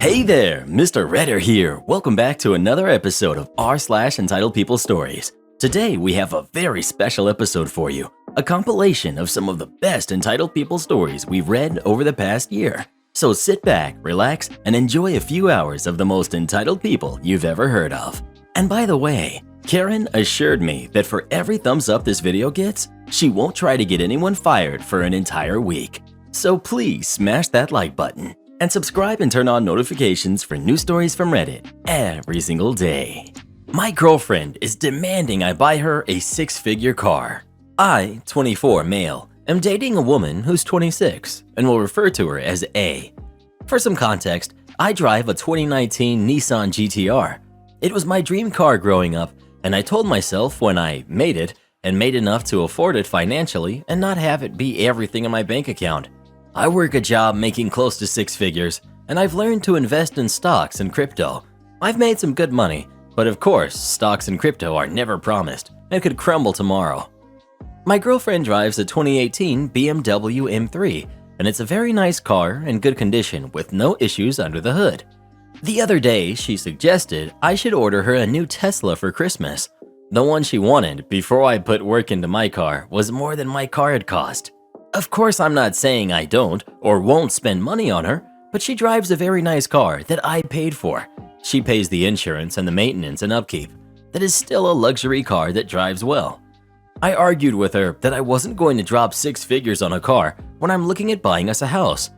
Hey there, Mr. Redder here. Welcome back to another episode of r/Entitled People Stories. Today we have a very special episode for you, a compilation of some of the best entitled people stories we've read over the past year. So sit back, relax, and enjoy a few hours of the most entitled people you've ever heard of. And by the way, Karen assured me that for every thumbs up this video gets, she won't try to get anyone fired for an entire week. So please smash that like button and subscribe and turn on notifications for new stories from Reddit every single day. My girlfriend is demanding I buy her a six-figure car. I, 24 male, am dating a woman who's 26 and will refer to her as A. For some context, I drive a 2019 Nissan GTR. It was my dream car growing up, and I told myself when I made it and made enough to afford it financially and not have it be everything in my bank account. I work a job making close to six figures, and I've learned to invest in stocks and crypto. I've made some good money, but of course, stocks and crypto are never promised and could crumble tomorrow. My girlfriend drives a 2018 BMW M3, and it's a very nice car in good condition with no issues under the hood. The other day, she suggested I should order her a new Tesla for Christmas. The one she wanted before I put work into my car was more than my car had cost. Of course, I'm not saying I don't or won't spend money on her, but she drives a very nice car that I paid for. She pays the insurance and the maintenance and upkeep. That is still a luxury car that drives well. I argued with her that I wasn't going to drop six figures on a car when I'm looking at buying us a house.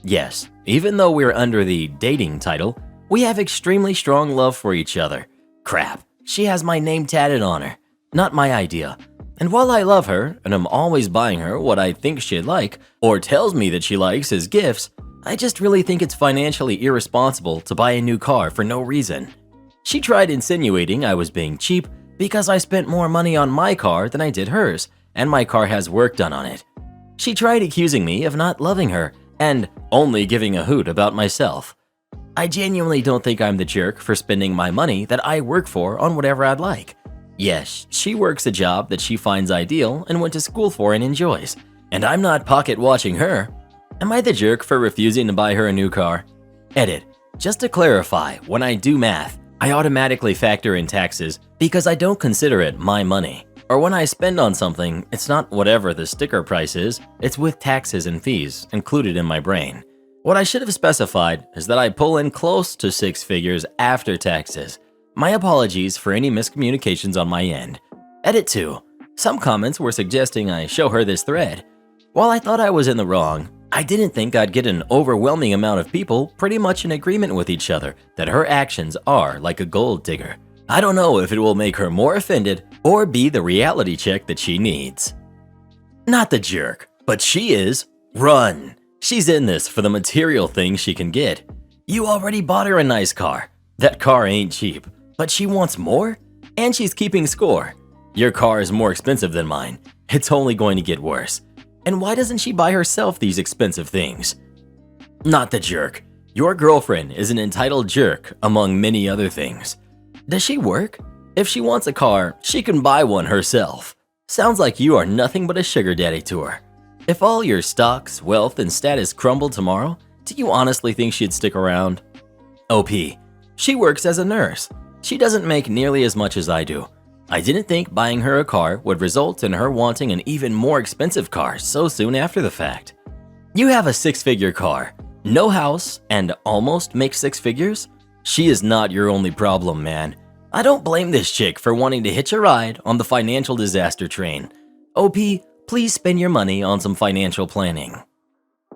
Yes, even though we're under the dating title, we have extremely strong love for each other. Crap, she has my name tatted on her. Not my idea. And while I love her, and I'm always buying her what I think she'd like, or tells me that she likes as gifts, I just really think it's financially irresponsible to buy a new car for no reason. She tried insinuating I was being cheap because I spent more money on my car than I did hers, and my car has work done on it. She tried accusing me of not loving her and only giving a hoot about myself. I genuinely don't think I'm the jerk for spending my money that I work for on whatever I'd like. Yes, she works a job that she finds ideal and went to school for and enjoys, and I'm not pocket watching her. Am I the jerk for refusing to buy her a new car? Edit. Just to clarify, when I do math, I automatically factor in taxes because I don't consider it my money. Or when I spend on something, it's not whatever the sticker price is, it's with taxes and fees included in my brain. What I should have specified is that I pull in close to six figures after taxes. My apologies for any miscommunications on my end. Edit 2. Some comments were suggesting I show her this thread. While I thought I was in the wrong, I didn't think I'd get an overwhelming amount of people pretty much in agreement with each other that her actions are like a gold digger. I don't know if it will make her more offended or be the reality check that she needs. Not the jerk, but she is. Run! She's in this for the material things she can get. You already bought her a nice car. That car ain't cheap. But she wants more? And she's keeping score. Your car is more expensive than mine. It's only going to get worse. And why doesn't she buy herself these expensive things? Not the jerk. Your girlfriend is an entitled jerk among many other things. Does she work? If she wants a car, she can buy one herself. Sounds like you are nothing but a sugar daddy to her. If all your stocks, wealth, and status crumbled tomorrow, do you honestly think she'd stick around? OP. She works as a nurse. She doesn't make nearly as much as I do. I didn't think buying her a car would result in her wanting an even more expensive car so soon after the fact. You have a six-figure car, no house, and almost make six figures? She is not your only problem, man. I don't blame this chick for wanting to hitch a ride on the financial disaster train. OP, please spend your money on some financial planning.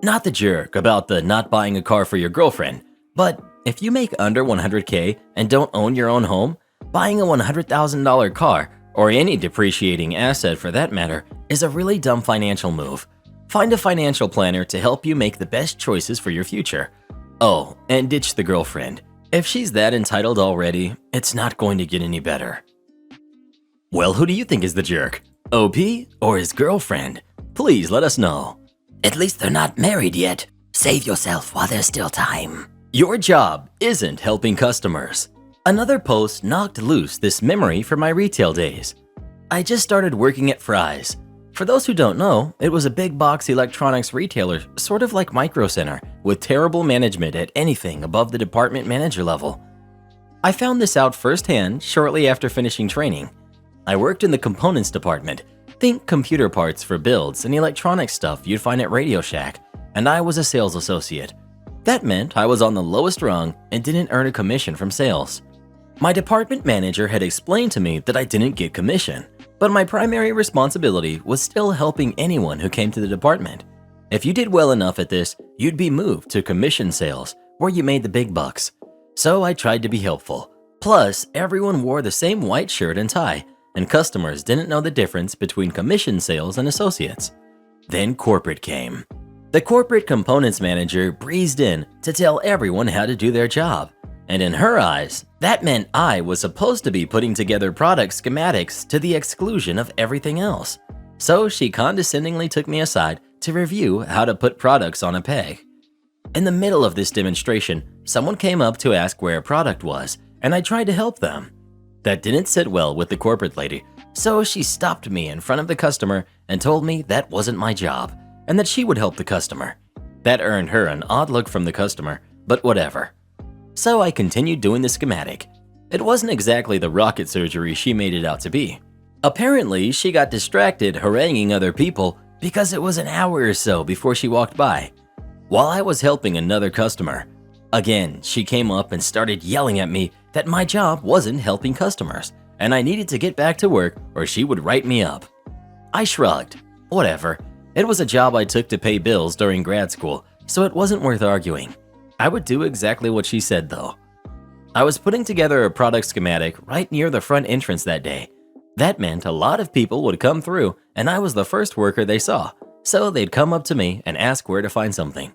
Not the jerk about the not buying a car for your girlfriend, but if you make under 100K and don't own your own home, buying a $100,000 car, or any depreciating asset for that matter, is a really dumb financial move. Find a financial planner to help you make the best choices for your future. Oh, and ditch the girlfriend. If she's that entitled already, it's not going to get any better. Well, who do you think is the jerk? OP or his girlfriend? Please let us know. At least they're not married yet. Save yourself while there's still time. Your job isn't helping customers. Another post knocked loose this memory from my retail days. I just started working at Fry's. For those who don't know, it was a big box electronics retailer, sort of like Micro Center, with terrible management at anything above the department manager level. I found this out firsthand shortly after finishing training. I worked in the components department. Think computer parts for builds and electronic stuff you'd find at Radio Shack, and I was a sales associate. That meant I was on the lowest rung and didn't earn a commission from sales. My department manager had explained to me that I didn't get commission, but my primary responsibility was still helping anyone who came to the department. If you did well enough at this, you'd be moved to commission sales, where you made the big bucks. So I tried to be helpful. Plus, everyone wore the same white shirt and tie, and customers didn't know the difference between commission sales and associates. Then corporate came. The corporate components manager breezed in to tell everyone how to do their job. And in her eyes, that meant I was supposed to be putting together product schematics to the exclusion of everything else. So she condescendingly took me aside to review how to put products on a peg. In the middle of this demonstration, someone came up to ask where a product was, and I tried to help them. That didn't sit well with the corporate lady, so she stopped me in front of the customer and told me that wasn't my job, and that she would help the customer. That earned her an odd look from the customer, but whatever. So I continued doing the schematic. It wasn't exactly the rocket surgery she made it out to be. Apparently, she got distracted haranguing other people because it was an hour or so before she walked by. While I was helping another customer, again, she came up and started yelling at me that my job wasn't helping customers, and I needed to get back to work or she would write me up. I shrugged. Whatever. It was a job I took to pay bills during grad school, so it wasn't worth arguing. I would do exactly what she said though. I was putting together a product schematic right near the front entrance that day. That meant a lot of people would come through and I was the first worker they saw, so they'd come up to me and ask where to find something.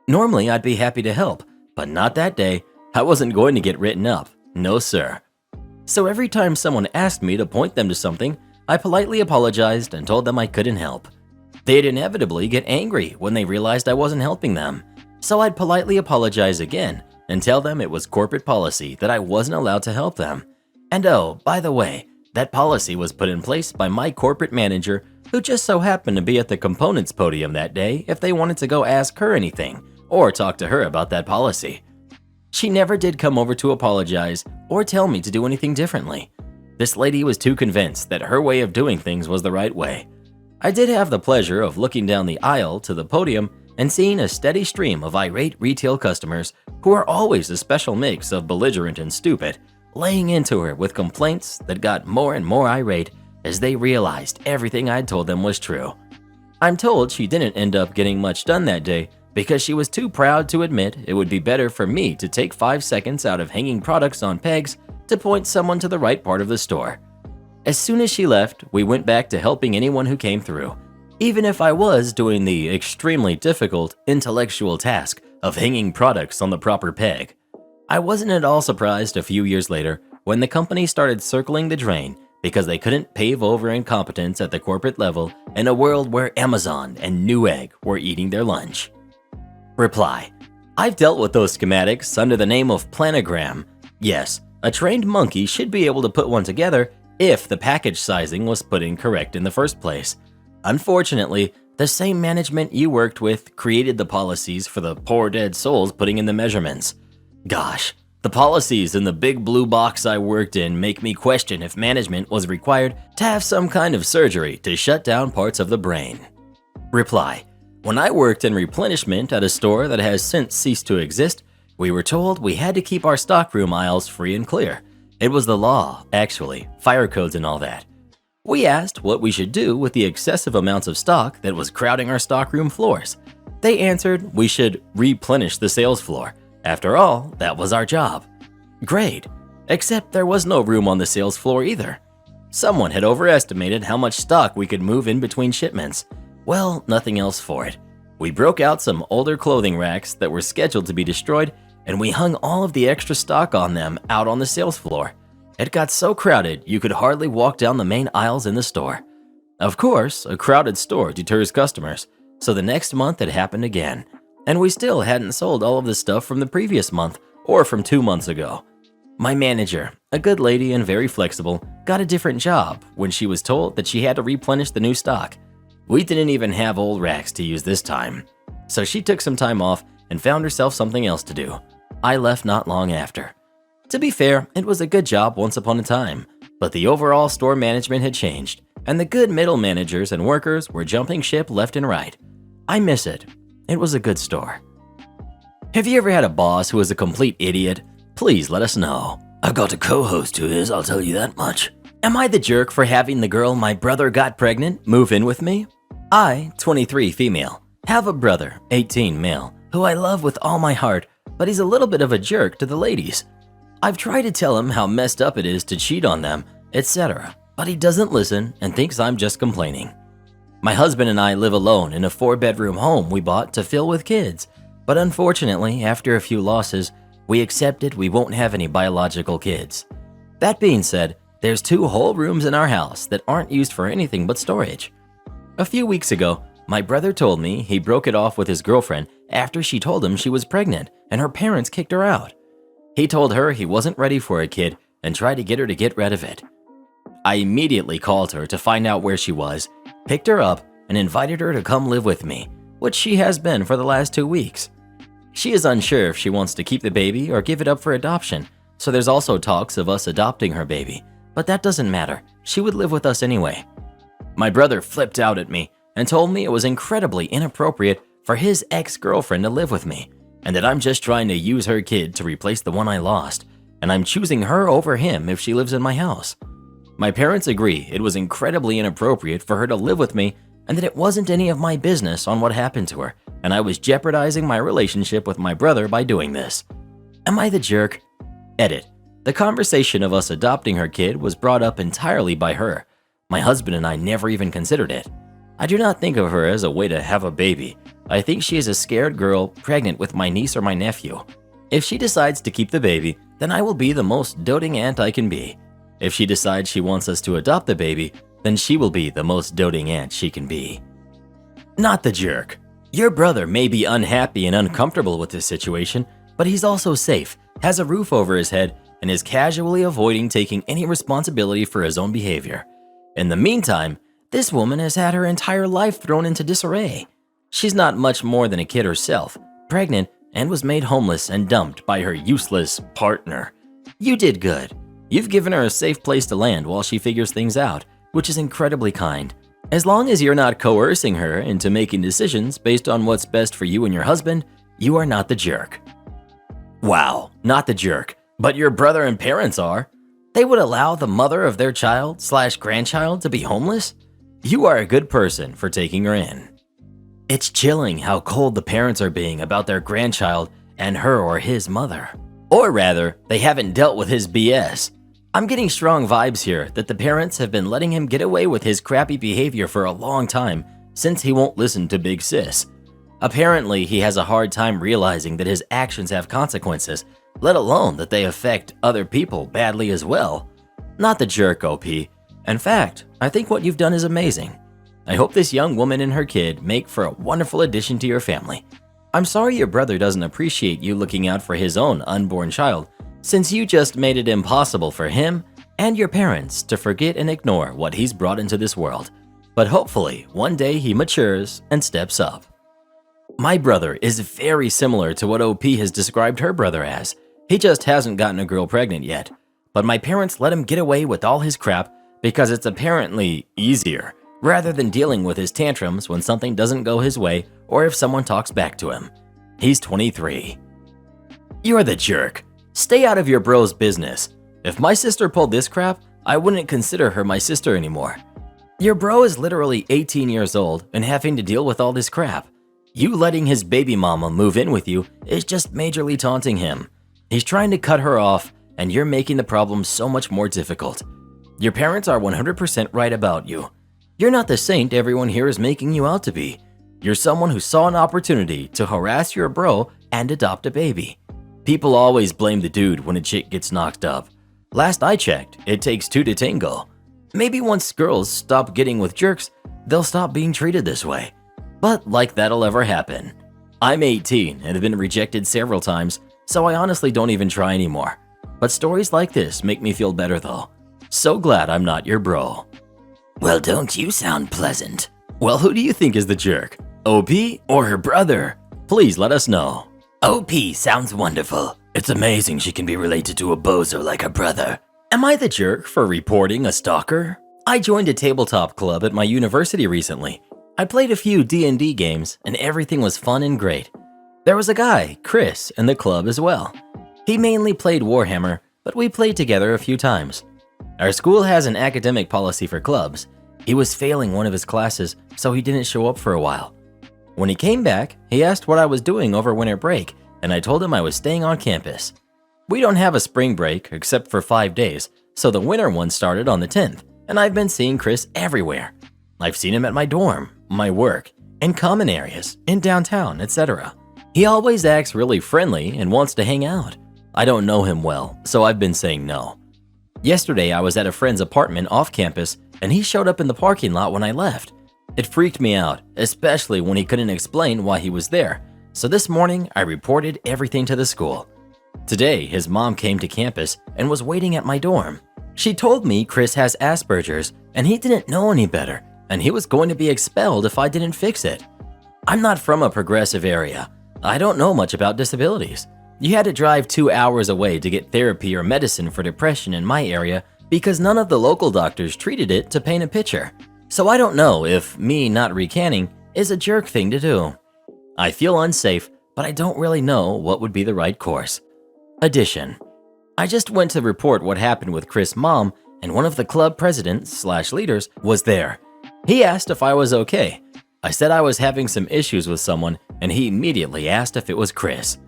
Normally I'd be happy to help, but not that day. I wasn't going to get written up, no sir. So every time someone asked me to point them to something, I politely apologized and told them I couldn't help. They'd inevitably get angry when they realized I wasn't helping them. So I'd politely apologize again and tell them it was corporate policy that I wasn't allowed to help them. And oh, by the way, that policy was put in place by my corporate manager, who just so happened to be at the components podium that day if they wanted to go ask her anything or talk to her about that policy. She never did come over to apologize or tell me to do anything differently. This lady was too convinced that her way of doing things was the right way. I did have the pleasure of looking down the aisle to the podium and seeing a steady stream of irate retail customers who are always a special mix of belligerent and stupid, laying into her with complaints that got more and more irate as they realized everything I'd told them was true. I'm told she didn't end up getting much done that day because she was too proud to admit it would be better for me to take 5 seconds out of hanging products on pegs to point someone to the right part of the store. As soon as she left, we went back to helping anyone who came through, even if I was doing the extremely difficult intellectual task of hanging products on the proper peg. I wasn't at all surprised a few years later when the company started circling the drain because they couldn't pave over incompetence at the corporate level in a world where Amazon and Newegg were eating their lunch. Reply: I've dealt with those schematics under the name of planogram. Yes, a trained monkey should be able to put one together if the package sizing was put in correct in the first place. Unfortunately, the same management you worked with created the policies for the poor dead souls putting in the measurements. Gosh, the policies in the big blue box I worked in make me question if management was required to have some kind of surgery to shut down parts of the brain. Reply: When I worked in replenishment at a store that has since ceased to exist, we were told we had to keep our stockroom aisles free and clear. It was the law, actually, fire codes and all that. We asked what we should do with the excessive amounts of stock that was crowding our stockroom floors. They answered we should replenish the sales floor. After all, that was our job. Great, except there was no room on the sales floor either. Someone had overestimated how much stock we could move in between shipments. Well, nothing else for it. We broke out some older clothing racks that were scheduled to be destroyed, and we hung all of the extra stock on them out on the sales floor. It got so crowded you could hardly walk down the main aisles in the store. Of course, a crowded store deters customers, so the next month it happened again, and we still hadn't sold all of the stuff from the previous month or from 2 months ago. My manager, a good lady and very flexible, got a different job when she was told that she had to replenish the new stock. We didn't even have old racks to use this time. So she took some time off and found herself something else to do. I left not long after. To be fair, it was a good job once upon a time, but the overall store management had changed, and the good middle managers and workers were jumping ship left and right. I miss it. It was a good store. Have you ever had a boss who was a complete idiot? Please let us know. I've got a co-host who is, I'll tell you that much. Am I the jerk for having the girl my brother got pregnant move in with me? I, 23 female, have a brother, 18 male, who I love with all my heart, but he's a little bit of a jerk to the ladies. I've tried to tell him how messed up it is to cheat on them, etc., but he doesn't listen and thinks I'm just complaining. My husband and I live alone in a 4-bedroom home we bought to fill with kids, but unfortunately, after a few losses, we accepted we won't have any biological kids. That being said, there's 2 whole rooms in our house that aren't used for anything but storage. A few weeks ago, my brother told me he broke it off with his girlfriend after she told him she was pregnant and her parents kicked her out. He told her he wasn't ready for a kid and tried to get her to get rid of it. I immediately called her to find out where she was, picked her up, and invited her to come live with me, which she has been for the last 2 weeks. She is unsure if she wants to keep the baby or give it up for adoption, so there's also talks of us adopting her baby, but that doesn't matter. She would live with us anyway. My brother flipped out at me and told me it was incredibly inappropriate for his ex-girlfriend to live with me, and that I'm just trying to use her kid to replace the one I lost, and I'm choosing her over him if she lives in my house. My parents agree it was incredibly inappropriate for her to live with me and that it wasn't any of my business on what happened to her, and I was jeopardizing my relationship with my brother by doing this. Am I the jerk? Edit. The conversation of us adopting her kid was brought up entirely by her. My husband and I never even considered it. I do not think of her as a way to have a baby. I think she is a scared girl pregnant with my niece or my nephew. If she decides to keep the baby, then I will be the most doting aunt I can be. If she decides she wants us to adopt the baby, then she will be the most doting aunt she can be. Not the jerk. Your brother may be unhappy and uncomfortable with this situation, but he's also safe, has a roof over his head, and is casually avoiding taking any responsibility for his own behavior. In the meantime, this woman has had her entire life thrown into disarray. She's not much more than a kid herself, pregnant, and was made homeless and dumped by her useless partner. You did good. You've given her a safe place to land while she figures things out, which is incredibly kind. As long as you're not coercing her into making decisions based on what's best for you and your husband, you are not the jerk. Wow, not the jerk, but your brother and parents are. They would allow the mother of their child/grandchild to be homeless? You are a good person for taking her in. It's chilling how cold the parents are being about their grandchild and her or his mother. Or rather, they haven't dealt with his BS. I'm getting strong vibes here that the parents have been letting him get away with his crappy behavior for a long time since he won't listen to Big Sis. Apparently, he has a hard time realizing that his actions have consequences, let alone that they affect other people badly as well. Not the jerk, OP. In fact, I think what you've done is amazing. I hope this young woman and her kid make for a wonderful addition to your family. I'm sorry your brother doesn't appreciate you looking out for his own unborn child, since you just made it impossible for him and your parents to forget and ignore what he's brought into this world. But hopefully, one day he matures and steps up. My brother is very similar to what OP has described her brother as. He just hasn't gotten a girl pregnant yet. But my parents let him get away with all his crap because it's apparently easier, rather than dealing with his tantrums when something doesn't go his way or if someone talks back to him. He's 23. You're the jerk. Stay out of your bro's business. If my sister pulled this crap, I wouldn't consider her my sister anymore. Your bro is literally 18 years old and having to deal with all this crap. You letting his baby mama move in with you is just majorly taunting him. He's trying to cut her off, and you're making the problem so much more difficult. Your parents are 100% right about you. You're not the saint everyone here is making you out to be. You're someone who saw an opportunity to harass your bro and adopt a baby. People always blame the dude when a chick gets knocked up. Last I checked, it takes 2 to tango. Maybe once girls stop getting with jerks, they'll stop being treated this way. But like that'll ever happen. I'm 18 and have been rejected several times, so I honestly don't even try anymore. But stories like this make me feel better though. So glad I'm not your bro. Well, don't you sound pleasant. Well, who do you think is the jerk? OP or her brother? Please let us know. OP sounds wonderful. It's amazing she can be related to a bozo like her brother. Am I the jerk for reporting a stalker? I joined a tabletop club at my university recently. I played a few D&D games and everything was fun and great. There was a guy, Chris, in the club as well. He mainly played Warhammer, but we played together a few times. Our school has an academic policy for clubs. He was failing one of his classes, so he didn't show up for a while. When he came back, he asked what I was doing over winter break, and I told him I was staying on campus. We don't have a spring break except for 5 days, so the winter one started on the 10th, and I've been seeing Chris everywhere. I've seen him at my dorm, my work, in common areas, in downtown, etc. He always acts really friendly and wants to hang out. I don't know him well, so I've been saying no. Yesterday, I was at a friend's apartment off campus, and he showed up in the parking lot when I left. It freaked me out, especially when he couldn't explain why he was there. So this morning, I reported everything to the school. Today, his mom came to campus and was waiting at my dorm. She told me Chris has Asperger's and he didn't know any better, and he was going to be expelled if I didn't fix it. I'm not from a progressive area. I don't know much about disabilities. You had to drive 2 hours away to get therapy or medicine for depression in my area because none of the local doctors treated it to paint a picture. So I don't know if me not recanting is a jerk thing to do. I feel unsafe, but I don't really know what would be the right course. Addition. I just went to report what happened with Chris' mom, and one of the club presidents/leaders was there. He asked if I was okay. I said I was having some issues with someone, and he immediately asked if it was Chris.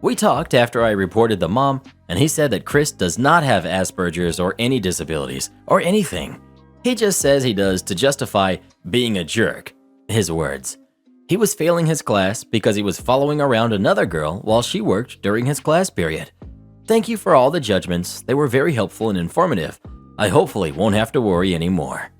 We talked after I reported the mom, and he said that Chris does not have Asperger's or any disabilities or anything. He just says he does to justify being a jerk. His words. He was failing his class because he was following around another girl while she worked during his class period. Thank you for all the judgments. They were very helpful and informative. I hopefully won't have to worry anymore.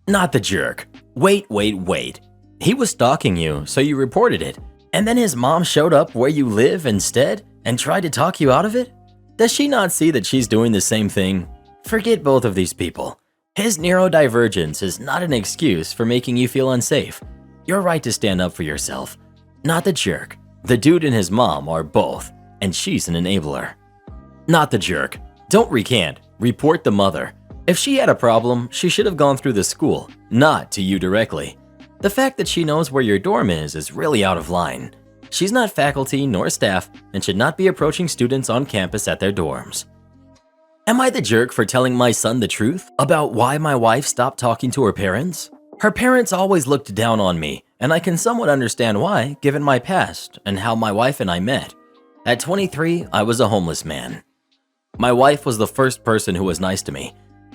Not the jerk. Wait. He was stalking you, so you reported it. And then his mom showed up where you live instead and tried to talk you out of it? Does she not see that she's doing the same thing? Forget both of these people. His neurodivergence is not an excuse for making you feel unsafe. You're right to stand up for yourself. Not the jerk. The dude and his mom are both, and she's an enabler. Not the jerk. Don't recant. Report the mother. If she had a problem, she should have gone through the school, not to you directly. The fact that she knows where your dorm is really out of line. She's not faculty nor staff and should not be approaching students on campus at their dorms. Am I the jerk for telling my son the truth about why my wife stopped talking to her parents? Her parents always looked down on me, and I can somewhat understand why, given my past and how my wife and I met. At 23, I was a homeless man. My wife was the first person who was nice to me.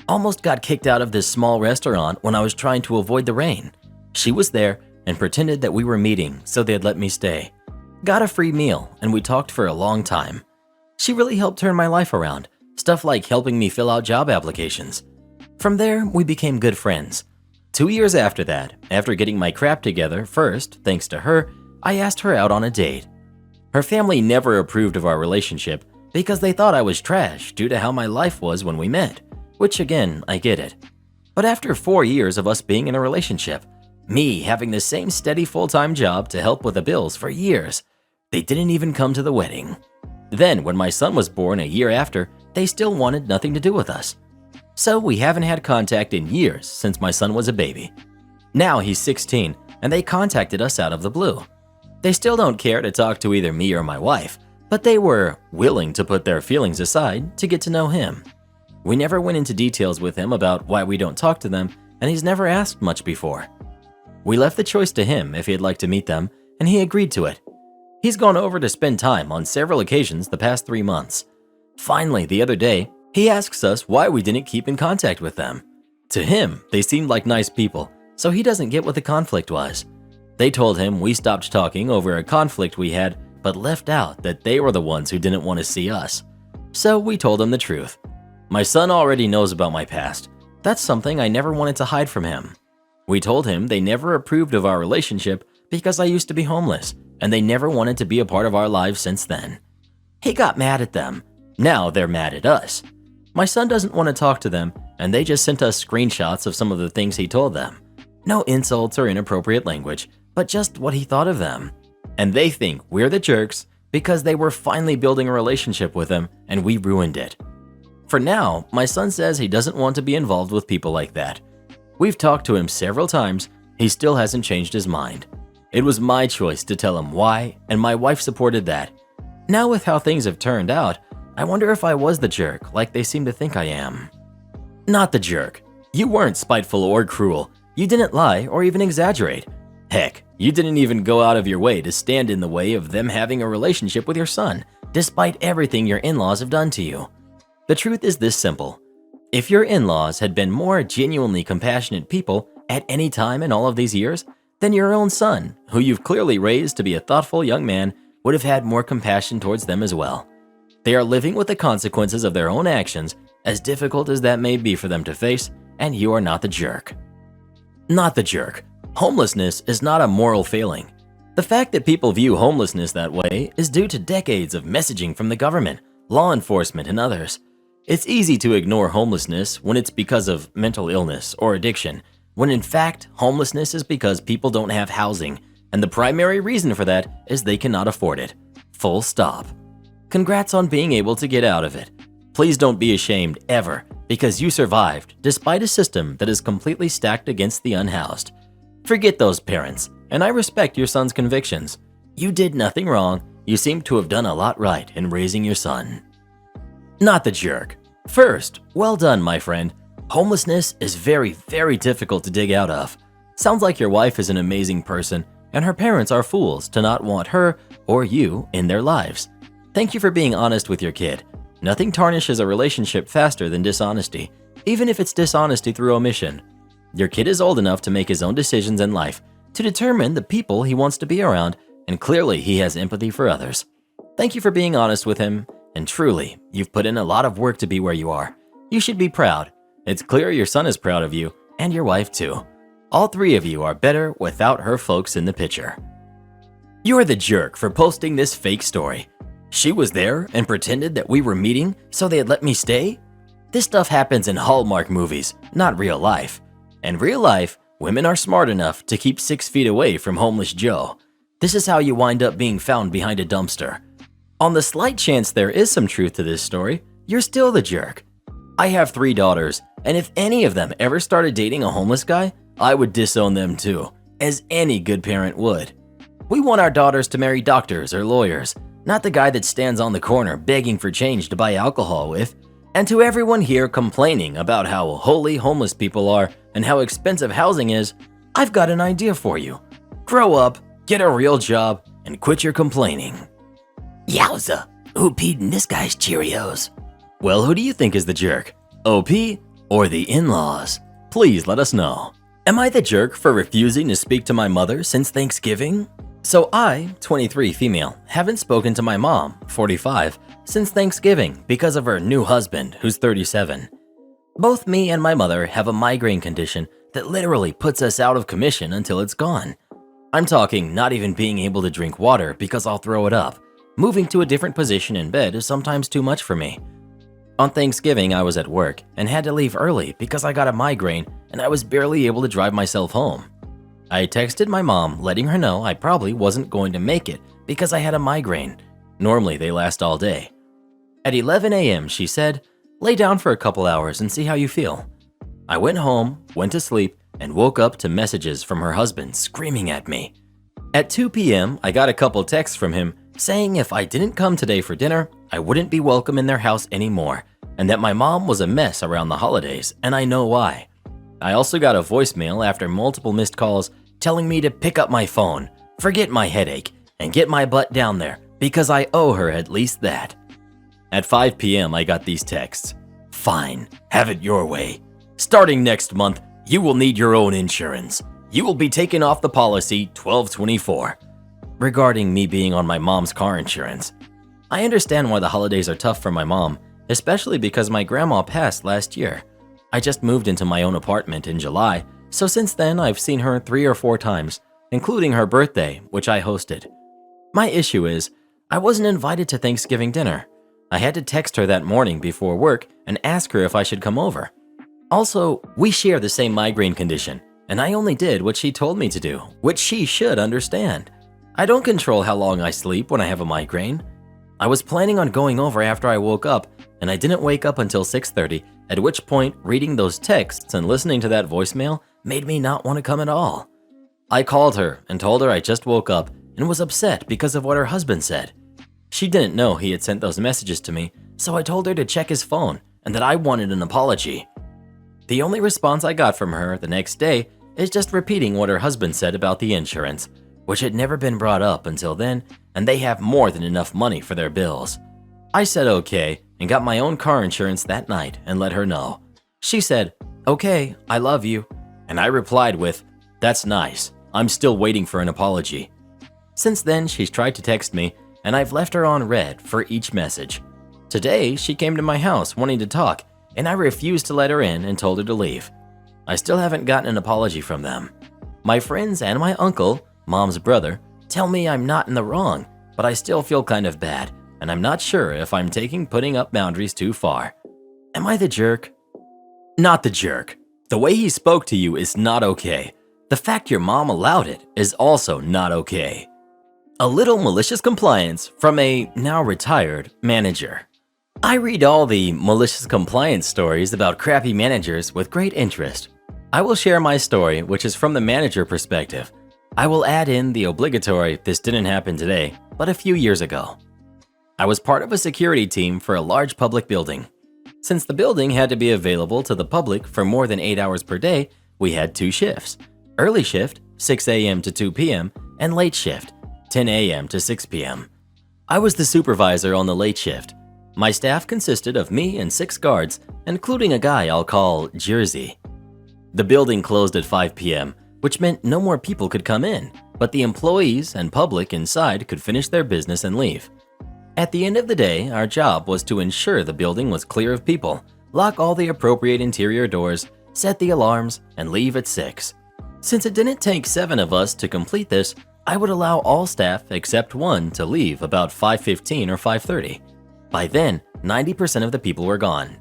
Almost got kicked out of this small restaurant when I was trying to avoid the rain. She was there and pretended that we were meeting so they'd let me stay. Got a free meal, and we talked for a long time. She really helped turn my life around. Stuff like helping me fill out job applications. From there, we became good friends. 2 years after that, after getting my crap together first, thanks to her, I asked her out on a date. Her family never approved of our relationship because they thought I was trash due to how my life was when we met, which again, I get it. But after 4 years of us being in a relationship, me having the same steady full-time job to help with the bills for years, they didn't even come to the wedding. Then, when my son was born a year after, they still wanted nothing to do with us. So we haven't had contact in years since my son was a baby. Now he's 16, and they contacted us out of the blue. They still don't care to talk to either me or my wife, but they were willing to put their feelings aside to get to know him. We never went into details with him about why we don't talk to them, and he's never asked much before. We left the choice to him if he'd like to meet them, and he agreed to it. He's gone over to spend time on several occasions the past 3 months. Finally, the other day, he asks us why we didn't keep in contact with them. To him, they seemed like nice people, so he doesn't get what the conflict was. They told him we stopped talking over a conflict we had, but left out that they were the ones who didn't want to see us. So we told him the truth. My son already knows about my past. That's something I never wanted to hide from him. We told him they never approved of our relationship because I used to be homeless, and they never wanted to be a part of our lives since then. He got mad at them. Now they're mad at us. My son doesn't want to talk to them, and they just sent us screenshots of some of the things he told them. No insults or inappropriate language, but just what he thought of them. And they think we're the jerks because they were finally building a relationship with him and we ruined it. For now, my son says he doesn't want to be involved with people like that. We've talked to him several times, he still hasn't changed his mind. It was my choice to tell him why, and my wife supported that. Now with how things have turned out, I wonder if I was the jerk like they seem to think I am. Not the jerk. You weren't spiteful or cruel. You didn't lie or even exaggerate. Heck, you didn't even go out of your way to stand in the way of them having a relationship with your son, despite everything your in-laws have done to you. The truth is this simple. If your in-laws had been more genuinely compassionate people at any time in all of these years, then your own son, who you've clearly raised to be a thoughtful young man, would have had more compassion towards them as well. They are living with the consequences of their own actions, as difficult as that may be for them to face, and you are not the jerk. Not the jerk. Homelessness is not a moral failing. The fact that people view homelessness that way is due to decades of messaging from the government, law enforcement, and others. It's easy to ignore homelessness when it's because of mental illness or addiction, when in fact, homelessness is because people don't have housing, and the primary reason for that is they cannot afford it. Full stop. Congrats on being able to get out of it. Please don't be ashamed ever, because you survived despite a system that is completely stacked against the unhoused. Forget those parents, and I respect your son's convictions. You did nothing wrong. You seem to have done a lot right in raising your son. Not the jerk. First, well done, my friend. Homelessness is very, very difficult to dig out of. Sounds like your wife is an amazing person, and her parents are fools to not want her or you in their lives. Thank you for being honest with your kid. Nothing tarnishes a relationship faster than dishonesty, even if it's dishonesty through omission. Your kid is old enough to make his own decisions in life, to determine the people he wants to be around, and clearly he has empathy for others. Thank you for being honest with him, and truly, you've put in a lot of work to be where you are. You should be proud. It's clear your son is proud of you, and your wife too. All three of you are better without her folks in the picture. You're the jerk for posting this fake story. She was there and pretended that we were meeting so they'd let me stay? This stuff happens in Hallmark movies, not real life. In real life, women are smart enough to keep 6 feet away from homeless Joe. This is how you wind up being found behind a dumpster. On the slight chance there is some truth to this story, you're still the jerk. I have 3 daughters, and if any of them ever started dating a homeless guy, I would disown them too, as any good parent would. We want our daughters to marry doctors or lawyers, not the guy that stands on the corner begging for change to buy alcohol with. And to everyone here complaining about how holy homeless people are and how expensive housing is, I've got an idea for you. Grow up, get a real job, and quit your complaining. Yowza, who peed in this guy's Cheerios? Well, who do you think is the jerk? OP or the in-laws? Please let us know. Am I the jerk for refusing to speak to my mother since Thanksgiving? So I, 23 female, haven't spoken to my mom, 45, since Thanksgiving because of her new husband, who's 37. Both me and my mother have a migraine condition that literally puts us out of commission until it's gone. I'm talking not even being able to drink water because I'll throw it up. Moving to a different position in bed is sometimes too much for me. On Thanksgiving, I was at work and had to leave early because I got a migraine and I was barely able to drive myself home. I texted my mom letting her know I probably wasn't going to make it because I had a migraine. Normally they last all day. At 11 a.m. she said, "Lay down for a couple hours and see how you feel." I went home, went to sleep, and woke up to messages from her husband screaming at me. At 2 p.m. I got a couple texts from him saying if I didn't come today for dinner, I wouldn't be welcome in their house anymore, and that my mom was a mess around the holidays, and I know why. I also got a voicemail after multiple missed calls telling me to pick up my phone, forget my headache, and get my butt down there because I owe her at least that. At 5 p.m. I got these texts. "Fine, have it your way. Starting next month, you will need your own insurance. You will be taken off the policy 12/24. Regarding me being on my mom's car insurance. I understand why the holidays are tough for my mom, especially because my grandma passed last year. I just moved into my own apartment in July, so since then I've seen her 3 or 4 times, including her birthday, which I hosted. My issue is, I wasn't invited to Thanksgiving dinner. I had to text her that morning before work and ask her if I should come over. Also, we share the same migraine condition, and I only did what she told me to do, which she should understand. I don't control how long I sleep when I have a migraine. I was planning on going over after I woke up, and I didn't wake up until 6:30, at which point reading those texts and listening to that voicemail made me not want to come at all. I called her and told her I just woke up and was upset because of what her husband said. She didn't know he had sent those messages to me, so I told her to check his phone and that I wanted an apology. The only response I got from her the next day is just repeating what her husband said about the insurance, which had never been brought up until then, and they have more than enough money for their bills. I said okay and got my own car insurance that night and let her know. She said, "Okay, I love you," and I replied with, "That's nice. I'm still waiting for an apology." Since then, she's tried to text me, and I've left her on read for each message. Today, she came to my house wanting to talk, and I refused to let her in and told her to leave. I still haven't gotten an apology from them. My friends and my uncle, Mom's brother, tell me I'm not in the wrong, but I still feel kind of bad, and I'm not sure if I'm taking putting up boundaries too far. Am I the jerk? Not the jerk. The way he spoke to you is not okay. The fact your mom allowed it is also not okay. A little malicious compliance from a now retired manager. I read all the malicious compliance stories about crappy managers with great interest. I will share my story, which is from the manager perspective. I will add in the obligatory "this didn't happen today, but a few years ago." I was part of a security team for a large public building. Since the building had to be available to the public for more than 8 hours per day, we had 2 shifts. Early shift, 6 a.m. to 2 p.m., and late shift, 10 a.m. to 6 p.m. I was the supervisor on the late shift. My staff consisted of me and 6 guards, including a guy I'll call Jersey. The building closed at 5 p.m., which meant no more people could come in, but the employees and public inside could finish their business and leave. At the end of the day, our job was to ensure the building was clear of people, lock all the appropriate interior doors, set the alarms, and leave at 6. Since it didn't take 7 of us to complete this, I would allow all staff except one to leave about 5:15 or 5:30. By then, 90% of the people were gone.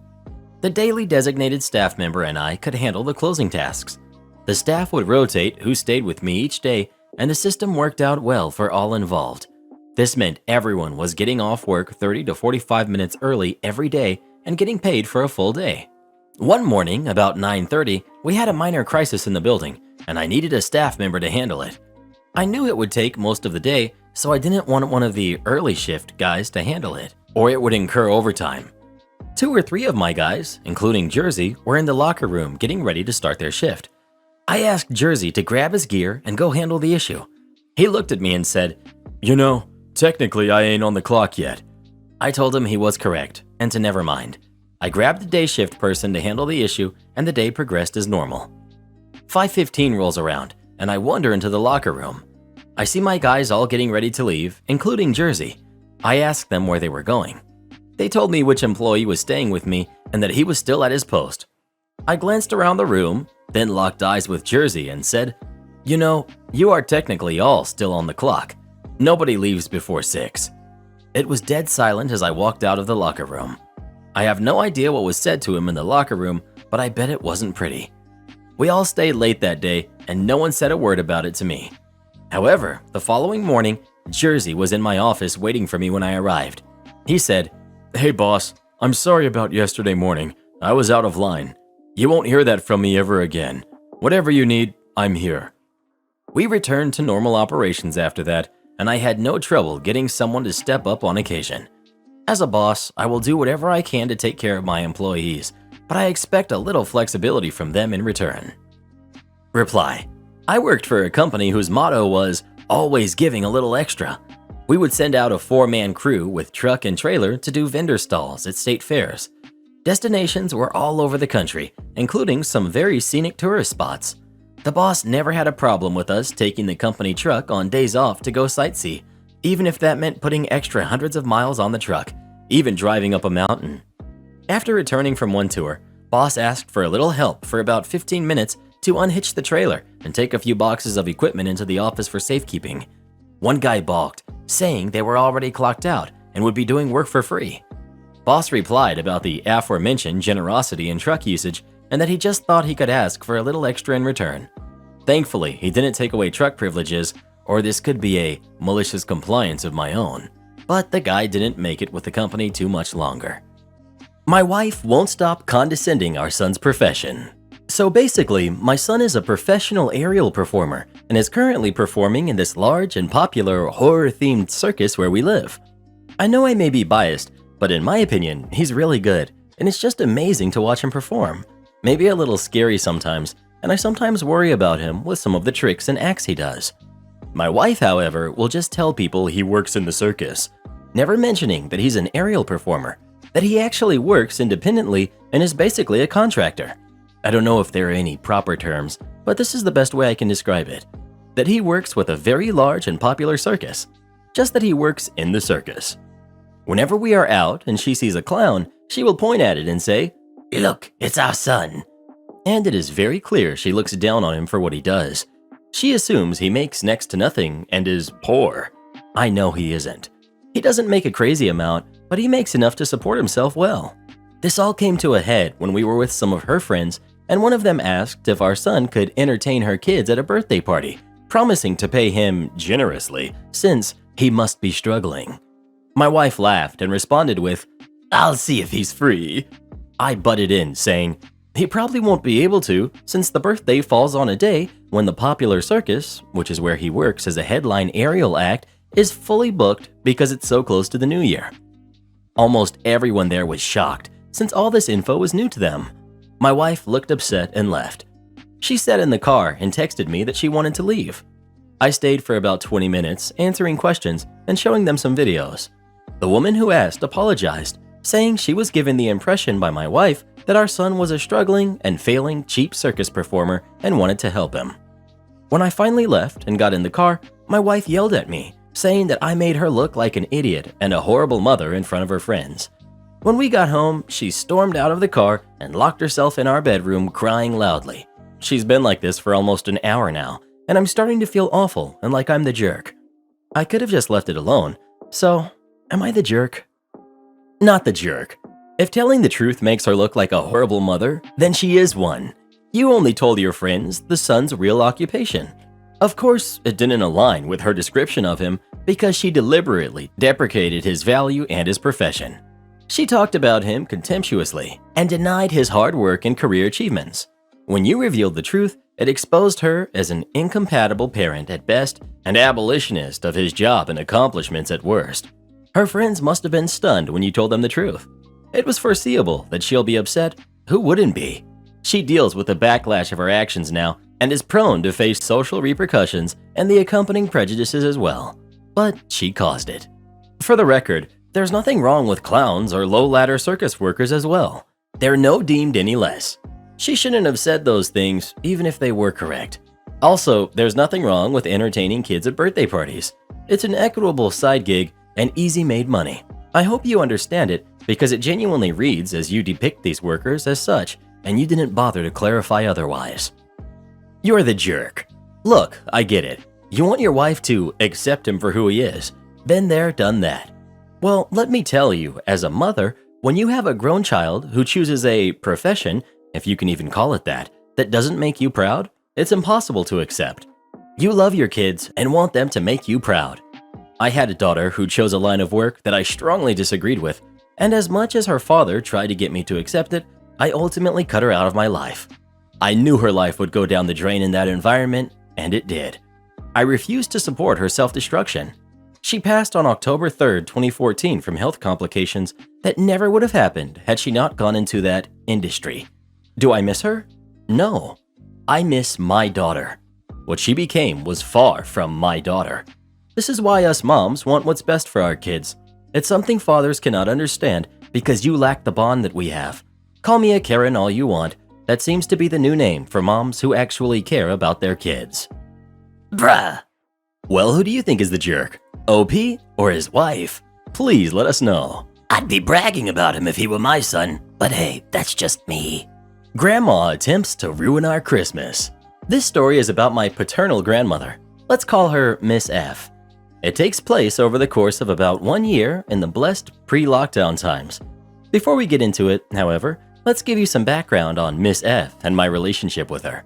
The daily designated staff member and I could handle the closing tasks. The staff would rotate who stayed with me each day, and the system worked out well for all involved. This meant everyone was getting off work 30 to 45 minutes early every day and getting paid for a full day. One morning, about 9:30, we had a minor crisis in the building, and I needed a staff member to handle it. I knew it would take most of the day, so I didn't want one of the early shift guys to handle it, or it would incur overtime. 2 or 3 of my guys, including Jersey, were in the locker room getting ready to start their shift. I asked Jersey to grab his gear and go handle the issue. He looked at me and said, "You know, technically I ain't on the clock yet." I told him he was correct and to never mind. I grabbed the day shift person to handle the issue, and the day progressed as normal. 5:15 rolls around, and I wander into the locker room. I see my guys all getting ready to leave, including Jersey. I asked them where they were going. They told me which employee was staying with me and that he was still at his post. I glanced around the room, then locked eyes with Jersey and said, "You know, you are technically all still on the clock. Nobody leaves before 6. It was dead silent as I walked out of the locker room. I have no idea what was said to him in the locker room, but I bet it wasn't pretty. We all stayed late that day, and no one said a word about it to me. However, the following morning, Jersey was in my office waiting for me when I arrived. He said, "Hey boss, I'm sorry about yesterday morning. I was out of line. You won't hear that from me ever again. Whatever you need, I'm here." We returned to normal operations after that, and I had no trouble getting someone to step up on occasion. As a boss, I will do whatever I can to take care of my employees, but I expect a little flexibility from them in return. Reply: I worked for a company whose motto was always giving a little extra. We would send out a 4-man crew with truck and trailer to do vendor stalls at state fairs. Destinations were all over the country, including some very scenic tourist spots. The boss never had a problem with us taking the company truck on days off to go sightsee, even if that meant putting extra hundreds of miles on the truck, even driving up a mountain. After returning from one tour, boss asked for a little help for about 15 minutes to unhitch the trailer and take a few boxes of equipment into the office for safekeeping. One guy balked, saying they were already clocked out and would be doing work for free. Boss replied about the aforementioned generosity in truck usage and that he just thought he could ask for a little extra in return. Thankfully, he didn't take away truck privileges, or this could be a malicious compliance of my own. But the guy didn't make it with the company too much longer. My wife won't stop condescending our son's profession. So basically, my son is a professional aerial performer and is currently performing in this large and popular horror-themed circus where we live. I know I may be biased, but in my opinion, he's really good, and it's just amazing to watch him perform. Maybe a little scary sometimes, and I sometimes worry about him with some of the tricks and acts he does. My wife, however, will just tell people he works in the circus, never mentioning that he's an aerial performer, that he actually works independently and is basically a contractor. I don't know if there are any proper terms, but this is the best way I can describe it. That he works with a very large and popular circus. Just that he works in the circus. Whenever we are out and she sees a clown, she will point at it and say, "Look, it's our son." And it is very clear she looks down on him for what he does. She assumes he makes next to nothing and is poor. I know he isn't. He doesn't make a crazy amount, but he makes enough to support himself well. This all came to a head when we were with some of her friends, and one of them asked if our son could entertain her kids at a birthday party, promising to pay him generously since he must be struggling. My wife laughed and responded with, "I'll see if he's free." I butted in, saying, "He probably won't be able to since the birthday falls on a day when the popular circus, which is where he works as a headline aerial act, is fully booked because it's so close to the new year." Almost everyone there was shocked since all this info was new to them. My wife looked upset and left. She sat in the car and texted me that she wanted to leave. I stayed for about 20 minutes answering questions and showing them some videos. The woman who asked apologized, saying she was given the impression by my wife that our son was a struggling and failing cheap circus performer and wanted to help him. When I finally left and got in the car, my wife yelled at me, saying that I made her look like an idiot and a horrible mother in front of her friends. When we got home, she stormed out of the car and locked herself in our bedroom crying loudly. She's been like this for almost an hour now, and I'm starting to feel awful and like I'm the jerk. I could have just left it alone, so am I the jerk? Not the jerk. If telling the truth makes her look like a horrible mother, then she is one. You only told your friends the son's real occupation. Of course, it didn't align with her description of him because she deliberately deprecated his value and his profession. She talked about him contemptuously and denied his hard work and career achievements. When you revealed the truth, it exposed her as an incompatible parent at best and abolitionist of his job and accomplishments at worst. Her friends must have been stunned when you told them the truth. It was foreseeable that she'll be upset. Who wouldn't be? She deals with the backlash of her actions now and is prone to face social repercussions and the accompanying prejudices as well. But she caused it. For the record, there's nothing wrong with clowns or low-ladder circus workers as well. They're no deemed any less. She shouldn't have said those things even if they were correct. Also, there's nothing wrong with entertaining kids at birthday parties. It's an equitable side gig and easy-made money. I hope you understand it because it genuinely reads as you depict these workers as such, and you didn't bother to clarify otherwise. You're the jerk. Look, I get it. You want your wife to accept him for who he is. Been there, done that. Well, let me tell you, as a mother, when you have a grown child who chooses a profession, if you can even call it that doesn't make you proud, it's impossible to accept. You love your kids and want them to make you proud. I had a daughter who chose a line of work that I strongly disagreed with, and as much as her father tried to get me to accept it, I ultimately cut her out of my life. I knew her life would go down the drain in that environment, and it did. I refused to support her self-destruction. She passed on October 3rd, 2014 from health complications that never would have happened had she not gone into that industry. Do I miss her? No. I miss my daughter. What she became was far from my daughter. This is why us moms want what's best for our kids. It's something fathers cannot understand because you lack the bond that we have. Call me a Karen all you want. That seems to be the new name for moms who actually care about their kids. Bruh. Well, who do you think is the jerk? OP or his wife? Please let us know. I'd be bragging about him if he were my son, but hey, that's just me. Grandma attempts to ruin our Christmas. This story is about my paternal grandmother. Let's call her Miss F. It takes place over the course of about 1 year in the blessed pre-lockdown times. Before we get into it, however, let's give you some background on Miss F and my relationship with her.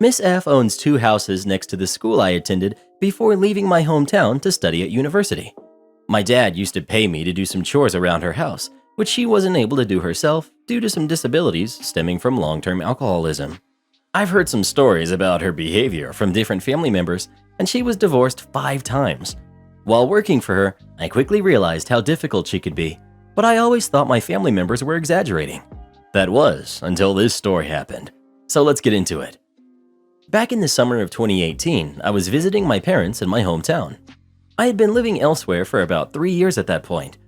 Miss F owns 2 houses next to the school I attended before leaving my hometown to study at university. My dad used to pay me to do some chores around her house, which she wasn't able to do herself due to some disabilities stemming from long-term alcoholism. I've heard some stories about her behavior from different family members, and she was divorced 5 times. While working for her, I quickly realized how difficult she could be, but I always thought my family members were exaggerating. That was until this story happened. So let's get into it. Back in the summer of 2018, I was visiting my parents in my hometown. I had been living elsewhere for about 3 years at that point.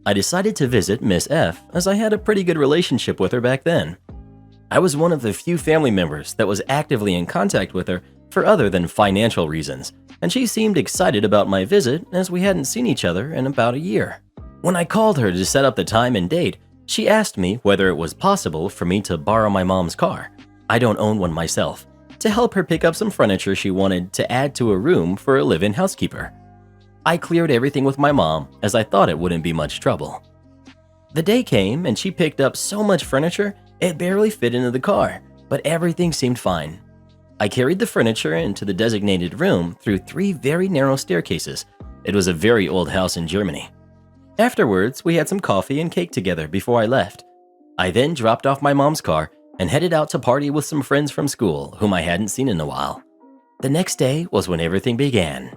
I decided to visit Miss F as I had a pretty good relationship with her back then. I was one of the few family members that was actively in contact with her for other than financial reasons, and she seemed excited about my visit as we hadn't seen each other in about a year. When I called her to set up the time and date, she asked me whether it was possible for me to borrow my mom's car. I don't own one myself, to help her pick up some furniture she wanted to add to a room for a live-in housekeeper. I cleared everything with my mom as I thought it wouldn't be much trouble. The day came and she picked up so much furniture it barely fit into the car, but everything seemed fine. I carried the furniture into the designated room through 3 very narrow staircases. It was a very old house in Germany. Afterwards, we had some coffee and cake together before I left. I then dropped off my mom's car and headed out to party with some friends from school whom I hadn't seen in a while. The next day was when everything began.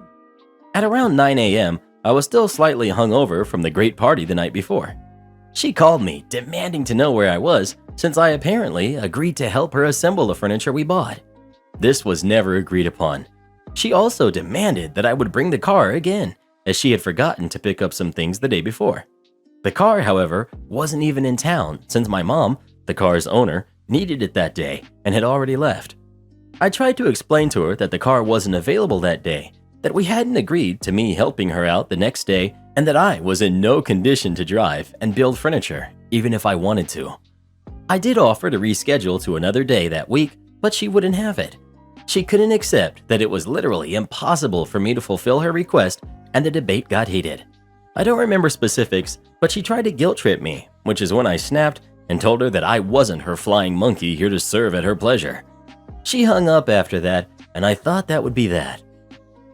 At around 9 a.m., I was still slightly hungover from the great party the night before. She called me, demanding to know where I was, since I apparently agreed to help her assemble the furniture we bought. This was never agreed upon. She also demanded that I would bring the car again, as she had forgotten to pick up some things the day before. The car, however, wasn't even in town, since my mom, the car's owner, needed it that day and had already left. I tried to explain to her that the car wasn't available that day, that we hadn't agreed to me helping her out the next day, and that I was in no condition to drive and build furniture, even if I wanted to. I did offer to reschedule to another day that week, but she wouldn't have it. She couldn't accept that it was literally impossible for me to fulfill her request, and the debate got heated. I don't remember specifics, but she tried to guilt trip me, which is when I snapped and told her that I wasn't her flying monkey here to serve at her pleasure. She hung up after that, and I thought that would be that.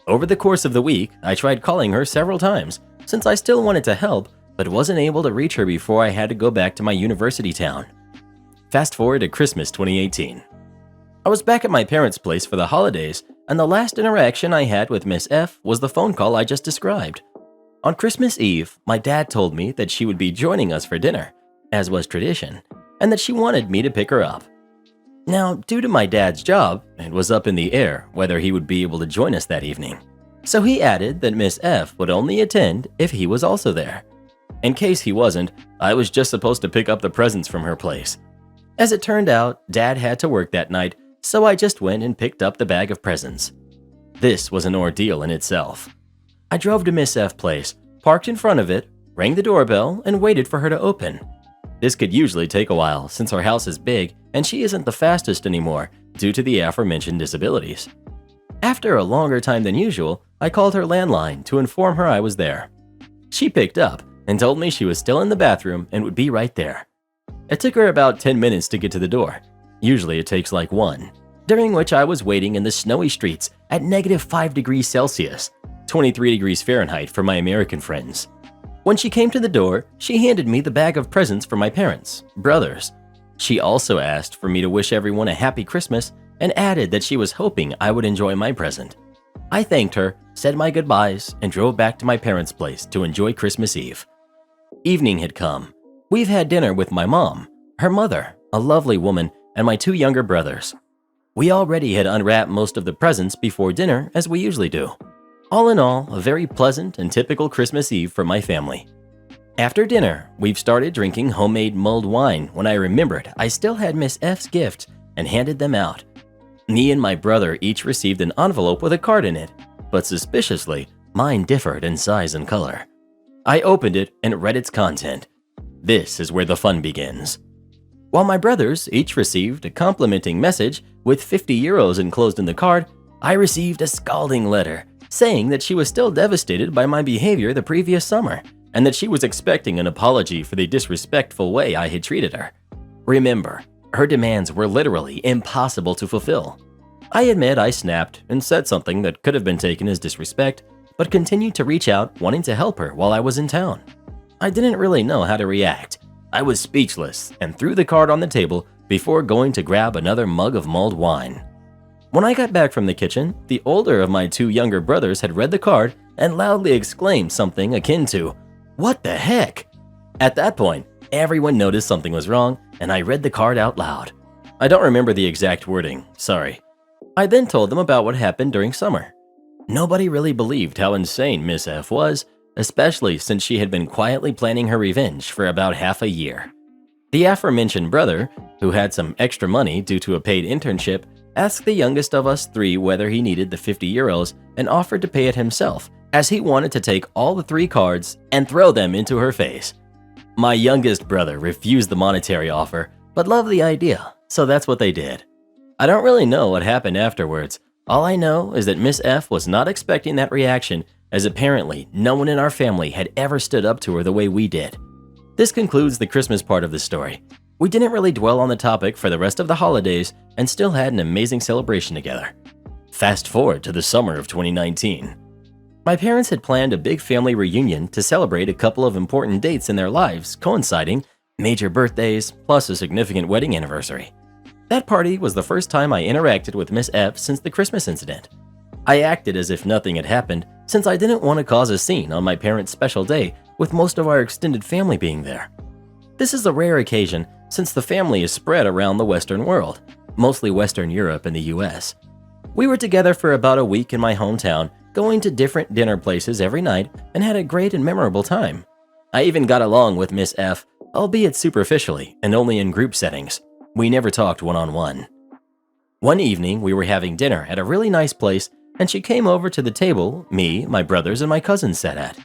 Over the course of the week, I tried calling her several times, since I still wanted to help, but wasn't able to reach her before I had to go back to my university town. Fast forward to Christmas 2018. I was back at my parents' place for the holidays, and the last interaction I had with Miss F was the phone call I just described. On Christmas Eve, my dad told me that she would be joining us for dinner, as was tradition, and that she wanted me to pick her up. Now, due to my dad's job, it was up in the air whether he would be able to join us that evening. So he added that Miss F would only attend if he was also there. In case he wasn't, I was just supposed to pick up the presents from her place. As it turned out, Dad had to work that night, so I just went and picked up the bag of presents. This was an ordeal in itself. I drove to Miss F's place, parked in front of it, rang the doorbell, and waited for her to open. This could usually take a while since her house is big and she isn't the fastest anymore due to the aforementioned disabilities. After a longer time than usual, I called her landline to inform her I was there. She picked up and told me she was still in the bathroom and would be right there. It took her about 10 minutes to get to the door. Usually it takes like 1, during which I was waiting in the snowy streets at -5 degrees Celsius, 23 degrees Fahrenheit for my American friends. When she came to the door, she handed me the bag of presents for my parents, brothers. She also asked for me to wish everyone a happy Christmas and added that she was hoping I would enjoy my present. I thanked her, said my goodbyes, and drove back to my parents' place to enjoy Christmas Eve. Evening had come. We've had dinner with my mom, her mother, a lovely woman, and my 2 younger brothers. We already had unwrapped most of the presents before dinner, as we usually do. All in all, a very pleasant and typical Christmas Eve for my family. After dinner, we've started drinking homemade mulled wine when I remembered I still had Miss F's gift and handed them out. Me and my brother each received an envelope with a card in it, but suspiciously, mine differed in size and color. I opened it and read its content. This is where the fun begins. While my brothers each received a complimenting message with 50 euros enclosed in the card, I received a scalding letter saying that she was still devastated by my behavior the previous summer and that she was expecting an apology for the disrespectful way I had treated her. Remember, her demands were literally impossible to fulfill. I admit I snapped and said something that could have been taken as disrespect, but continued to reach out wanting to help her while I was in town. I didn't really know how to react. I was speechless and threw the card on the table before going to grab another mug of mulled wine. When I got back from the kitchen, the older of my two younger brothers had read the card and loudly exclaimed something akin to, "What the heck?" At that point, everyone noticed something was wrong and I read the card out loud. I don't remember the exact wording, sorry. I then told them about what happened during summer. Nobody really believed how insane Miss F was, especially since she had been quietly planning her revenge for about half a year. The aforementioned brother, who had some extra money due to a paid internship, asked the youngest of us three whether he needed the 50 euros and offered to pay it himself, as he wanted to take all the 3 cards and throw them into her face. My youngest brother refused the monetary offer, but loved the idea, so that's what they did. I don't really know what happened afterwards. All I know is that Miss F was not expecting that reaction, as apparently no one in our family had ever stood up to her the way we did. This concludes the Christmas part of the story. We didn't really dwell on the topic for the rest of the holidays and still had an amazing celebration together. Fast forward to the summer of 2019. My parents had planned a big family reunion to celebrate a couple of important dates in their lives, coinciding major birthdays plus a significant wedding anniversary. That party was the first time I interacted with Miss F since the Christmas incident. I acted as if nothing had happened since I didn't want to cause a scene on my parents' special day with most of our extended family being there. This is a rare occasion since the family is spread around the Western world, mostly Western Europe and the US. We were together for about a week in my hometown, going to different dinner places every night and had a great and memorable time. I even got along with Miss F, albeit superficially and only in group settings. We never talked one-on-one. One evening, we were having dinner at a really nice place and she came over to the table me, my brothers, and my cousins sat at.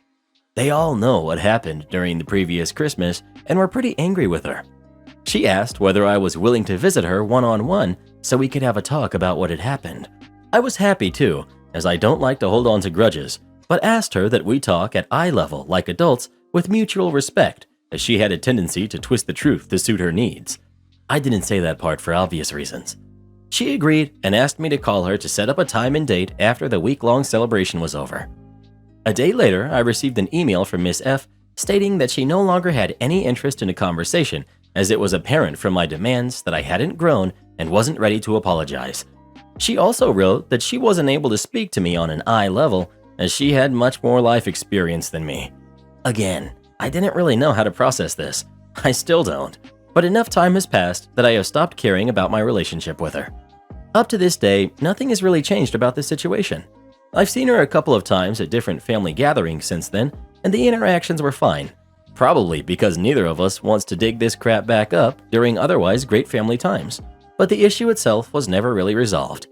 They all know what happened during the previous Christmas and were pretty angry with her. She asked whether I was willing to visit her one-on-one so we could have a talk about what had happened. I was happy too, as I don't like to hold on to grudges, but asked her that we talk at eye level like adults with mutual respect, as she had a tendency to twist the truth to suit her needs. I didn't say that part for obvious reasons. She agreed and asked me to call her to set up a time and date after the week-long celebration was over. A day later, I received an email from Miss F stating that she no longer had any interest in a conversation, as it was apparent from my demands that I hadn't grown and wasn't ready to apologize. She also wrote that she wasn't able to speak to me on an eye level, as she had much more life experience than me. Again, I didn't really know how to process this. I still don't. But enough time has passed that I have stopped caring about my relationship with her. Up to this day, nothing has really changed about this situation. I've seen her a couple of times at different family gatherings since then, and the interactions were fine. Probably because neither of us wants to dig this crap back up during otherwise great family times. But the issue itself was never really resolved.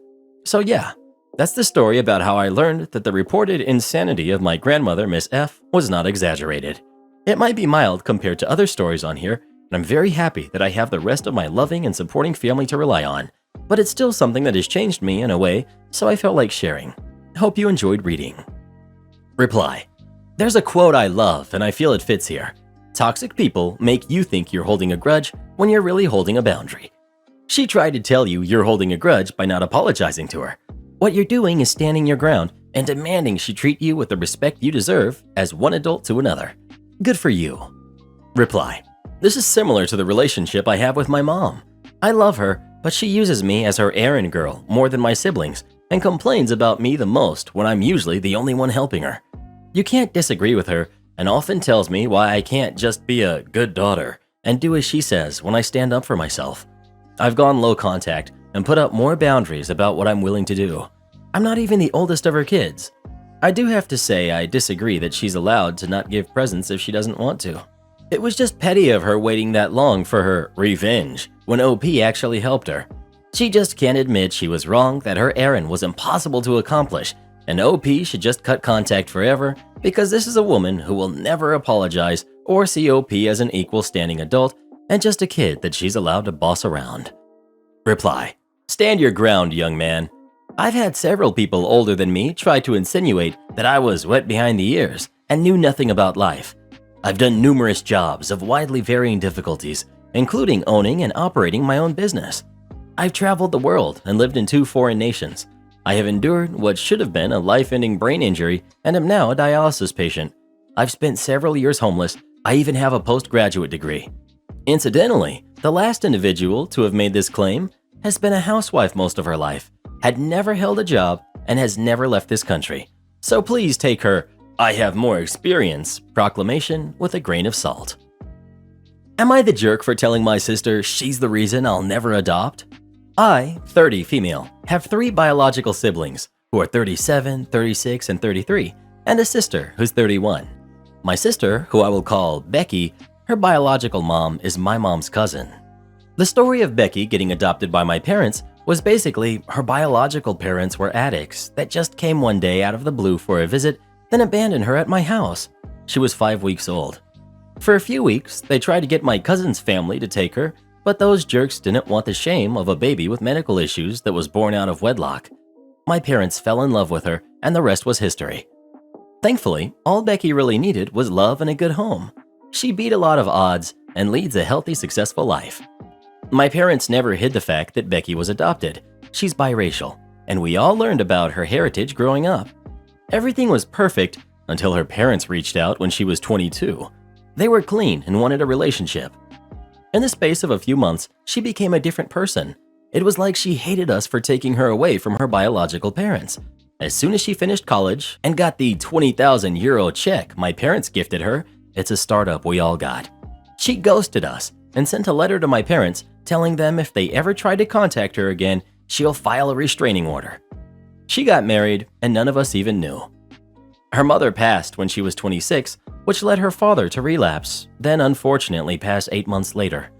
So yeah, that's the story about how I learned that the reported insanity of my grandmother, Miss F, was not exaggerated. It might be mild compared to other stories on here, and I'm very happy that I have the rest of my loving and supporting family to rely on, but it's still something that has changed me in a way, so I felt like sharing. Hope you enjoyed reading. Reply. There's a quote I love and I feel it fits here. Toxic people make you think you're holding a grudge when you're really holding a boundary. She tried to tell you you're holding a grudge by not apologizing to her. What you're doing is standing your ground and demanding she treat you with the respect you deserve as one adult to another. Good for you. Reply. This is similar to the relationship I have with my mom. I love her, but she uses me as her errand girl more than my siblings and complains about me the most when I'm usually the only one helping her. You can't disagree with her and often tells me why I can't just be a good daughter and do as she says when I stand up for myself. I've gone low contact and put up more boundaries about what I'm willing to do. I'm not even the oldest of her kids. I do have to say I disagree that she's allowed to not give presents if she doesn't want to. It was just petty of her waiting that long for her revenge when OP actually helped her. She just can't admit she was wrong, that her errand was impossible to accomplish, and OP should just cut contact forever because this is a woman who will never apologize or see OP as an equal standing adult and just a kid that she's allowed to boss around. Reply. Stand your ground, young man. I've had several people older than me try to insinuate that I was wet behind the ears and knew nothing about life. I've done numerous jobs of widely varying difficulties, including owning and operating my own business. I've traveled the world and lived in 2 foreign nations. I have endured what should have been a life-ending brain injury and am now a dialysis patient. I've spent several years homeless. I even have a postgraduate degree. Incidentally, the last individual to have made this claim has been a housewife most of her life, had never held a job, and has never left this country. So please take her "I have more experience" proclamation with a grain of salt. Am I the jerk for telling my sister she's the reason I'll never adopt? I, 30 female, have 3 biological siblings who are 37, 36, and 33, and a sister who's 31. My sister, who I will call Becky, her biological mom is my mom's cousin. The story of Becky getting adopted by my parents was basically her biological parents were addicts that just came one day out of the blue for a visit, then abandoned her at my house. She was 5 weeks old. For a few weeks, they tried to get my cousin's family to take her, but those jerks didn't want the shame of a baby with medical issues that was born out of wedlock. My parents fell in love with her, and the rest was history. Thankfully, all Becky really needed was love and a good home. She beat a lot of odds and leads a healthy, successful life. My parents never hid the fact that Becky was adopted. She's biracial, and we all learned about her heritage growing up. Everything was perfect until her parents reached out when she was 22. They were clean and wanted a relationship. In the space of a few months, she became a different person. It was like she hated us for taking her away from her biological parents. As soon as she finished college and got the €20,000 check my parents gifted her, it's a startup we all got. She ghosted us and sent a letter to my parents telling them if they ever tried to contact her again, she'll file a restraining order. She got married and none of us even knew. Her mother passed when she was 26, which led her father to relapse, then unfortunately passed 8 months later.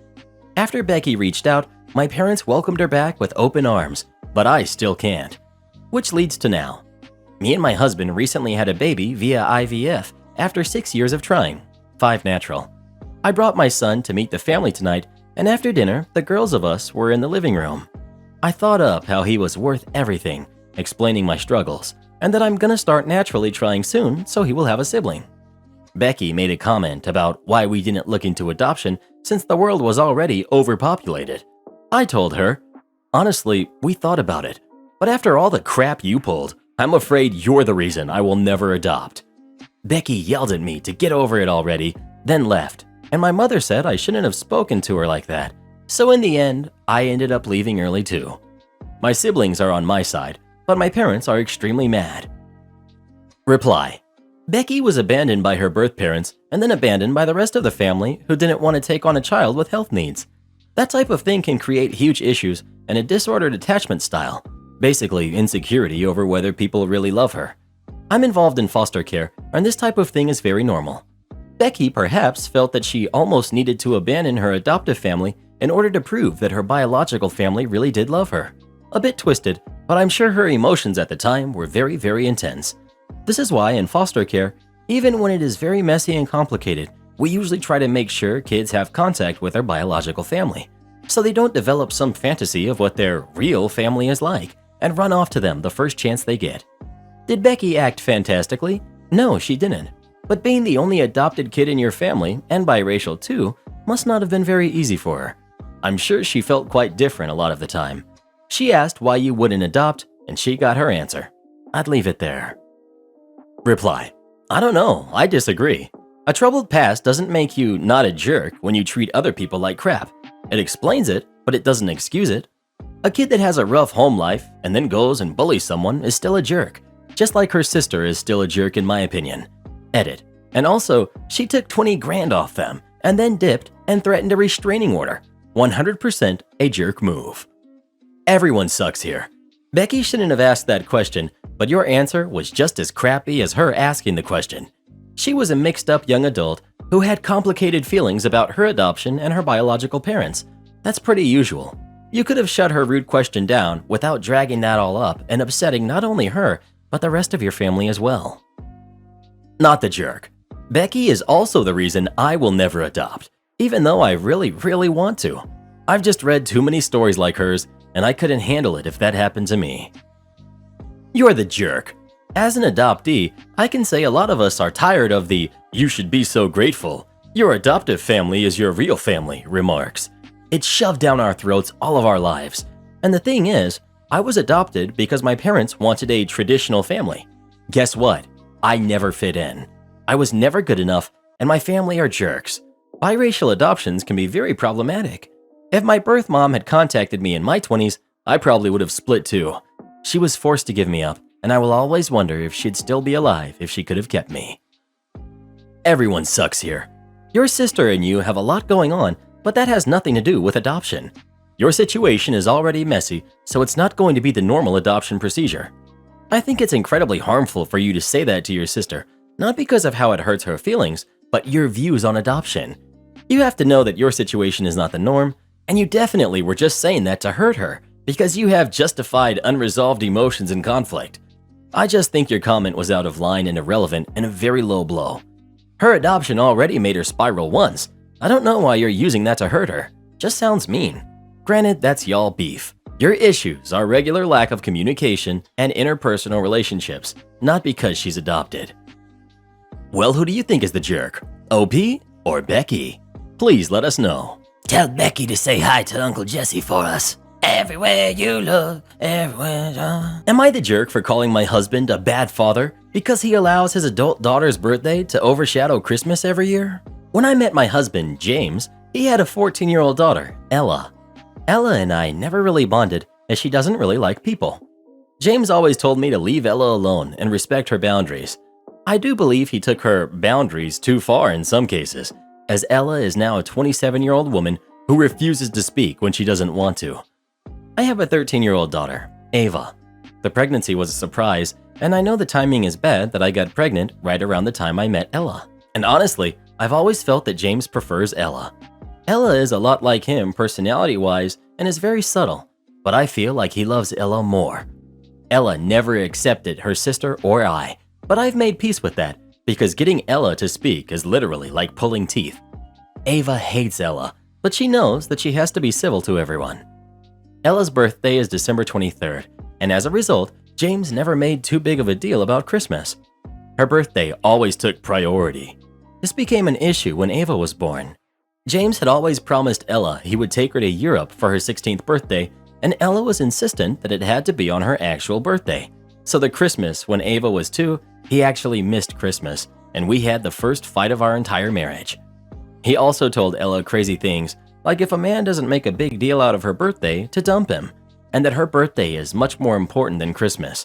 After Becky reached out, my parents welcomed her back with open arms, but I still can't. Which leads to now. Me and my husband recently had a baby via IVF after 6 years of trying, 5 natural. I brought my son to meet the family tonight, and after dinner, the girls of us were in the living room. I thought up how he was worth everything, explaining my struggles, and that I'm gonna start naturally trying soon so he will have a sibling. Becky made a comment about why we didn't look into adoption since the world was already overpopulated. I told her, honestly, we thought about it, but after all the crap you pulled, I'm afraid you're the reason I will never adopt. Becky yelled at me to get over it already, then left, and my mother said I shouldn't have spoken to her like that. So in the end, I ended up leaving early too. My siblings are on my side, but my parents are extremely mad. Reply. Becky was abandoned by her birth parents and then abandoned by the rest of the family who didn't want to take on a child with health needs. That type of thing can create huge issues and a disordered attachment style, basically insecurity over whether people really love her. I'm involved in foster care, and this type of thing is very normal. Becky perhaps felt that she almost needed to abandon her adoptive family in order to prove that her biological family really did love her. A bit twisted, but I'm sure her emotions at the time were very, very intense. This is why in foster care, even when it is very messy and complicated, we usually try to make sure kids have contact with their biological family, so they don't develop some fantasy of what their real family is like and run off to them the first chance they get. Did Becky act fantastically? No, she didn't. But being the only adopted kid in your family, and biracial too, must not have been very easy for her. I'm sure she felt quite different a lot of the time. She asked why you wouldn't adopt, and she got her answer. I'd leave it there. Reply. I don't know, I disagree. A troubled past doesn't make you not a jerk when you treat other people like crap. It explains it, but it doesn't excuse it. A kid that has a rough home life and then goes and bullies someone is still a jerk, just like her sister is still a jerk in my opinion. Edit. And also, she took 20 grand off them and then dipped and threatened a restraining order. 100% a jerk move. Everyone sucks here. Becky shouldn't have asked that question, but your answer was just as crappy as her asking the question. She was a mixed up young adult who had complicated feelings about her adoption and her biological parents. That's pretty usual. You could have shut her rude question down without dragging that all up and upsetting not only her, but the rest of your family as well. Not the jerk. Becky is also the reason I will never adopt, even though I really, really want to. I've just read too many stories like hers, and I couldn't handle it if that happened to me. You're the jerk. As an adoptee, I can say a lot of us are tired of the "you should be so grateful, your adoptive family is your real family" remarks. It's shoved down our throats all of our lives. And the thing is, I was adopted because my parents wanted a traditional family. Guess what? I never fit in. I was never good enough, and my family are jerks. Biracial adoptions can be very problematic. If my birth mom had contacted me in my 20s, I probably would have split too. She was forced to give me up, and I will always wonder if she'd still be alive if she could have kept me. Everyone sucks here. Your sister and you have a lot going on, but that has nothing to do with adoption. Your situation is already messy, so it's not going to be the normal adoption procedure. I think it's incredibly harmful for you to say that to your sister, not because of how it hurts her feelings, but your views on adoption. You have to know that your situation is not the norm, and you definitely were just saying that to hurt her, because you have justified unresolved emotions and conflict. I just think your comment was out of line and irrelevant and a very low blow. Her adoption already made her spiral once. I don't know why you're using that to hurt her. Just sounds mean. Granted, that's y'all beef. Your issues are regular lack of communication and interpersonal relationships, not because she's adopted. Well, who do you think is the jerk? OP or Becky? Please let us know. Tell Becky to say hi to Uncle Jesse for us. Everywhere you look, everywhere you... Am I the jerk for calling my husband a bad father because he allows his adult daughter's birthday to overshadow Christmas every year? When I met my husband, James, he had a 14-year-old daughter, Ella. Ella and I never really bonded as she doesn't really like people. James always told me to leave Ella alone and respect her boundaries. I do believe he took her boundaries too far in some cases, as Ella is now a 27-year-old woman who refuses to speak when she doesn't want to. I have a 13-year-old daughter, Ava. The pregnancy was a surprise, and I know the timing is bad that I got pregnant right around the time I met Ella. And honestly, I've always felt that James prefers Ella. Ella is a lot like him personality-wise and is very subtle, but I feel like he loves Ella more. Ella never accepted her sister or I, but I've made peace with that because getting Ella to speak is literally like pulling teeth. Ava hates Ella, but she knows that she has to be civil to everyone. Ella's birthday is December 23rd, and as a result, James never made too big of a deal about Christmas. Her birthday always took priority. This became an issue when Ava was born. James had always promised Ella he would take her to Europe for her 16th birthday, and Ella was insistent that it had to be on her actual birthday. So the Christmas when Ava was 2, he actually missed Christmas, and we had the first fight of our entire marriage. He also told Ella crazy things, like if a man doesn't make a big deal out of her birthday, to dump him, and that her birthday is much more important than Christmas.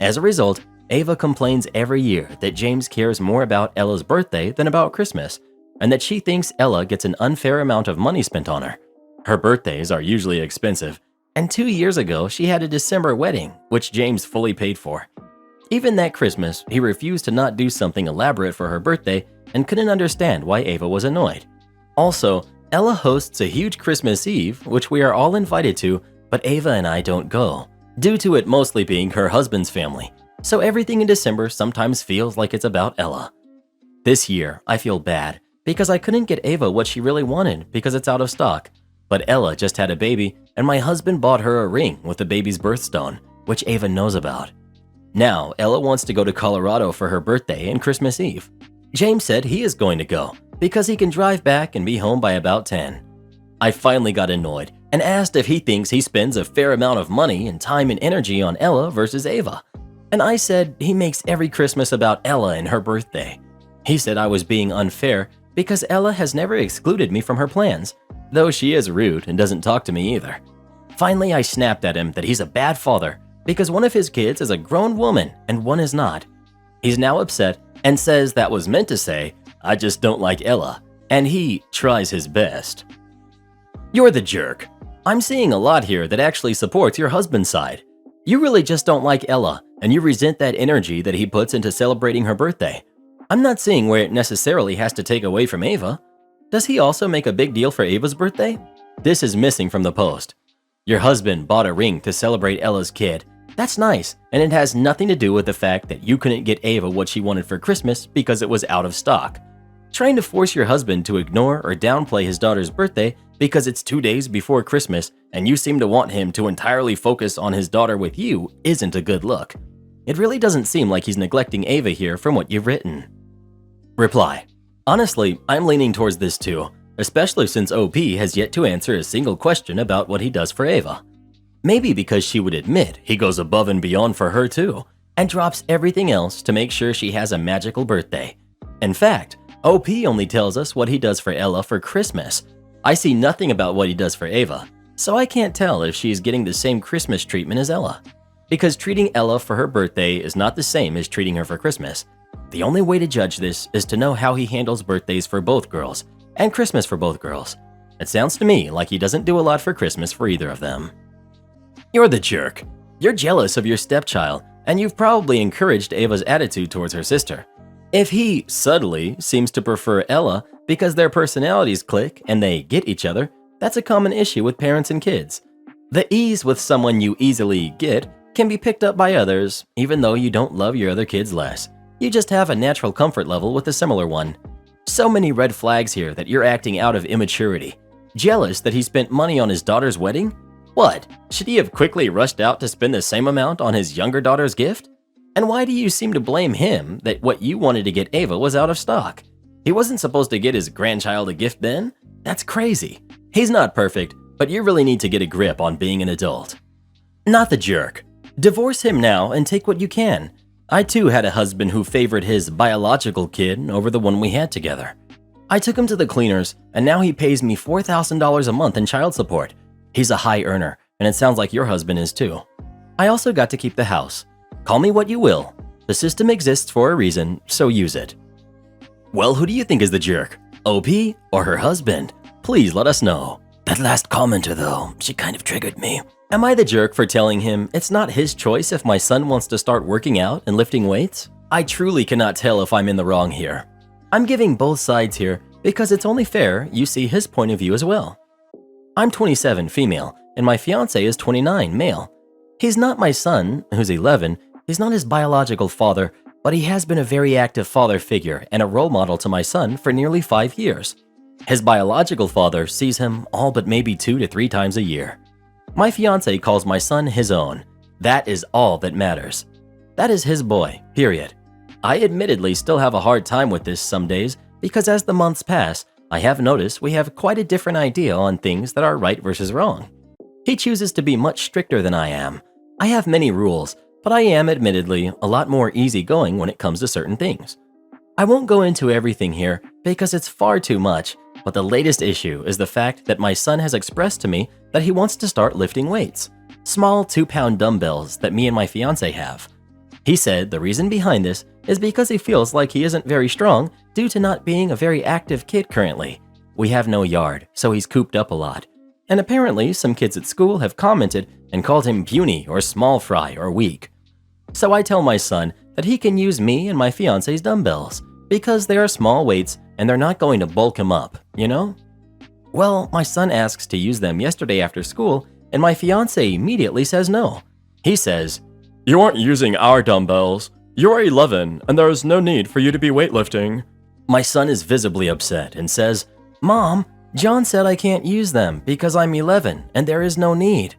As a result, Ava complains every year that James cares more about Ella's birthday than about Christmas, and that she thinks Ella gets an unfair amount of money spent on her. Her birthdays are usually expensive, and 2 years ago she had a December wedding, which James fully paid for. Even that Christmas, he refused to not do something elaborate for her birthday and couldn't understand why Ava was annoyed. Also, Ella hosts a huge Christmas Eve, which we are all invited to, but Ava and I don't go, due to it mostly being her husband's family, so everything in December sometimes feels like it's about Ella. This year, I feel bad, because I couldn't get Ava what she really wanted because it's out of stock, but Ella just had a baby and my husband bought her a ring with the baby's birthstone, which Ava knows about. Now, Ella wants to go to Colorado for her birthday and Christmas Eve. James said he is going to go because he can drive back and be home by about 10. I finally got annoyed and asked if he thinks he spends a fair amount of money and time and energy on Ella versus Ava. And I said he makes every Christmas about Ella and her birthday. He said I was being unfair because Ella has never excluded me from her plans, though she is rude and doesn't talk to me either. Finally, I snapped at him that he's a bad father because one of his kids is a grown woman and one is not. He's now upset and says that was meant to say, I just don't like Ella, and he tries his best. You're the jerk. I'm seeing a lot here that actually supports your husband's side. You really just don't like Ella, and you resent that energy that he puts into celebrating her birthday. I'm not seeing where it necessarily has to take away from Ava. Does he also make a big deal for Ava's birthday? This is missing from the post. Your husband bought a ring to celebrate Ella's kid. That's nice, and it has nothing to do with the fact that you couldn't get Ava what she wanted for Christmas because it was out of stock. Trying to force your husband to ignore or downplay his daughter's birthday because it's 2 days before Christmas and you seem to want him to entirely focus on his daughter with you isn't a good look. It really doesn't seem like he's neglecting Ava here from what you've written. Reply. Honestly, I'm leaning towards this too, especially since OP has yet to answer a single question about what he does for Ava. Maybe because she would admit he goes above and beyond for her too, and drops everything else to make sure she has a magical birthday. In fact, OP only tells us what he does for Ella for Christmas. I see nothing about what he does for Ava, so I can't tell if she's getting the same Christmas treatment as Ella. Because treating Ella for her birthday is not the same as treating her for Christmas. The only way to judge this is to know how he handles birthdays for both girls, and Christmas for both girls. It sounds to me like he doesn't do a lot for Christmas for either of them. You're the jerk. You're jealous of your stepchild, and you've probably encouraged Ava's attitude towards her sister. If he, subtly, seems to prefer Ella because their personalities click and they get each other, that's a common issue with parents and kids. The ease with someone you easily get can be picked up by others, even though you don't love your other kids less. You just have a natural comfort level with a similar one. So many red flags here that you're acting out of immaturity. Jealous that he spent money on his daughter's wedding? What? Should he have quickly rushed out to spend the same amount on his younger daughter's gift? And why do you seem to blame him that what you wanted to get Ava was out of stock? He wasn't supposed to get his grandchild a gift then? That's crazy. He's not perfect, but you really need to get a grip on being an adult. Not the jerk. Divorce him now and take what you can. I too had a husband who favored his biological kid over the one we had together. I took him to the cleaners, and now he pays me $4,000 a month in child support. He's a high earner, and it sounds like your husband is too. I also got to keep the house. Call me what you will. The system exists for a reason, so use it. Well, who do you think is the jerk? OP or her husband? Please let us know. That last commenter though, she kind of triggered me. Am I the jerk for telling him it's not his choice if my son wants to start working out and lifting weights? I truly cannot tell if I'm in the wrong here. I'm giving both sides here because it's only fair you see his point of view as well. I'm 27, female, and my fiance is 29, male. He's not my son, who's 11. He's not his biological father, but he has been a very active father figure and a role model to my son for nearly 5 years. His biological father sees him all but maybe 2 to 3 times a year. My fiance calls my son his own. That is all that matters. That is his boy, period. I admittedly still have a hard time with this some days because as the months pass, I have noticed we have quite a different idea on things that are right versus wrong. He chooses to be much stricter than I am. I have many rules, but I am admittedly a lot more easygoing when it comes to certain things. I won't go into everything here because it's far too much, but the latest issue is the fact that my son has expressed to me that he wants to start lifting weights, small 2-pound dumbbells that me and my fiance have. He said the reason behind this is because he feels like he isn't very strong due to not being a very active kid currently. We have no yard, so he's cooped up a lot. And apparently some kids at school have commented and called him puny or small fry or weak. So I tell my son that he can use me and my fiance's dumbbells because they are small weights and they're not going to bulk him up, you know? Well, my son asks to use them yesterday after school and my fiance immediately says no. He says, "You aren't using our dumbbells. You are 11 and there is no need for you to be weightlifting." My son is visibly upset and says, "Mom, John said I can't use them because I'm 11 and there is no need."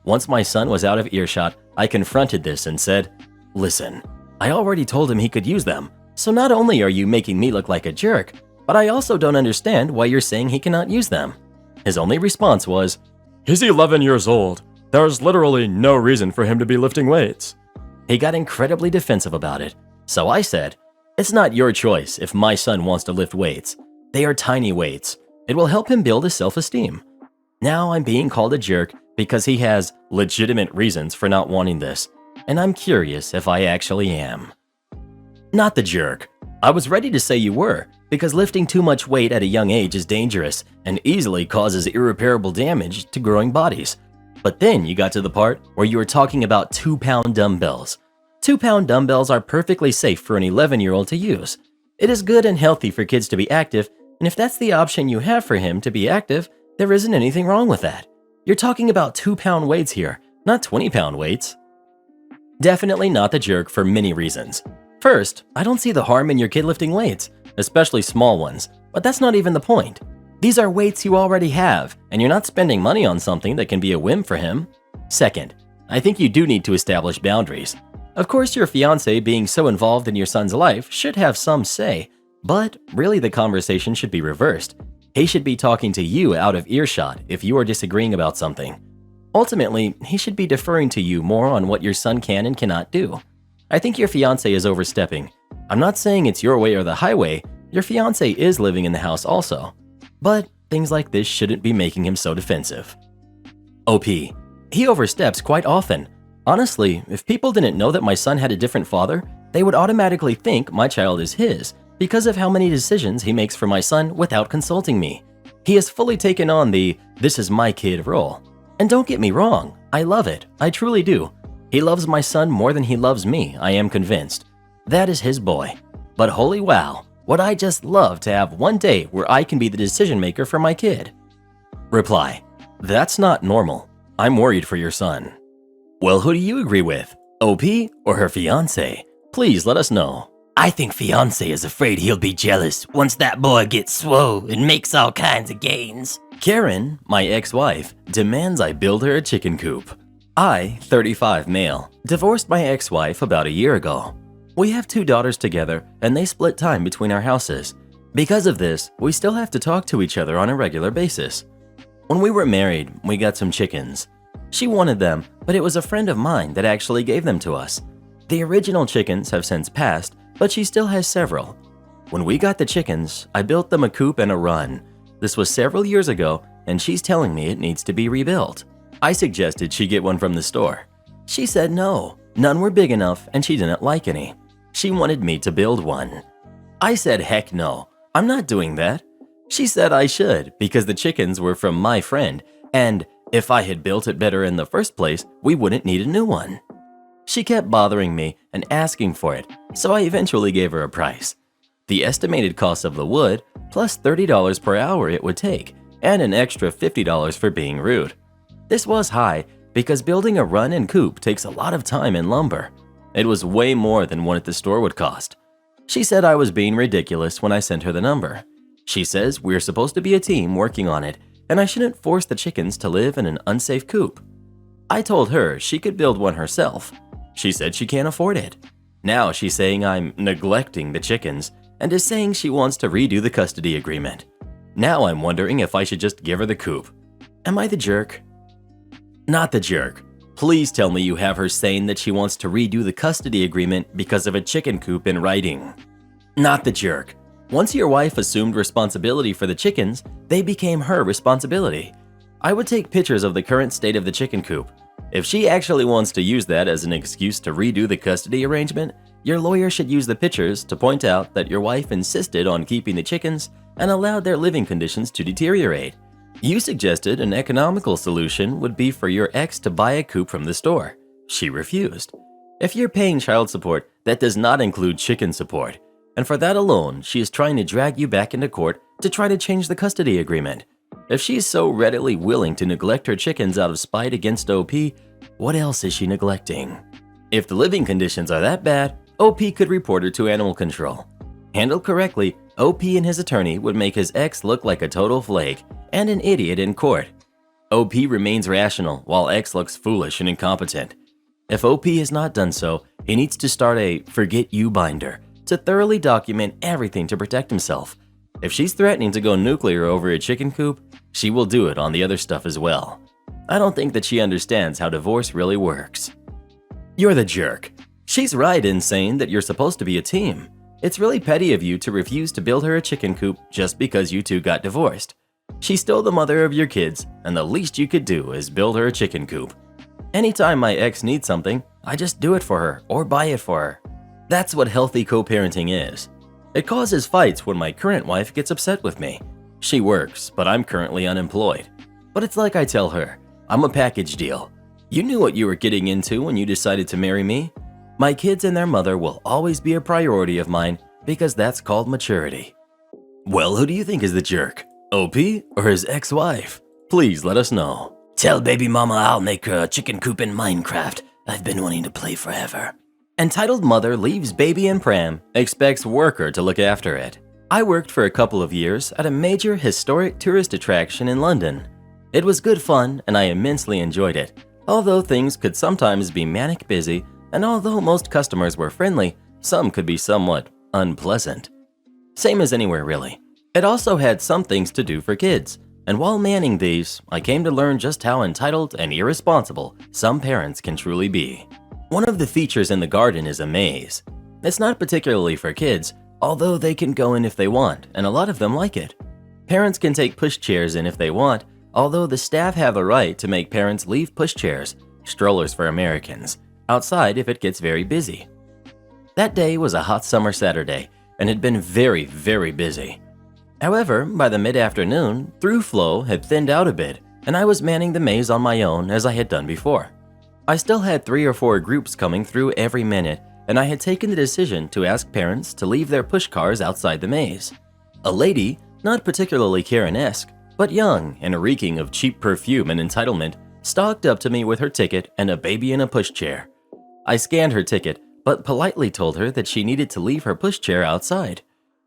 Once my son was out of earshot, I confronted this and said, "Listen, I already told him he could use them, so not only are you making me look like a jerk, but I also don't understand why you're saying he cannot use them." His only response was, "He's 11 years old. There's literally no reason for him to be lifting weights." He got incredibly defensive about it, so I said, "It's not your choice if my son wants to lift weights. They are tiny weights. It will help him build his self-esteem." Now I'm being called a jerk because he has legitimate reasons for not wanting this, and I'm curious if I actually am. Not the jerk. I was ready to say you were, because lifting too much weight at a young age is dangerous and easily causes irreparable damage to growing bodies. But then you got to the part where you were talking about 2-pound dumbbells. 2-pound dumbbells are perfectly safe for an 11-year-old to use. It is good and healthy for kids to be active, and if that's the option you have for him to be active, there isn't anything wrong with that. You're talking about 2-pound weights here, not 20-pound weights. Definitely not the jerk for many reasons. First, I don't see the harm in your kid lifting weights, especially small ones, but that's not even the point. These are weights you already have, and you're not spending money on something that can be a whim for him. Second, I think you do need to establish boundaries. Of course, your fiance being so involved in your son's life should have some say, but really the conversation should be reversed. He should be talking to you out of earshot if you are disagreeing about something. Ultimately, he should be deferring to you more on what your son can and cannot do. I think your fiancé is overstepping. I'm not saying it's your way or the highway. Your fiancé is living in the house also. But things like this shouldn't be making him so defensive. OP. He oversteps quite often. Honestly, if people didn't know that my son had a different father, they would automatically think my child is his because of how many decisions he makes for my son without consulting me. He has fully taken on the "this is my kid" role. And don't get me wrong, I love it. I truly do. He loves my son more than he loves me, I am convinced. That is his boy. But holy wow, would I just love to have one day where I can be the decision maker for my kid. Reply. That's not normal. I'm worried for your son. Well, who do you agree with? OP or her fiancé? Please let us know. I think fiancé is afraid he'll be jealous once that boy gets swole and makes all kinds of gains. Karen, my ex-wife, demands I build her a chicken coop. I, 35 male, divorced my ex-wife about a year ago. We have 2 daughters together and they split time between our houses. Because of this, we still have to talk to each other on a regular basis. When we were married, we got some chickens. She wanted them, but it was a friend of mine that actually gave them to us. The original chickens have since passed, but she still has several. When we got the chickens, I built them a coop and a run. This was several years ago, and she's telling me it needs to be rebuilt. I suggested she get one from the store. She said no, none were big enough and she didn't like any. She wanted me to build one. I said heck no, I'm not doing that. She said I should because the chickens were from my friend, and if I had built it better in the first place, we wouldn't need a new one. She kept bothering me and asking for it, so I eventually gave her a price. The estimated cost of the wood, plus $30 per hour it would take, and an extra $50 for being rude. This was high because building a run and coop takes a lot of time and lumber. It was way more than one at the store would cost. She said I was being ridiculous when I sent her the number. She says we're supposed to be a team working on it, and I shouldn't force the chickens to live in an unsafe coop. I told her she could build one herself. She said she can't afford it. Now she's saying I'm neglecting the chickens and is saying she wants to redo the custody agreement. Now I'm wondering if I should just give her the coop. Am I the jerk? Not the jerk. Please tell me you have her saying that she wants to redo the custody agreement because of a chicken coop in writing. Not the jerk. Once your wife assumed responsibility for the chickens, they became her responsibility. I would take pictures of the current state of the chicken coop. If she actually wants to use that as an excuse to redo the custody arrangement, your lawyer should use the pictures to point out that your wife insisted on keeping the chickens and allowed their living conditions to deteriorate. You suggested an economical solution would be for your ex to buy a coop from the store. She refused. If you're paying child support, that does not include chicken support. And for that alone, she is trying to drag you back into court to try to change the custody agreement. If she's so readily willing to neglect her chickens out of spite against OP, what else is she neglecting? If the living conditions are that bad, OP could report her to animal control. Handled correctly, OP and his attorney would make his ex look like a total flake and an idiot in court. OP remains rational while X looks foolish and incompetent. If OP has not done so, he needs to start a forget you binder to thoroughly document everything to protect himself. If she's threatening to go nuclear over a chicken coop, she will do it on the other stuff as well. I don't think that she understands how divorce really works. You're the jerk. She's right in saying that you're supposed to be a team. It's really petty of you to refuse to build her a chicken coop just because you two got divorced. She's still the mother of your kids, and the least you could do is build her a chicken coop. Anytime my ex needs something, I just do it for her or buy it for her. That's what healthy co-parenting is. It causes fights when my current wife gets upset with me. She works, but I'm currently unemployed. But it's like I tell her, I'm a package deal. You knew what you were getting into when you decided to marry me. My kids and their mother will always be a priority of mine because that's called maturity. Well, who do you think is the jerk? OP or his ex-wife? Please let us know. Tell baby mama I'll make her a chicken coop in Minecraft. I've been wanting to play forever. Entitled mother leaves baby in pram, expects worker to look after it. I worked for a couple of years at a major historic tourist attraction in London. It was good fun and I immensely enjoyed it, although things could sometimes be manic busy, and although most customers were friendly, some could be somewhat unpleasant. Same as anywhere really. It also had some things to do for kids, and while manning these, I came to learn just how entitled and irresponsible some parents can truly be. One of the features in the garden is a maze. It's not particularly for kids, although they can go in if they want, and a lot of them like it. Parents can take pushchairs in if they want, although the staff have the right to make parents leave pushchairs, strollers for Americans, outside if it gets very busy. That day was a hot summer Saturday and had been very, very busy. However, by the mid-afternoon, through flow had thinned out a bit, and I was manning the maze on my own as I had done before. I still had 3 or 4 groups coming through every minute, and I had taken the decision to ask parents to leave their push cars outside the maze. A lady, not particularly Karen-esque, but young and reeking of cheap perfume and entitlement, stalked up to me with her ticket and a baby in a pushchair. I scanned her ticket, but politely told her that she needed to leave her pushchair outside.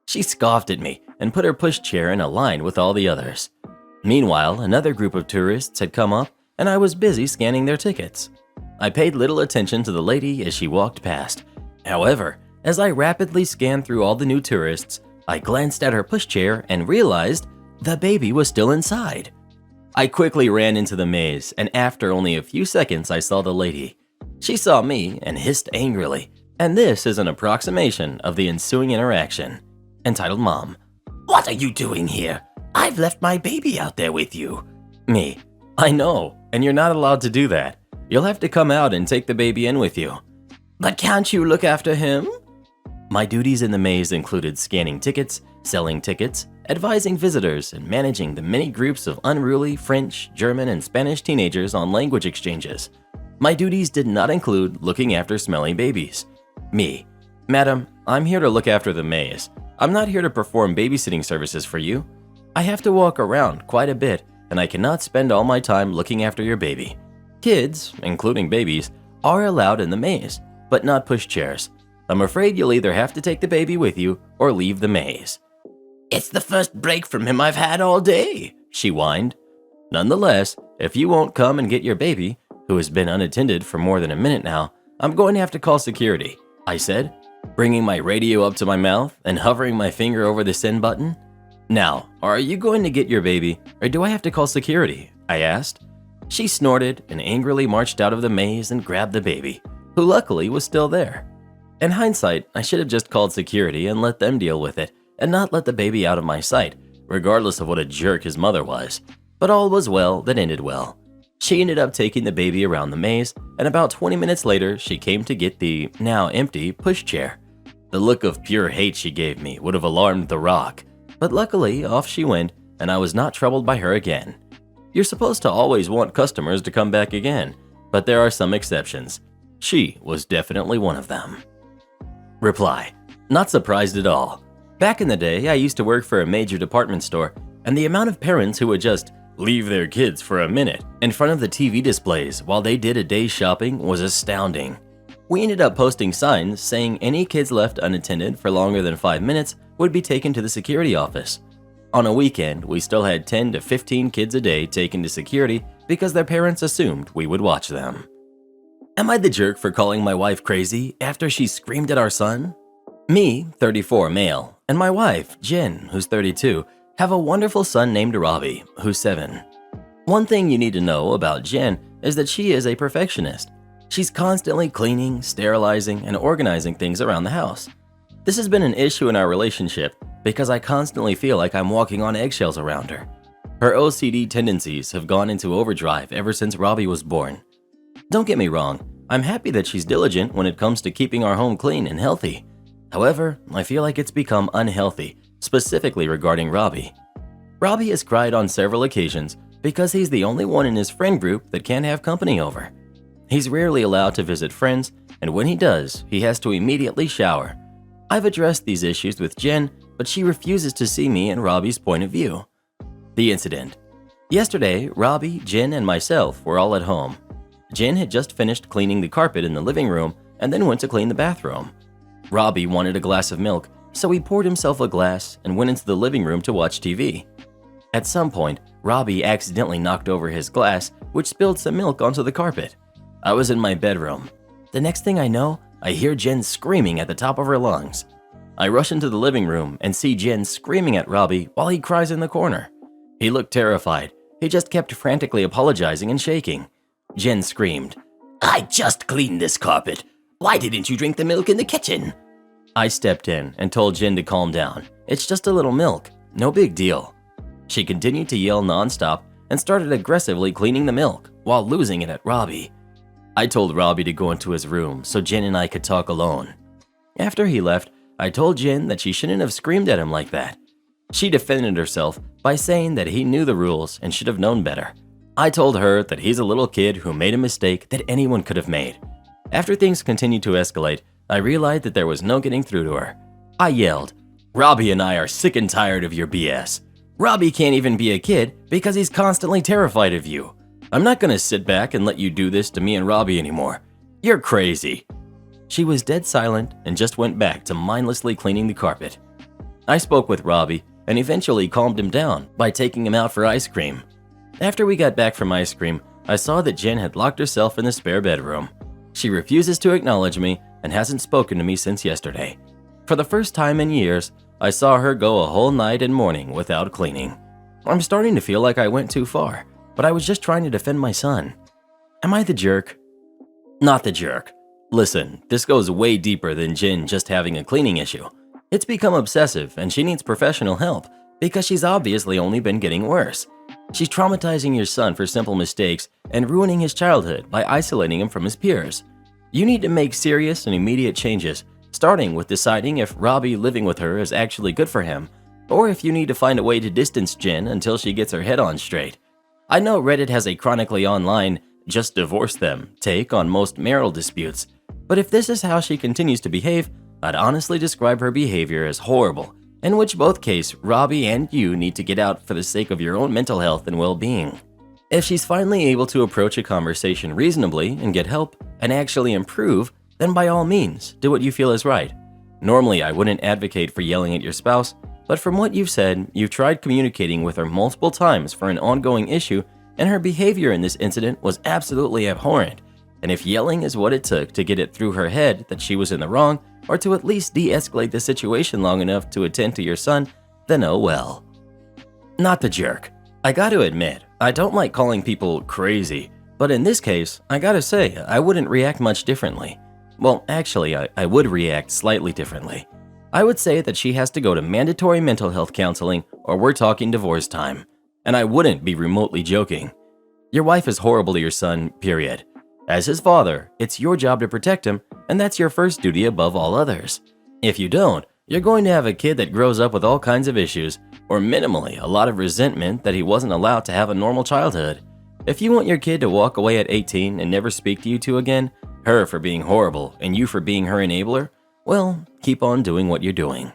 She scoffed at me and put her pushchair in a line with all the others. Meanwhile, another group of tourists had come up, and I was busy scanning their tickets. I paid little attention to the lady as she walked past. However, as I rapidly scanned through all the new tourists, I glanced at her pushchair and realized the baby was still inside. I quickly ran into the maze, and after only a few seconds I saw the lady. She saw me and hissed angrily, and this is an approximation of the ensuing interaction. Entitled Mom: "What are you doing here? I've left my baby out there with you." Me: I know, and you're not allowed to do that. You'll have to come out and take the baby in with you. "But can't you look after him?" My duties in the maze included scanning tickets, selling tickets, advising visitors, and managing the many groups of unruly French, German, and Spanish teenagers on language exchanges. My duties did not include looking after smelly babies. Me: Madam, I'm here to look after the maze. I'm not here to perform babysitting services for you. I have to walk around quite a bit, and I cannot spend all my time looking after your baby. Kids, including babies, are allowed in the maze, but not pushchairs. I'm afraid you'll either have to take the baby with you or leave the maze. "It's the first break from him I've had all day," she whined. Nonetheless, if you won't come and get your baby, who has been unattended for more than a minute now, I'm going to have to call security, I said, bringing my radio up to my mouth and hovering my finger over the send button. Now, are you going to get your baby, or do I have to call security? I asked. She snorted and angrily marched out of the maze and grabbed the baby, who luckily was still there. In hindsight, I should have just called security and let them deal with it, and not let the baby out of my sight, regardless of what a jerk his mother was. But all was well that ended well. She ended up taking the baby around the maze, and about 20 minutes later, she came to get the, now empty, pushchair. The look of pure hate she gave me would have alarmed the Rock, but luckily off she went, and I was not troubled by her again. You're supposed to always want customers to come back again, but there are some exceptions. She was definitely one of them. Reply: not surprised at all. Back in the day, I used to work for a major department store, and the amount of parents who would just leave their kids for a minute in front of the TV displays while they did a day's shopping was astounding. We ended up posting signs saying any kids left unattended for longer than 5 minutes would be taken to the security office. On a weekend, we still had 10 to 15 kids a day taken to security because their parents assumed we would watch them. Am I the jerk for calling my wife crazy after she screamed at our son? Me, 34 male, and my wife, Jen, who's 32, have a wonderful son named Robbie, who's 7. One thing you need to know about Jen is that she is a perfectionist. She's constantly cleaning, sterilizing, and organizing things around the house. This has been an issue in our relationship because I constantly feel like I'm walking on eggshells around her. Her OCD tendencies have gone into overdrive ever since Robbie was born. Don't get me wrong, I'm happy that she's diligent when it comes to keeping our home clean and healthy. However, I feel like it's become unhealthy, specifically regarding Robbie. Robbie has cried on several occasions because he's the only one in his friend group that can't have company over. He's rarely allowed to visit friends, and when he does, he has to immediately shower. I've addressed these issues with Jen, but she refuses to see me and Robbie's point of view. The incident. Yesterday, Robbie, Jen, and myself were all at home. Jen had just finished cleaning the carpet in the living room and then went to clean the bathroom. Robbie wanted a glass of milk, so he poured himself a glass and went into the living room to watch TV. At some point, Robbie accidentally knocked over his glass, which spilled some milk onto the carpet. I was in my bedroom. The next thing I know, I hear Jen screaming at the top of her lungs. I rush into the living room and see Jen screaming at Robbie while he cries in the corner. He looked terrified. He just kept frantically apologizing and shaking. Jen screamed, I just cleaned this carpet. Why didn't you drink the milk in the kitchen? I stepped in and told Jen to calm down. It's just a little milk. No big deal. She continued to yell nonstop and started aggressively cleaning the milk while losing it at Robbie. I told Robbie to go into his room so Jen and I could talk alone. After he left, I told Jen that she shouldn't have screamed at him like that. She defended herself by saying that he knew the rules and should have known better. I told her that he's a little kid who made a mistake that anyone could have made. After things continued to escalate, I realized that there was no getting through to her. I yelled, Robbie and I are sick and tired of your BS. Robbie can't even be a kid because he's constantly terrified of you. I'm not gonna sit back and let you do this to me and Robbie anymore. You're crazy. She was dead silent and just went back to mindlessly cleaning the carpet. I spoke with Robbie and eventually calmed him down by taking him out for ice cream. After we got back from ice cream, I saw that Jen had locked herself in the spare bedroom. She refuses to acknowledge me and hasn't spoken to me since yesterday. For the first time in years, I saw her go a whole night and morning without cleaning. I'm starting to feel like I went too far, but I was just trying to defend my son. Am I the jerk? Not the jerk. Listen, this goes way deeper than Jen just having a cleaning issue. It's become obsessive and she needs professional help because she's obviously only been getting worse. She's traumatizing your son for simple mistakes and ruining his childhood by isolating him from his peers. You need to make serious and immediate changes, starting with deciding if Robbie living with her is actually good for him, or if you need to find a way to distance Jen until she gets her head on straight. I know Reddit has a chronically online, just divorce them take on most marital disputes, but if this is how she continues to behave, I'd honestly describe her behavior as horrible, in which both case Robbie and you need to get out for the sake of your own mental health and well-being. If she's finally able to approach a conversation reasonably and get help and actually improve, then by all means, do what you feel is right. Normally, I wouldn't advocate for yelling at your spouse, but from what you've said, you've tried communicating with her multiple times for an ongoing issue, and her behavior in this incident was absolutely abhorrent. And if yelling is what it took to get it through her head that she was in the wrong, or to at least de-escalate the situation long enough to attend to your son, then oh well. Not the jerk. I gotta admit, I don't like calling people crazy, but in this case, I gotta say, I wouldn't react much differently. Well, actually, I would react slightly differently. I would say that she has to go to mandatory mental health counseling or we're talking divorce time. And I wouldn't be remotely joking. Your wife is horrible to your son, period. As his father, it's your job to protect him, and that's your first duty above all others. If you don't, you're going to have a kid that grows up with all kinds of issues, or minimally a lot of resentment that he wasn't allowed to have a normal childhood. If you want your kid to walk away at 18 and never speak to you two again, her for being horrible and you for being her enabler, well, keep on doing what you're doing.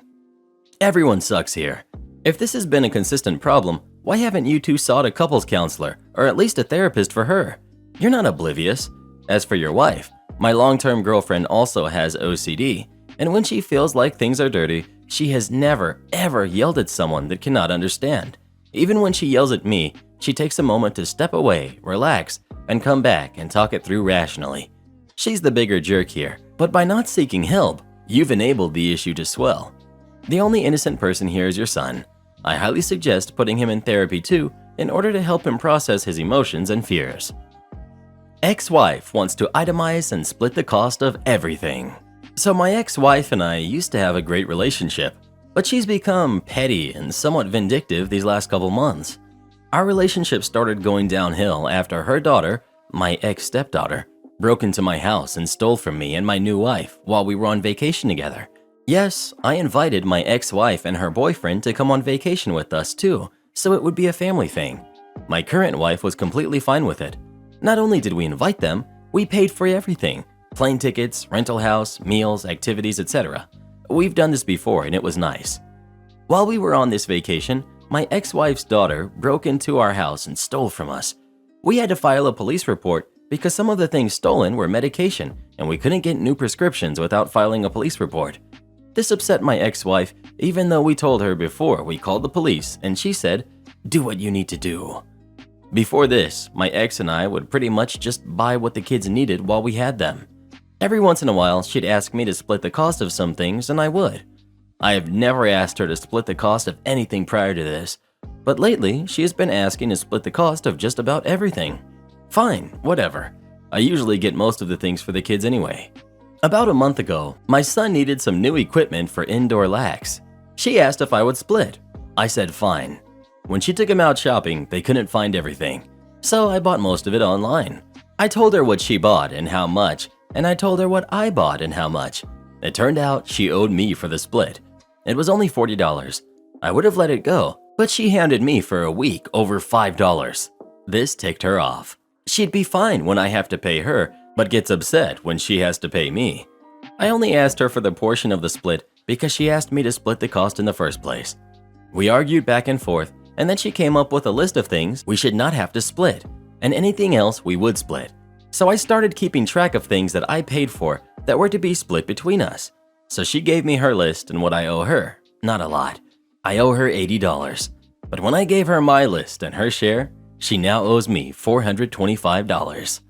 Everyone sucks here. If this has been a consistent problem, why haven't you two sought a couples counselor, or at least a therapist for her? You're not oblivious. As for your wife, my long-term girlfriend also has OCD, and when she feels like things are dirty, she has never, ever yelled at someone that cannot understand. Even when she yells at me, she takes a moment to step away, relax, and come back and talk it through rationally. She's the bigger jerk here, but by not seeking help, you've enabled the issue to swell. The only innocent person here is your son. I highly suggest putting him in therapy too in order to help him process his emotions and fears. Ex-wife wants to itemize and split the cost of everything. So my ex-wife and I used to have a great relationship, but she's become petty and somewhat vindictive these last couple months. Our relationship started going downhill after her daughter, my ex-stepdaughter, broke into my house and stole from me and my new wife while we were on vacation together. Yes, I invited my ex-wife and her boyfriend to come on vacation with us too, so it would be a family thing. My current wife was completely fine with it. Not only did we invite them, we paid for everything: plane tickets, rental house, meals, activities, etc. We've done this before and it was nice. While we were on this vacation, my ex-wife's daughter broke into our house and stole from us. We had to file a police report because some of the things stolen were medication and we couldn't get new prescriptions without filing a police report. This upset my ex-wife, even though we told her before we called the police and she said, "Do what you need to do." Before this, my ex and I would pretty much just buy what the kids needed while we had them. Every once in a while, she'd ask me to split the cost of some things and I would. I have never asked her to split the cost of anything prior to this, But lately, she has been asking to split the cost of just about everything. Fine, whatever. I usually get most of the things for the kids anyway. About a month ago, my son needed some new equipment for indoor lax. She asked if I would split. I said fine. When she took him out shopping, they couldn't find everything, so I bought most of it online. I told her what she bought and how much, and I told her what I bought and how much. It turned out she owed me for the split. It was only $40. I would have let it go, but she hounded me for a week over $5. This ticked her off. She'd be fine when I have to pay her, but gets upset when she has to pay me. I only asked her for the portion of the split because she asked me to split the cost in the first place. We argued back and forth, and then she came up with a list of things we should not have to split, and anything else we would split. So I started keeping track of things that I paid for that were to be split between us. So she gave me her list and what I owe her. Not a lot. I owe her $80. But when I gave her my list and her share, she now owes me $425.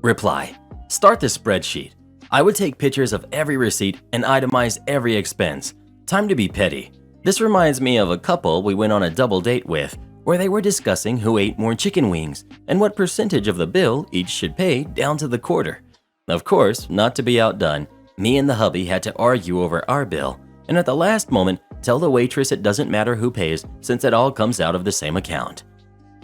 Reply: start the spreadsheet. I would take pictures of every receipt and itemize every expense. Time to be petty. This reminds me of a couple we went on a double date with, where they were discussing who ate more chicken wings and what percentage of the bill each should pay down to the quarter. Of course, not to be outdone, me and the hubby had to argue over our bill, and at the last moment tell the waitress it doesn't matter who pays since it all comes out of the same account.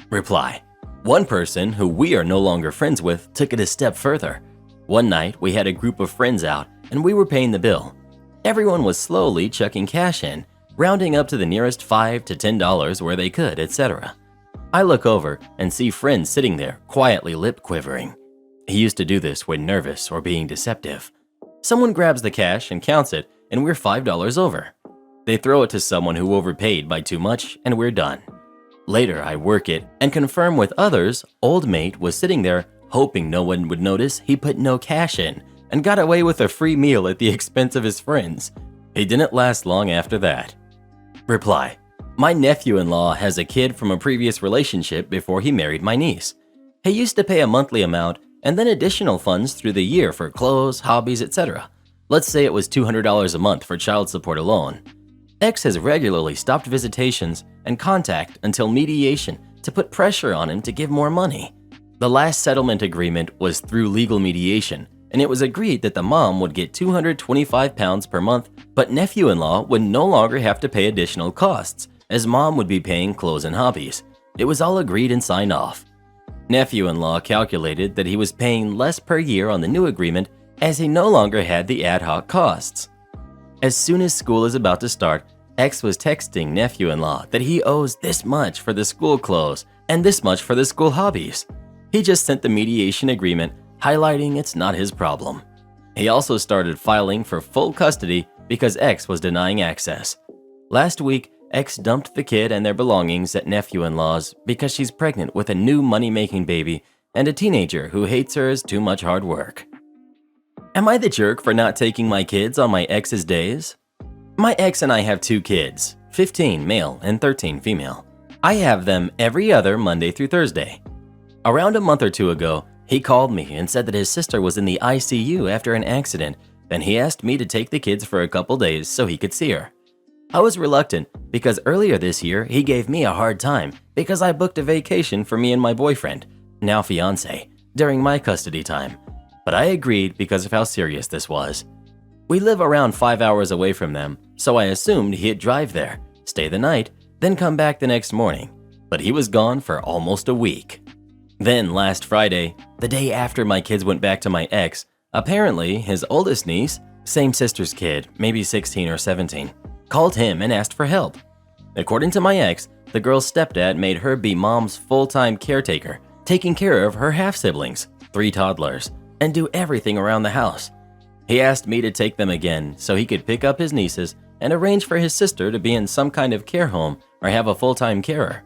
Reply: one person who we are no longer friends with took it a step further. One night we had a group of friends out and we were paying the bill. Everyone was slowly chucking cash in, rounding up to the nearest $5 to $10 where they could, etc. I look over and see friends sitting there quietly lip quivering. He used to do this when nervous or being deceptive. Someone grabs the cash and counts it, and we're $5 over. They throw it to someone who overpaid by too much, and we're done. Later, I work it and confirm with others old mate was sitting there hoping no one would notice he put no cash in and got away with a free meal at the expense of his friends. He didn't last long after that. Reply: my nephew-in-law has a kid from a previous relationship before he married my niece. He used to pay a monthly amount and then additional funds through the year for clothes, hobbies, etc. Let's say it was $200 a month for child support alone. X has regularly stopped visitations and contact until mediation to put pressure on him to give more money. The last settlement agreement was through legal mediation, and it was agreed that the mom would get £225 per month, but nephew-in-law would no longer have to pay additional costs, as mom would be paying clothes and hobbies. It was all agreed and signed off. Nephew-in-law calculated that he was paying less per year on the new agreement as he no longer had the ad hoc costs. As soon as school is about to start, X was texting nephew-in-law that he owes this much for the school clothes and this much for the school hobbies. He just sent the mediation agreement, highlighting it's not his problem. He also started filing for full custody because X was denying access. Last week, X dumped the kid and their belongings at nephew-in-law's because she's pregnant with a new money-making baby and a teenager who hates her as too much hard work. Am I the jerk for not taking my kids on my ex's days? My ex and I have 2 kids, 15 male and 13 female. I have them every other Monday through Thursday. Around a month or 2 ago, he called me and said that his sister was in the ICU after an accident, and he asked me to take the kids for a couple days so he could see her. I was reluctant because earlier this year he gave me a hard time because I booked a vacation for me and my boyfriend, now fiance, during my custody time. But I agreed because of how serious this was. We live around 5 hours away from them, so I assumed he'd drive there, stay the night, then come back the next morning. But he was gone for almost a week. Then last Friday, the day after my kids went back to my ex, apparently his oldest niece, same sister's kid, maybe 16 or 17, called him and asked for help. According to my ex, the girl's stepdad made her be mom's full-time caretaker, taking care of her half-siblings, 3 toddlers, and do everything around the house. He asked me to take them again so he could pick up his nieces and arrange for his sister to be in some kind of care home or have a full-time carer.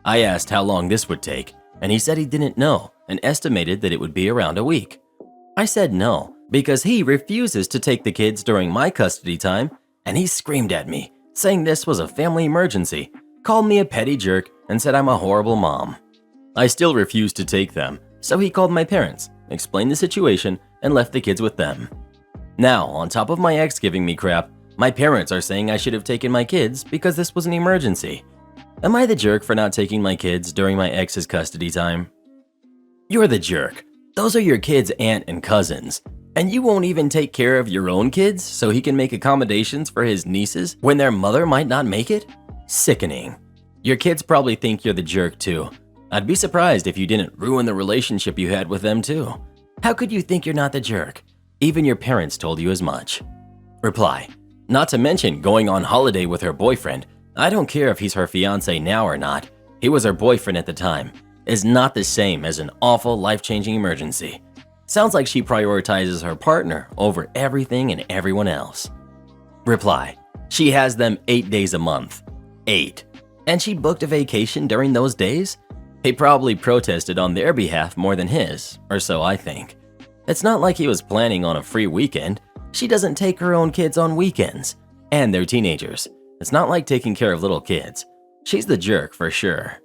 I asked how long this would take, and he said he didn't know and estimated that it would be around a week. I said no, because he refuses to take the kids during my custody time, and he screamed at me, saying this was a family emergency, called me a petty jerk, and said I'm a horrible mom. I still refused to take them, so he called my parents, explained the situation, and left the kids with them. Now, on top of my ex giving me crap, my parents are saying I should have taken my kids because this was an emergency. Am I the jerk for not taking my kids during my ex's custody time? You're the jerk. Those are your kid's aunt and cousins. And you won't even take care of your own kids so he can make accommodations for his nieces when their mother might not make it? Sickening. Your kids probably think you're the jerk too. I'd be surprised if you didn't ruin the relationship you had with them too. How could you think you're not the jerk? Even your parents told you as much. Reply. Not to mention going on holiday with her boyfriend. I don't care if he's her fiance now or not. He was her boyfriend at the time. Is not the same as an awful life-changing emergency. Sounds like she prioritizes her partner over everything and everyone else. Reply. She has them 8 days a month. 8. And she booked a vacation during those days? He probably protested on their behalf more than his, or so I think. It's not like he was planning on a free weekend. She doesn't take her own kids on weekends. And they're teenagers. It's not like taking care of little kids. She's the jerk for sure.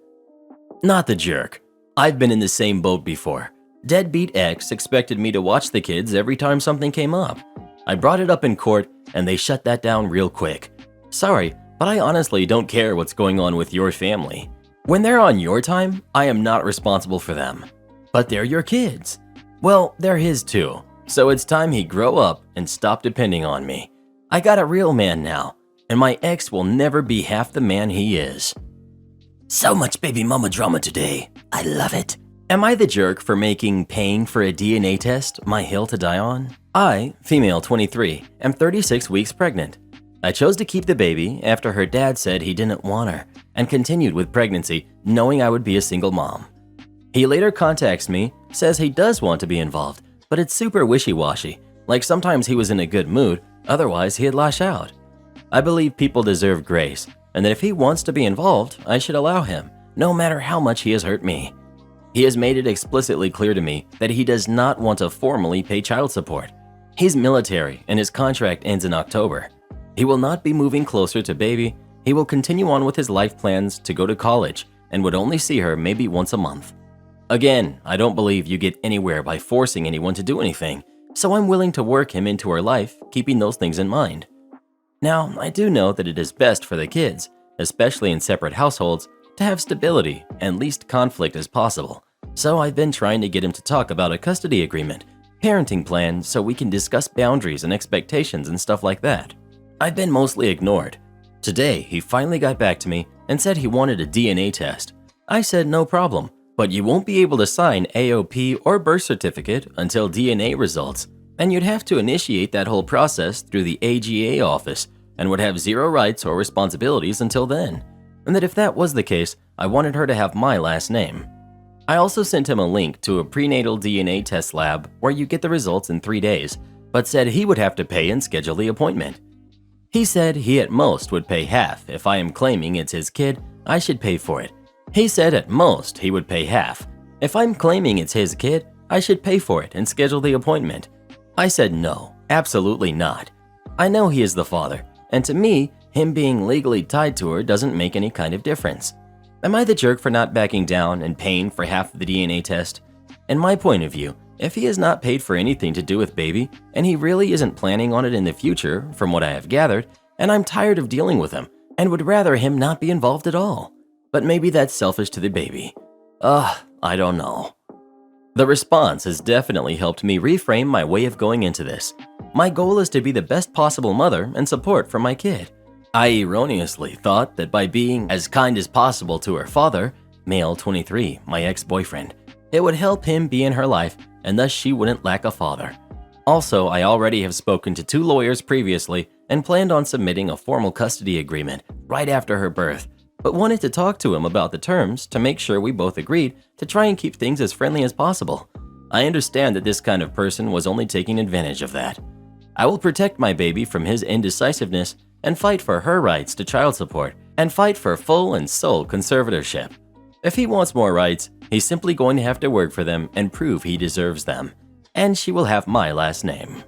Not the jerk. I've been in the same boat before. Deadbeat ex expected me to watch the kids every time something came up. I brought it up in court and they shut that down real quick. Sorry, but I honestly don't care what's going on with your family. When they're on your time, I am not responsible for them. But they're your kids. Well, they're his too. So it's time he grow up and stop depending on me. I got a real man now, and my ex will never be half the man he is. So much baby mama drama today. I love it. Am I the jerk for making paying for a DNA test my hill to die on? I, female 23, am 36 weeks pregnant. I chose to keep the baby after her dad said he didn't want her and continued with pregnancy knowing I would be a single mom. He later contacts me, says he does want to be involved, but it's super wishy-washy, like sometimes he was in a good mood, otherwise he'd lash out. I believe people deserve grace, and that if he wants to be involved, I should allow him, no matter how much he has hurt me. He has made it explicitly clear to me that he does not want to formally pay child support. He's military and his contract ends in October. He will not be moving closer to baby. He will continue on with his life plans to go to college and would only see her maybe once a month. Again, I don't believe you get anywhere by forcing anyone to do anything, so I'm willing to work him into her life, keeping those things in mind. Now, I do know that it is best for the kids, especially in separate households, to have stability and least conflict as possible. So I've been trying to get him to talk about a custody agreement, parenting plan so we can discuss boundaries and expectations and stuff like that. I've been mostly ignored. Today, he finally got back to me and said he wanted a DNA test. I said no problem, but you won't be able to sign AOP or birth certificate until DNA results, and you'd have to initiate that whole process through the AGA office and would have zero rights or responsibilities until then. And that if that was the case, I wanted her to have my last name. I also sent him a link to a prenatal DNA test lab where you get the results in 3 days, but said he would have to pay and schedule the appointment. He said he at most would pay half. If I am claiming it's his kid, I should pay for it. He said at most he would pay half. If I'm claiming it's his kid, I should pay for it and schedule the appointment. I said no, absolutely not. I know he is the father, and to me, him being legally tied to her doesn't make any kind of difference. Am I the jerk for not backing down and paying for half of the DNA test? In my point of view, if he has not paid for anything to do with baby, and he really isn't planning on it in the future, from what I have gathered, and I'm tired of dealing with him, and would rather him not be involved at all. But maybe that's selfish to the baby. I don't know. The response has definitely helped me reframe my way of going into this. My goal is to be the best possible mother and support for my kid. I erroneously thought that by being as kind as possible to her father, male 23, my ex-boyfriend, it would help him be in her life and thus she wouldn't lack a father. Also, I already have spoken to 2 lawyers previously and planned on submitting a formal custody agreement right after her birth, but wanted to talk to him about the terms to make sure we both agreed to try and keep things as friendly as possible. I understand that this kind of person was only taking advantage of that. I will protect my baby from his indecisiveness and fight for her rights to child support and fight for full and sole conservatorship. If he wants more rights, he's simply going to have to work for them and prove he deserves them. And she will have my last name.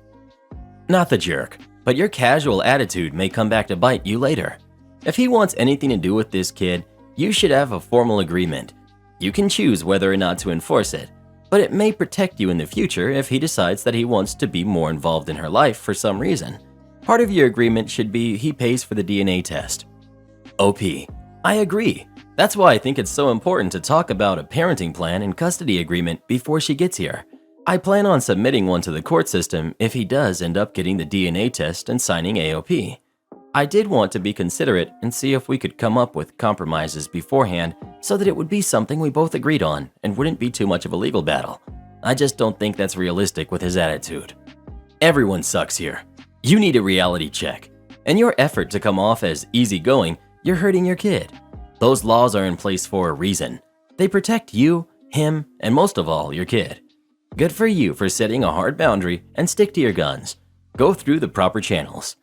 Not the jerk, but your casual attitude may come back to bite you later. If he wants anything to do with this kid, you should have a formal agreement. You can choose whether or not to enforce it, but it may protect you in the future if he decides that he wants to be more involved in her life for some reason. Part of your agreement should be he pays for the DNA test. OP. I agree. That's why I think it's so important to talk about a parenting plan and custody agreement before she gets here. I plan on submitting one to the court system if he does end up getting the DNA test and signing AOP. I did want to be considerate and see if we could come up with compromises beforehand so that it would be something we both agreed on and wouldn't be too much of a legal battle. I just don't think that's realistic with his attitude. Everyone sucks here. You need a reality check. In your effort to come off as easygoing, you're hurting your kid. Those laws are in place for a reason. They protect you, him, and most of all, your kid. Good for you for setting a hard boundary and stick to your guns. Go through the proper channels.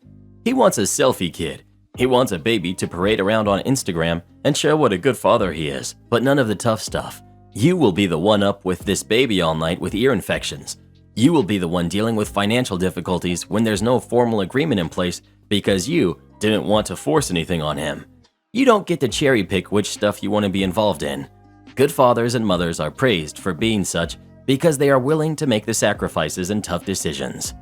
He wants a selfie kid. He wants a baby to parade around on Instagram and show what a good father he is, but none of the tough stuff. You will be the one up with this baby all night with ear infections. You will be the one dealing with financial difficulties when there's no formal agreement in place because you didn't want to force anything on him. You don't get to cherry pick which stuff you want to be involved in. Good fathers and mothers are praised for being such because they are willing to make the sacrifices and tough decisions.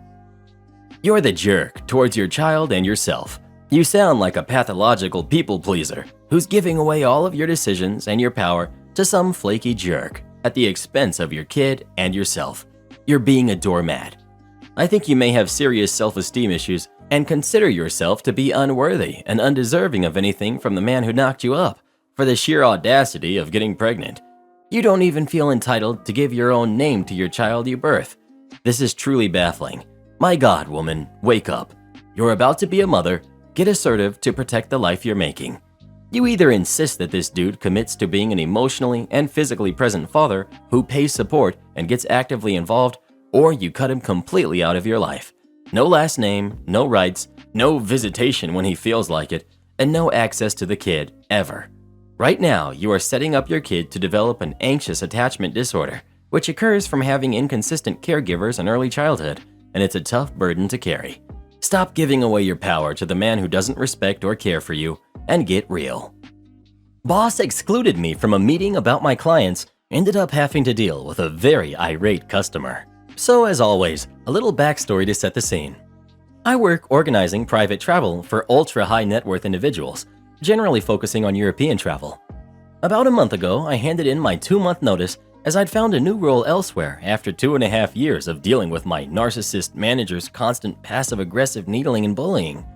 You're the jerk towards your child and yourself. You sound like a pathological people pleaser who's giving away all of your decisions and your power to some flaky jerk at the expense of your kid and yourself. You're being a doormat. I think you may have serious self-esteem issues and consider yourself to be unworthy and undeserving of anything from the man who knocked you up for the sheer audacity of getting pregnant. You don't even feel entitled to give your own name to your child you birth. This is truly baffling. My God, woman, wake up. You're about to be a mother. Get assertive to protect the life you're making. You either insist that this dude commits to being an emotionally and physically present father who pays support and gets actively involved, or you cut him completely out of your life. No last name, no rights, no visitation when he feels like it, and no access to the kid, ever. Right now, you are setting up your kid to develop an anxious attachment disorder, which occurs from having inconsistent caregivers in early childhood, and it's a tough burden to carry. Stop giving away your power to the man who doesn't respect or care for you, and get real. Boss excluded me from a meeting about my clients, ended up having to deal with a very irate customer. So as always, a little backstory to set the scene. I work organizing private travel for ultra-high net worth individuals, generally focusing on European travel. About a month ago, I handed in my 2-month notice as I'd found a new role elsewhere after 2.5 years of dealing with my narcissist manager's constant passive-aggressive needling and bullying.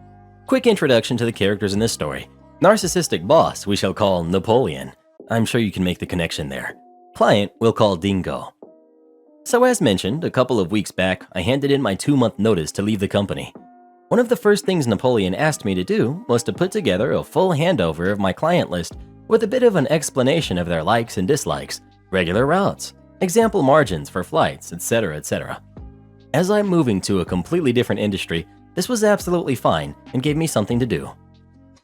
Quick introduction to the characters in this story. Narcissistic boss we shall call Napoleon. I'm sure you can make the connection there. Client we'll call Dingo. So as mentioned, a couple of weeks back, I handed in my 2-month notice to leave the company. One of the first things Napoleon asked me to do was to put together a full handover of my client list with a bit of an explanation of their likes and dislikes, regular routes, example margins for flights, etc., etc. As I'm moving to a completely different industry, this was absolutely fine and gave me something to do.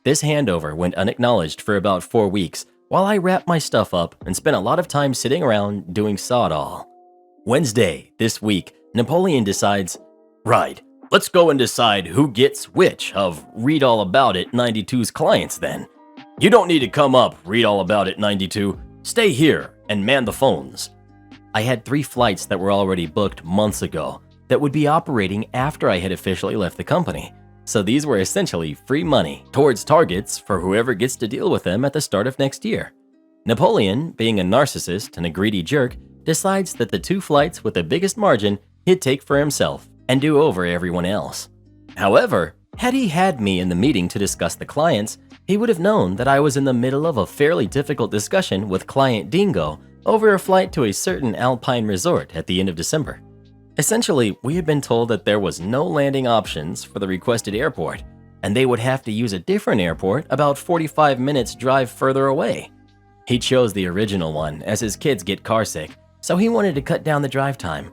This handover went unacknowledged for about 4 weeks while I wrapped my stuff up and spent a lot of time sitting around doing sod all. Wednesday, this week, Napoleon decides, right, let's go and decide who gets which of Read All About It 92's clients then. You don't need to come up, Read All About It 92. Stay here and man the phones. I had 3 flights that were already booked months ago that would be operating after I had officially left the company. So these were essentially free money towards targets for whoever gets to deal with them at the start of next year. Napoleon, being a narcissist and a greedy jerk, decides that the 2 flights with the biggest margin he'd take for himself and do over everyone else. However, had he had me in the meeting to discuss the clients, he would have known that I was in the middle of a fairly difficult discussion with client Dingo over a flight to a certain alpine resort at the end of December. Essentially, we had been told that there was no landing options for the requested airport, and they would have to use a different airport about 45 minutes drive further away. He chose the original one as his kids get carsick, so he wanted to cut down the drive time.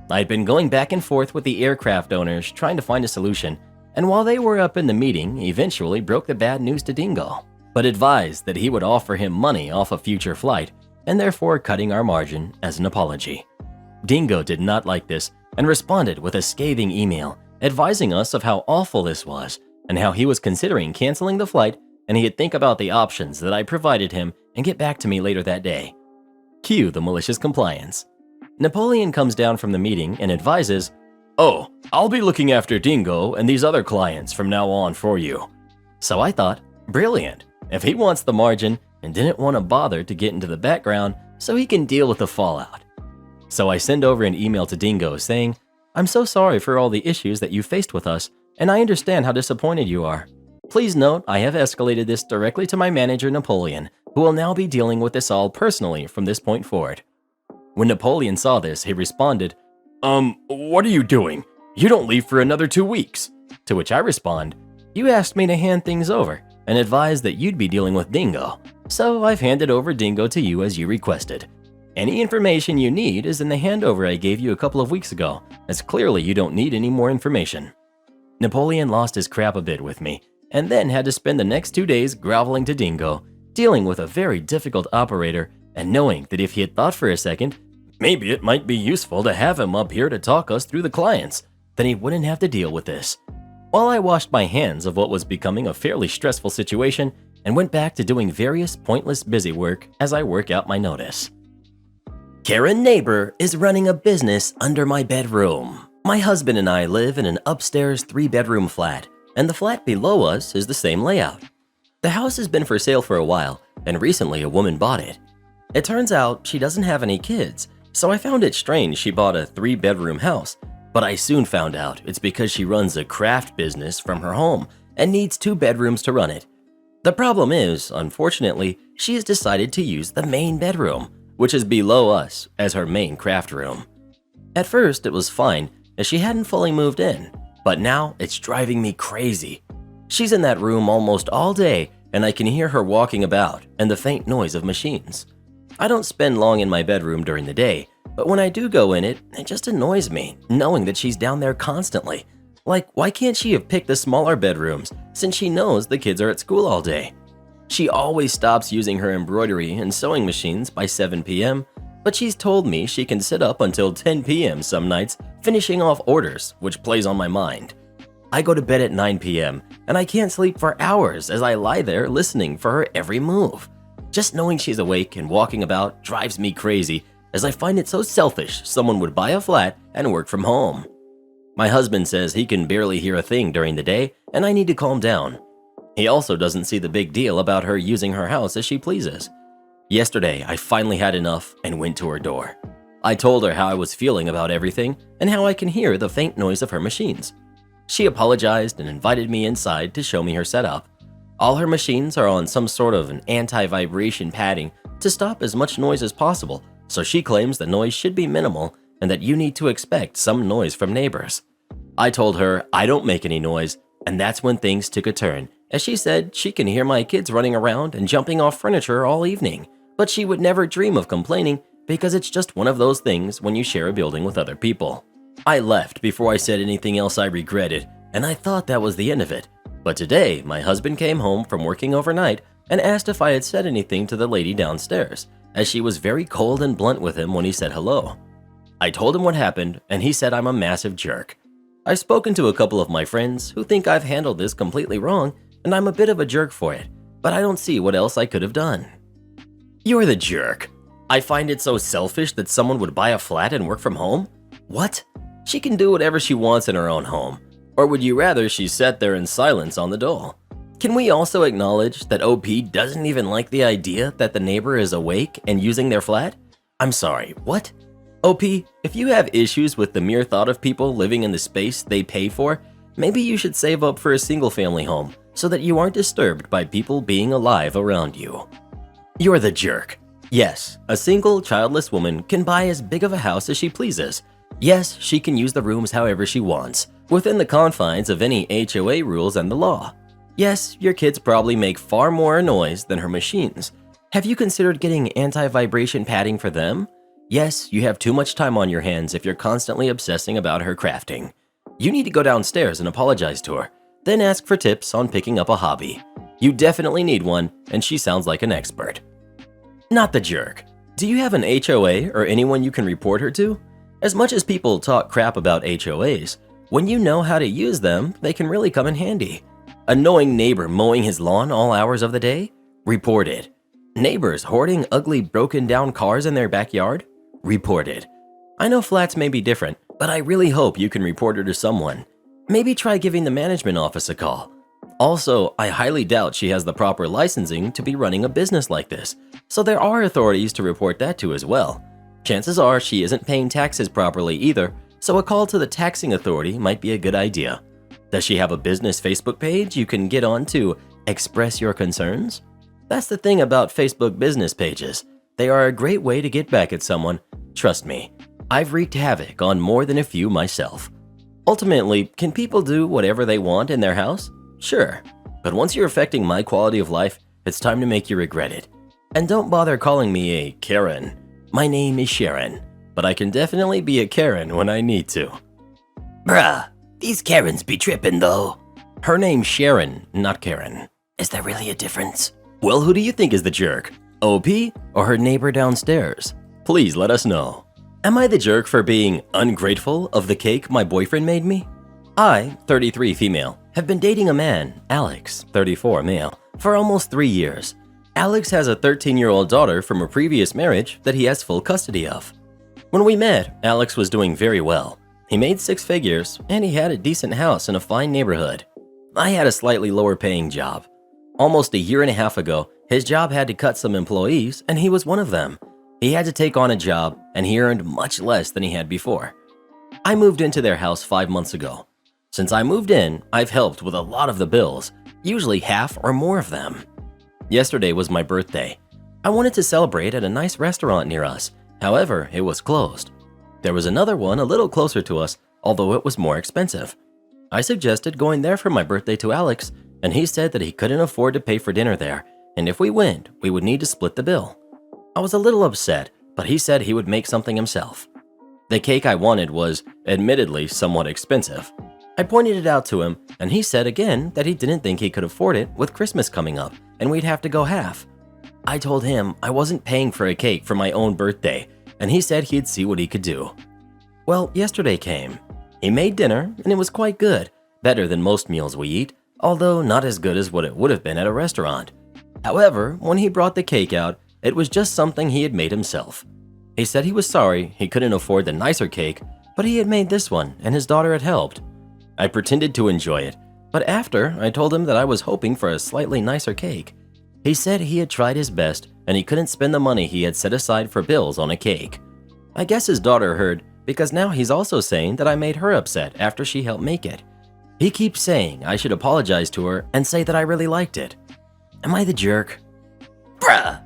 I'd been going back and forth with the aircraft owners trying to find a solution, and while they were up in the meeting, eventually broke the bad news to Dingo, but advised that he would offer him money off a future flight, and therefore cutting our margin as an apology. Dingo did not like this and responded with a scathing email advising us of how awful this was and how he was considering canceling the flight and he'd think about the options that I provided him and get back to me later that day. Cue the malicious compliance. Napoleon comes down from the meeting and advises, "Oh, I'll be looking after Dingo and these other clients from now on for you." So I thought, brilliant. If he wants the margin, and didn't want to bother to get into the background so he can deal with the fallout. So I send over an email to Dingo saying, "I'm so sorry for all the issues that you faced with us, and I understand how disappointed you are. Please note I have escalated this directly to my manager Napoleon, who will now be dealing with this all personally from this point forward." When Napoleon saw this, he responded, "What are you doing? You don't leave for another 2 weeks." To which I respond, "You asked me to hand things over and advised that you'd be dealing with Dingo, so I've handed over Dingo to you as you requested. Any information you need is in the handover I gave you a couple of weeks ago, as clearly you don't need any more information." Napoleon lost his crap a bit with me, and then had to spend the next 2 days groveling to Dingo, dealing with a very difficult operator, and knowing that if he had thought for a second, maybe it might be useful to have him up here to talk us through the clients, then he wouldn't have to deal with this. While I washed my hands of what was becoming a fairly stressful situation and went back to doing various pointless busy work as I work out my notice. Karen neighbor is running a business under my bedroom. My husband and I live in an upstairs 3-bedroom flat, and the flat below us is the same layout. The house has been for sale for a while, and recently a woman bought it. It turns out she doesn't have any kids, so I found it strange she bought a 3-bedroom house, but I soon found out it's because she runs a craft business from her home and needs 2 bedrooms to run it. The problem is, unfortunately, she has decided to use the main bedroom, which is below us, as her main craft room. At first it was fine, as she hadn't fully moved in, but now it's driving me crazy. She's in that room almost all day, and I can hear her walking about and the faint noise of machines. I don't spend long in my bedroom during the day, but when I do go in it, it just annoys me, knowing that she's down there constantly. Like, why can't she have picked the smaller bedrooms, since she knows the kids are at school all day? She always stops using her embroidery and sewing machines by 7 p.m., but she's told me she can sit up until 10 p.m. some nights, finishing off orders, which plays on my mind. I go to bed at 9 p.m., and I can't sleep for hours as I lie there listening for her every move. Just knowing she's awake and walking about drives me crazy, as I find it so selfish someone would buy a flat and work from home. My husband says he can barely hear a thing during the day, and I need to calm down. He also doesn't see the big deal about her using her house as she pleases. Yesterday, I finally had enough and went to her door. I told her how I was feeling about everything and how I can hear the faint noise of her machines. She apologized and invited me inside to show me her setup. All her machines are on some sort of an anti-vibration padding to stop as much noise as possible, so she claims the noise should be minimal and that you need to expect some noise from neighbors. I told her I don't make any noise, and that's when things took a turn, as she said she can hear my kids running around and jumping off furniture all evening, but she would never dream of complaining because it's just one of those things when you share a building with other people. I left before I said anything else I regretted, and I thought that was the end of it. But today, my husband came home from working overnight and asked if I had said anything to the lady downstairs, as she was very cold and blunt with him when he said hello. I told him what happened, and he said I'm a massive jerk. I've spoken to a couple of my friends who think I've handled this completely wrong, and I'm a bit of a jerk for it, but I don't see what else I could have done. You're the jerk. I find it so selfish that someone would buy a flat and work from home? What? She can do whatever she wants in her own home. Or would you rather she sat there in silence on the dole? Can we also acknowledge that OP doesn't even like the idea that the neighbor is awake and using their flat? I'm sorry, what? OP, if you have issues with the mere thought of people living in the space they pay for, maybe you should save up for a single-family home so that you aren't disturbed by people being alive around you. You're the jerk. Yes, a single, childless woman can buy as big of a house as she pleases. Yes, she can use the rooms however she wants, within the confines of any HOA rules and the law. Yes, your kids probably make far more noise than her machines. Have you considered getting anti-vibration padding for them? Yes, you have too much time on your hands if you're constantly obsessing about her crafting. You need to go downstairs and apologize to her, then ask for tips on picking up a hobby. You definitely need one, and she sounds like an expert. Not the jerk. Do you have an HOA or anyone you can report her to? As much as people talk crap about HOAs, when you know how to use them, they can really come in handy. Annoying neighbor mowing his lawn all hours of the day? Reported. Neighbors hoarding ugly broken down cars in their backyard? Reported. I know flats may be different, but I really hope you can report her to someone. Maybe try giving the management office a call. Also, I highly doubt she has the proper licensing to be running a business like this, so there are authorities to report that to as well. Chances are she isn't paying taxes properly either, so a call to the taxing authority might be a good idea. Does she have a business Facebook page you can get on to express your concerns? That's the thing about Facebook business pages. They are a great way to get back at someone. Trust me, I've wreaked havoc on more than a few myself. Ultimately, can people do whatever they want in their house? Sure, but once you're affecting my quality of life, it's time to make you regret it. And don't bother calling me a Karen. My name is Sharon, but I can definitely be a Karen when I need to. Bruh, these Karens be trippin' though. Her name's Sharon, not Karen. Is there really a difference? Well, who do you think is the jerk? OP or her neighbor downstairs? Please let us know. Am I the jerk for being ungrateful of the cake my boyfriend made me? I, 33 female, have been dating a man, Alex, 34 male, for almost 3 years. Alex has a 13-year-old daughter from a previous marriage that he has full custody of. When we met, Alex was doing very well. He made 6 figures, and he had a decent house in a fine neighborhood. I had a slightly lower paying job. Almost a year and a half ago, his job had to cut some employees, and he was one of them. He had to take on a job, and he earned much less than he had before. I moved into their house 5 months ago. Since I moved in, I've helped with a lot of the bills, usually half or more of them. Yesterday was my birthday. I wanted to celebrate at a nice restaurant near us. However, it was closed. There was another one a little closer to us, although it was more expensive. I suggested going there for my birthday to Alex, and he said that he couldn't afford to pay for dinner there, and if we went, we would need to split the bill. I was a little upset, but he said he would make something himself. The cake I wanted was, admittedly, somewhat expensive. I pointed it out to him, and he said again that he didn't think he could afford it with Christmas coming up, and we'd have to go half. I told him I wasn't paying for a cake for my own birthday, and he said he'd see what he could do. Well, yesterday came. He made dinner, and it was quite good, better than most meals we eat, although not as good as what it would have been at a restaurant. However, when he brought the cake out, it was just something he had made himself. He said he was sorry he couldn't afford the nicer cake, but he had made this one, and his daughter had helped. I pretended to enjoy it, but after, I told him that I was hoping for a slightly nicer cake. He said he had tried his best, and he couldn't spend the money he had set aside for bills on a cake. I guess his daughter heard, because now he's also saying that I made her upset after she helped make it. He keeps saying I should apologize to her and say that I really liked it. Am I the jerk? Bruh.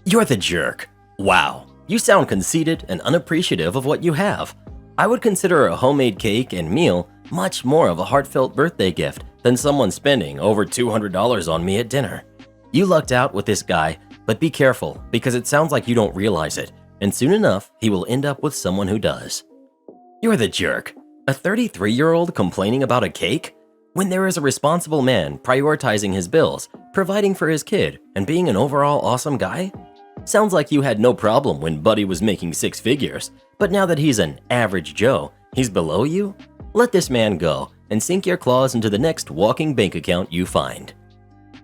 You're the jerk. Wow, you sound conceited and unappreciative of what you have. I would consider a homemade cake and meal much more of a heartfelt birthday gift than someone spending over $200 on me at dinner. You lucked out with this guy, but be careful because it sounds like you don't realize it, and soon enough, he will end up with someone who does. You're the jerk. A 33-year-old complaining about a cake? When there is a responsible man prioritizing his bills, providing for his kid, and being an overall awesome guy? Sounds like you had no problem when Buddy was making 6 figures, but now that he's an average Joe, he's below you? Let this man go and sink your claws into the next walking bank account you find.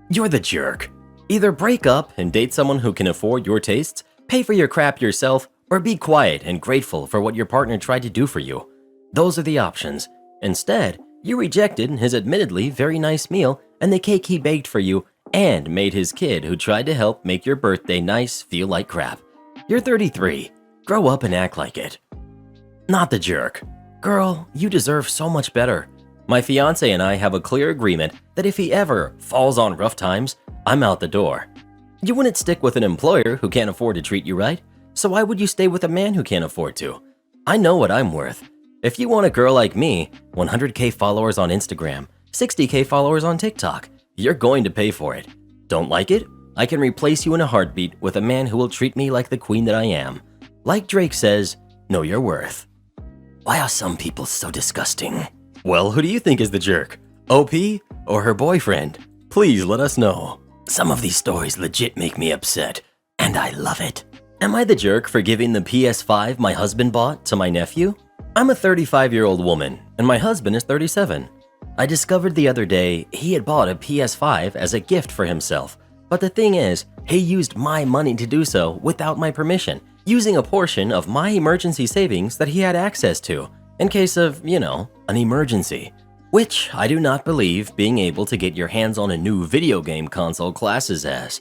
You're the jerk. Either break up and date someone who can afford your tastes, pay for your crap yourself, or be quiet and grateful for what your partner tried to do for you. Those are the options. Instead, you rejected his admittedly very nice meal and the cake he baked for you and made his kid who tried to help make your birthday nice feel like crap. You're 33. Grow up and act like it. Not the jerk. Girl, you deserve so much better. My fiance and I have a clear agreement that if he ever falls on rough times, I'm out the door. You wouldn't stick with an employer who can't afford to treat you right, so why would you stay with a man who can't afford to? I know what I'm worth. If you want a girl like me, 100K followers on Instagram, 60K followers on TikTok, you're going to pay for it. Don't like it? I can replace you in a heartbeat with a man who will treat me like the queen that I am. Like Drake says, know your worth. Why are some people so disgusting? Well, who do you think is the jerk? OP or her boyfriend? Please let us know. Some of these stories legit make me upset, and I love it. Am I the jerk for giving the PS5 my husband bought to my nephew? I'm a 35-year-old woman, and my husband is 37. I discovered the other day he had bought a PS5 as a gift for himself, but the thing is, he used my money to do so without my permission, using a portion of my emergency savings that he had access to, in case of, an emergency. which I do not believe being able to get your hands on a new video game console classes as.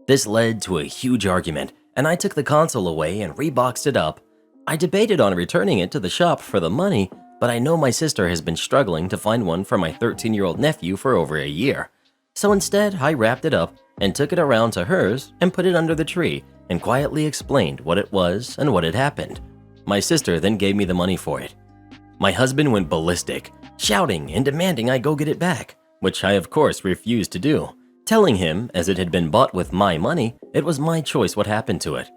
This led to a huge argument, and I took the console away and reboxed it up. I debated on returning it to the shop for the money, but I know my sister has been struggling to find one for my 13-year-old nephew for over a year. So instead, I wrapped it up and took it around to hers and put it under the tree and quietly explained what it was and what had happened. My sister then gave me the money for it. My husband went ballistic, shouting and demanding I go get it back, which I of course refused to do, telling him, as it had been bought with my money, it was my choice what happened to it.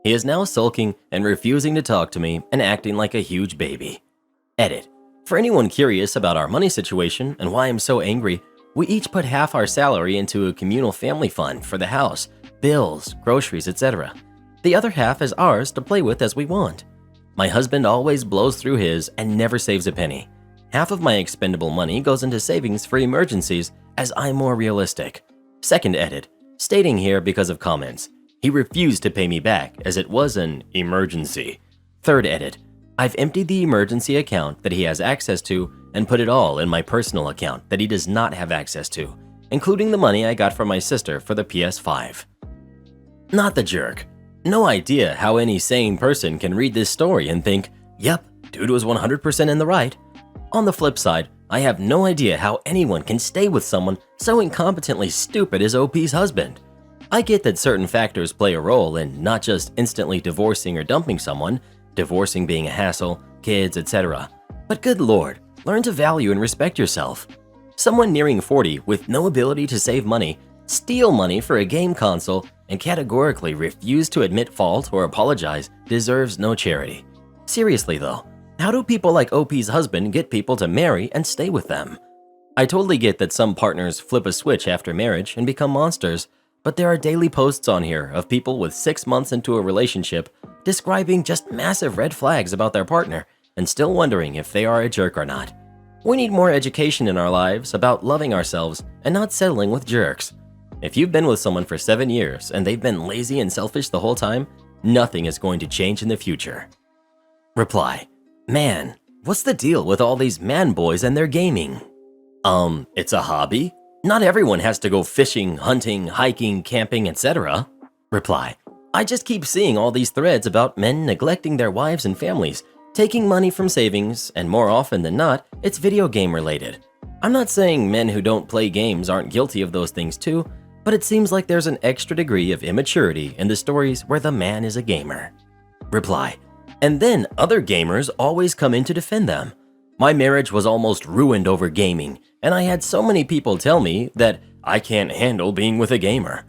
He is now sulking and refusing to talk to me and acting like a huge baby. Edit. For anyone curious about our money situation and why I'm so angry, we each put half our salary into a communal family fund for the house, bills, groceries, etc. The other half is ours to play with as we want. My husband always blows through his and never saves a penny. Half of my expendable money goes into savings for emergencies as I'm more realistic. Second edit, stating here because of comments. He refused to pay me back as it was an emergency. Third edit, I've emptied the emergency account that he has access to and put it all in my personal account that he does not have access to, including the money I got from my sister for the PS5. Not the jerk. No idea how any sane person can read this story and think, yep, dude was 100% in the right. On the flip side, I have no idea how anyone can stay with someone so incompetently stupid as OP's husband. I get that certain factors play a role in not just instantly divorcing or dumping someone, divorcing being a hassle, kids, etc. But good lord, learn to value and respect yourself. Someone nearing 40 with no ability to save money, steal money for a game console, and categorically refuse to admit fault or apologize deserves no charity. Seriously though, how do people like OP's husband get people to marry and stay with them? I totally get that some partners flip a switch after marriage and become monsters, but there are daily posts on here of people with 6 months into a relationship describing just massive red flags about their partner and still wondering if they are a jerk or not. We need more education in our lives about loving ourselves and not settling with jerks. If you've been with someone for 7 years and they've been lazy and selfish the whole time, nothing is going to change in the future. Reply, man, what's the deal with all these man boys and their gaming? It's a hobby. Not everyone has to go fishing, hunting, hiking, camping, etc. Reply, I just keep seeing all these threads about men neglecting their wives and families, taking money from savings, and more often than not, it's video game related. I'm not saying men who don't play games aren't guilty of those things too, but it seems like there's an extra degree of immaturity in the stories where the man is a gamer. Reply, and then other gamers always come in to defend them. My marriage was almost ruined over gaming, and I had so many people tell me that I can't handle being with a gamer.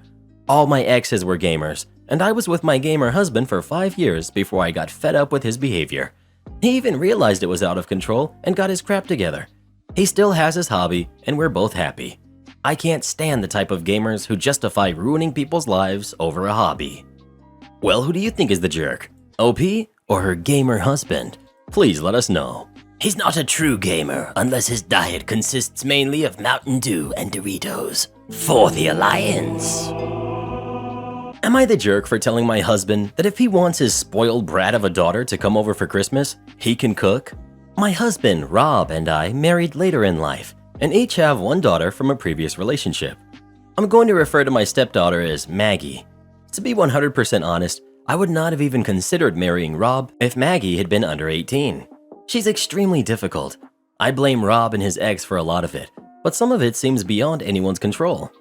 All my exes were gamers, and I was with my gamer husband for 5 years before I got fed up with his behavior. He even realized it was out of control and got his crap together. He still has his hobby, and we're both happy. I can't stand the type of gamers who justify ruining people's lives over a hobby. Well, who do you think is the jerk? OP or her gamer husband? Please let us know. He's not a true gamer unless his diet consists mainly of Mountain Dew and Doritos. For the Alliance. Am I the jerk for telling my husband that if he wants his spoiled brat of a daughter to come over for Christmas, he can cook? My husband, Rob, and I married later in life, and each have one daughter from a previous relationship. I'm going to refer to my stepdaughter as Maggie. To be 100% honest, I would not have even considered marrying Rob if Maggie had been under 18. She's extremely difficult. I blame Rob and his ex for a lot of it, but some of it seems beyond anyone's control.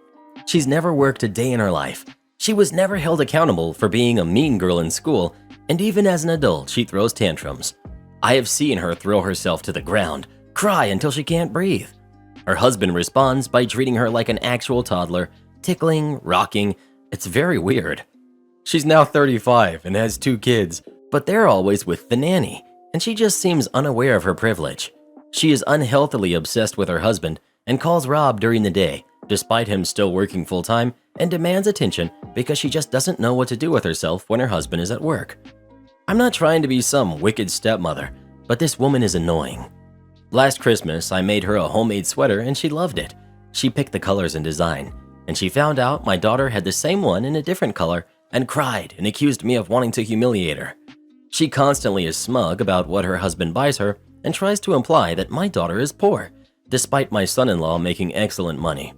She's never worked a day in her life. She was never held accountable for being a mean girl in school, and even as an adult, she throws tantrums. I have seen her throw herself to the ground, cry until she can't breathe. Her husband responds by treating her like an actual toddler, tickling, rocking. It's very weird. She's now 35 and has 2 kids, but they're always with the nanny, and she just seems unaware of her privilege. She is unhealthily obsessed with her husband and calls Rob during the day, despite him still working full-time, and demands attention because she just doesn't know what to do with herself when her husband is at work. I'm not trying to be some wicked stepmother, but this woman is annoying. Last Christmas, I made her a homemade sweater and she loved it. She picked the colors and design, and she found out my daughter had the same one in a different color and cried and accused me of wanting to humiliate her. She constantly is smug about what her husband buys her and tries to imply that my daughter is poor, despite my son-in-law making excellent money.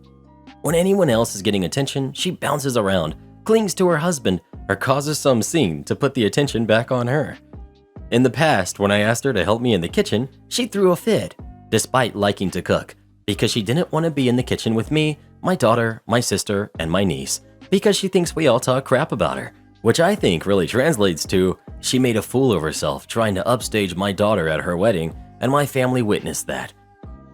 When anyone else is getting attention, she bounces around, clings to her husband, or causes some scene to put the attention back on her. In the past, when I asked her to help me in the kitchen, she threw a fit, despite liking to cook, because she didn't want to be in the kitchen with me, my daughter, my sister, and my niece, because she thinks we all talk crap about her, which I think really translates to, she made a fool of herself trying to upstage my daughter at her wedding, and my family witnessed that.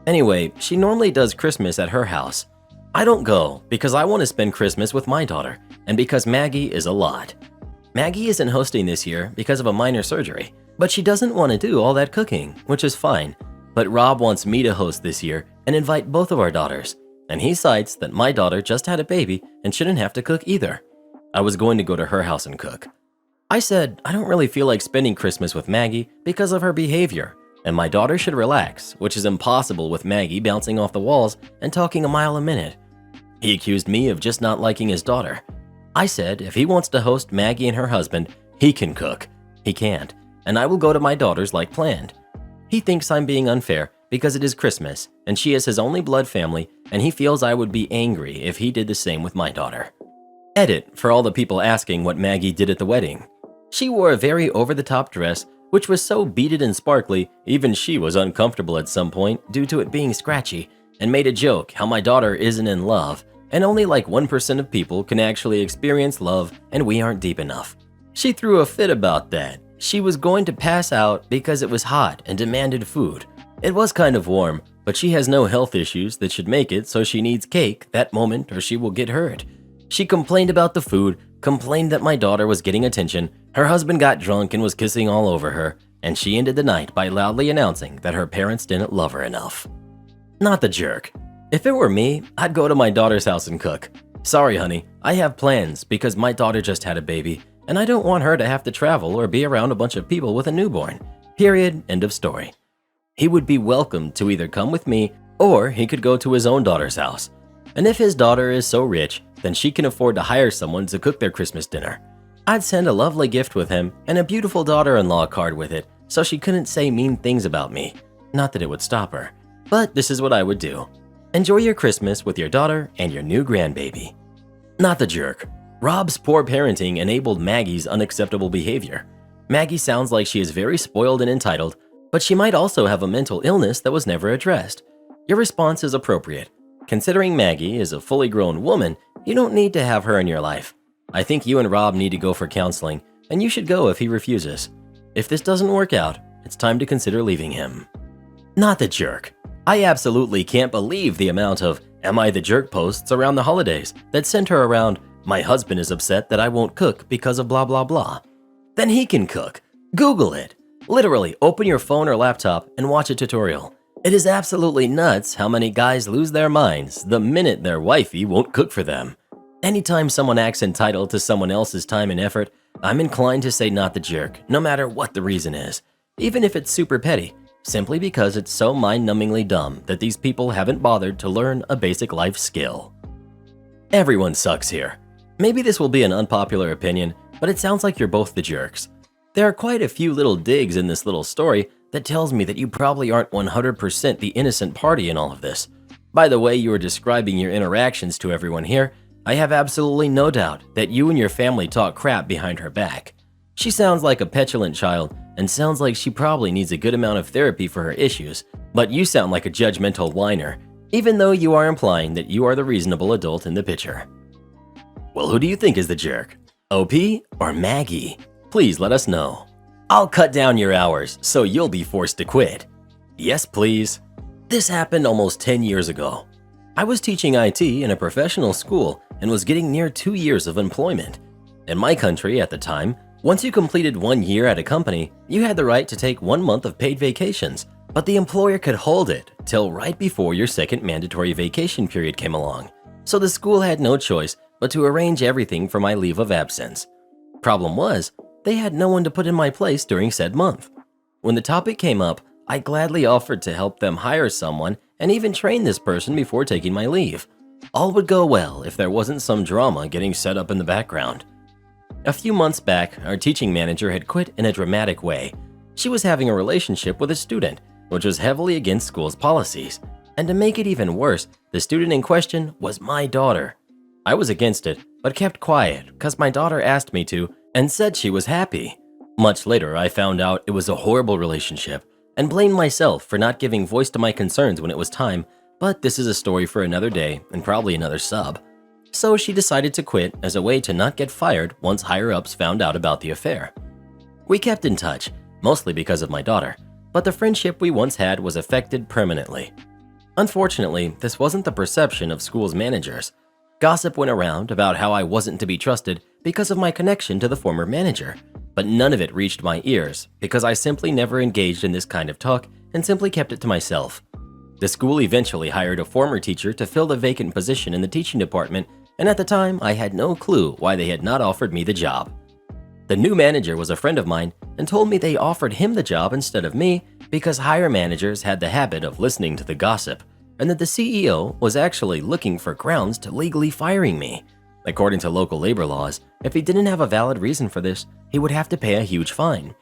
Anyway, she normally does Christmas at her house. I don't go because I want to spend Christmas with my daughter, and because Maggie is a lot. Maggie isn't hosting this year because of a minor surgery, but she doesn't want to do all that cooking, which is fine. But Rob wants me to host this year and invite both of our daughters, and he cites that my daughter just had a baby and shouldn't have to cook either. I was going to go to her house and cook. I said I don't really feel like spending Christmas with Maggie because of her behavior, and my daughter should relax, which is impossible with Maggie bouncing off the walls and talking a mile a minute. He accused me of just not liking his daughter. I said if he wants to host Maggie and her husband, he can cook. He can't, and I will go to my daughters like planned. He thinks I'm being unfair because it is Christmas and she is his only blood family, and he feels I would be angry if he did the same with my daughter. Edit for all the people asking what Maggie did at the wedding. She wore a very over-the-top dress, which was so beaded and sparkly, even she was uncomfortable at some point due to it being scratchy, and made a joke how my daughter isn't in love, and only like 1% of people can actually experience love, and we aren't deep enough. She threw a fit about that. She was going to pass out because it was hot and demanded food. It was kind of warm, but she has no health issues that should make it so she needs cake that moment or she will get hurt. She complained about the food, complained that my daughter was getting attention, her husband got drunk and was kissing all over her, and she ended the night by loudly announcing that her parents didn't love her enough. Not the jerk. If it were me, I'd go to my daughter's house and cook. Sorry, honey, I have plans because my daughter just had a baby, and I don't want her to have to travel or be around a bunch of people with a newborn. Period. End of story. He would be welcome to either come with me or he could go to his own daughter's house. And if his daughter is so rich, then she can afford to hire someone to cook their Christmas dinner. I'd send a lovely gift with him and a beautiful daughter-in-law card with it so she couldn't say mean things about me. Not that it would stop her, but this is what I would do. Enjoy your Christmas with your daughter and your new grandbaby. Not the jerk. Rob's poor parenting enabled Maggie's unacceptable behavior. Maggie sounds like she is very spoiled and entitled, but she might also have a mental illness that was never addressed. Your response is appropriate. Considering Maggie is a fully grown woman, you don't need to have her in your life. I think you and Rob need to go for counseling, and you should go if he refuses. If this doesn't work out, it's time to consider leaving him. Not the jerk. I absolutely can't believe the amount of "Am I the jerk" posts around the holidays that center around "My husband is upset that I won't cook because of blah blah blah." Then he can cook. Google it. Literally, open your phone or laptop and watch a tutorial. It is absolutely nuts how many guys lose their minds the minute their wifey won't cook for them. Anytime someone acts entitled to someone else's time and effort, I'm inclined to say not the jerk, no matter what the reason is, even if it's super petty, simply because it's so mind-numbingly dumb that these people haven't bothered to learn a basic life skill. Everyone sucks here. Maybe this will be an unpopular opinion, but it sounds like you're both the jerks. There are quite a few little digs in this little story that tells me that you probably aren't 100% the innocent party in all of this. By the way you are describing your interactions to everyone here, I have absolutely no doubt that you and your family talk crap behind her back. She sounds like a petulant child and sounds like she probably needs a good amount of therapy for her issues, but you sound like a judgmental whiner, even though you are implying that you are the reasonable adult in the picture. Well, who do you think is the jerk? OP or Maggie? Please let us know. I'll cut down your hours so you'll be forced to quit. Yes, please. This happened almost 10 years ago. I was teaching IT in a professional school and was getting near 2 years of employment. In my country at the time, once you completed 1 year at a company, you had the right to take 1 month of paid vacations, but the employer could hold it till right before your second mandatory vacation period came along. So the school had no choice but to arrange everything for my leave of absence. Problem was, they had no one to put in my place during said month. When the topic came up, I gladly offered to help them hire someone and even train this person before taking my leave. All would go well if there wasn't some drama getting set up in the background. A few months back, our teaching manager had quit in a dramatic way. She was having a relationship with a student, which was heavily against school's policies. And to make it even worse, the student in question was my daughter. I was against it, but kept quiet because my daughter asked me to and said she was happy. Much later, I found out it was a horrible relationship and blamed myself for not giving voice to my concerns when it was time, but this is a story for another day and probably another sub. So she decided to quit as a way to not get fired once higher-ups found out about the affair. We kept in touch, mostly because of my daughter, but the friendship we once had was affected permanently. Unfortunately, this wasn't the perception of school's managers. Gossip went around about how I wasn't to be trusted because of my connection to the former manager, but none of it reached my ears because I simply never engaged in this kind of talk and simply kept it to myself. The school eventually hired a former teacher to fill the vacant position in the teaching department, and at the time, I had no clue why they had not offered me the job. The new manager was a friend of mine and told me they offered him the job instead of me because higher managers had the habit of listening to the gossip, and that the CEO was actually looking for grounds to legally firing me. According to local labor laws, if he didn't have a valid reason for this, he would have to pay a huge fine.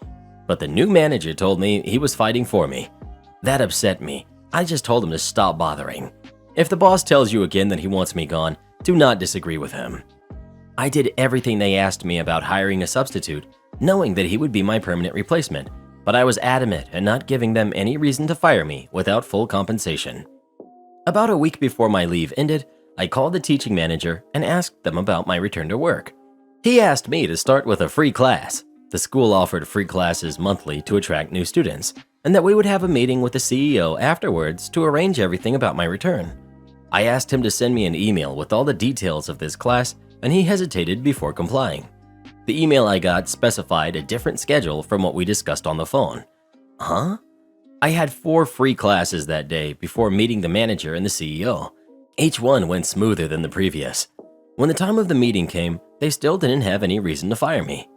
But the new manager told me he was fighting for me. That upset me. I just told him to stop bothering. If the boss tells you again that he wants me gone, do not disagree with him. I did everything they asked me about hiring a substitute, knowing that he would be my permanent replacement, but I was adamant in not giving them any reason to fire me without full compensation. About a week before my leave ended, I called the teaching manager and asked them about my return to work. He asked me to start with a free class. The school offered free classes monthly to attract new students, and that we would have a meeting with the CEO afterwards to arrange everything about my return. I asked him to send me an email with all the details of this class, and he hesitated before complying. The email I got specified a different schedule from what we discussed on the phone. Huh? I had 4 free classes that day before meeting the manager and the CEO. Each one went smoother than the previous. When the time of the meeting came, they still didn't have any reason to fire me.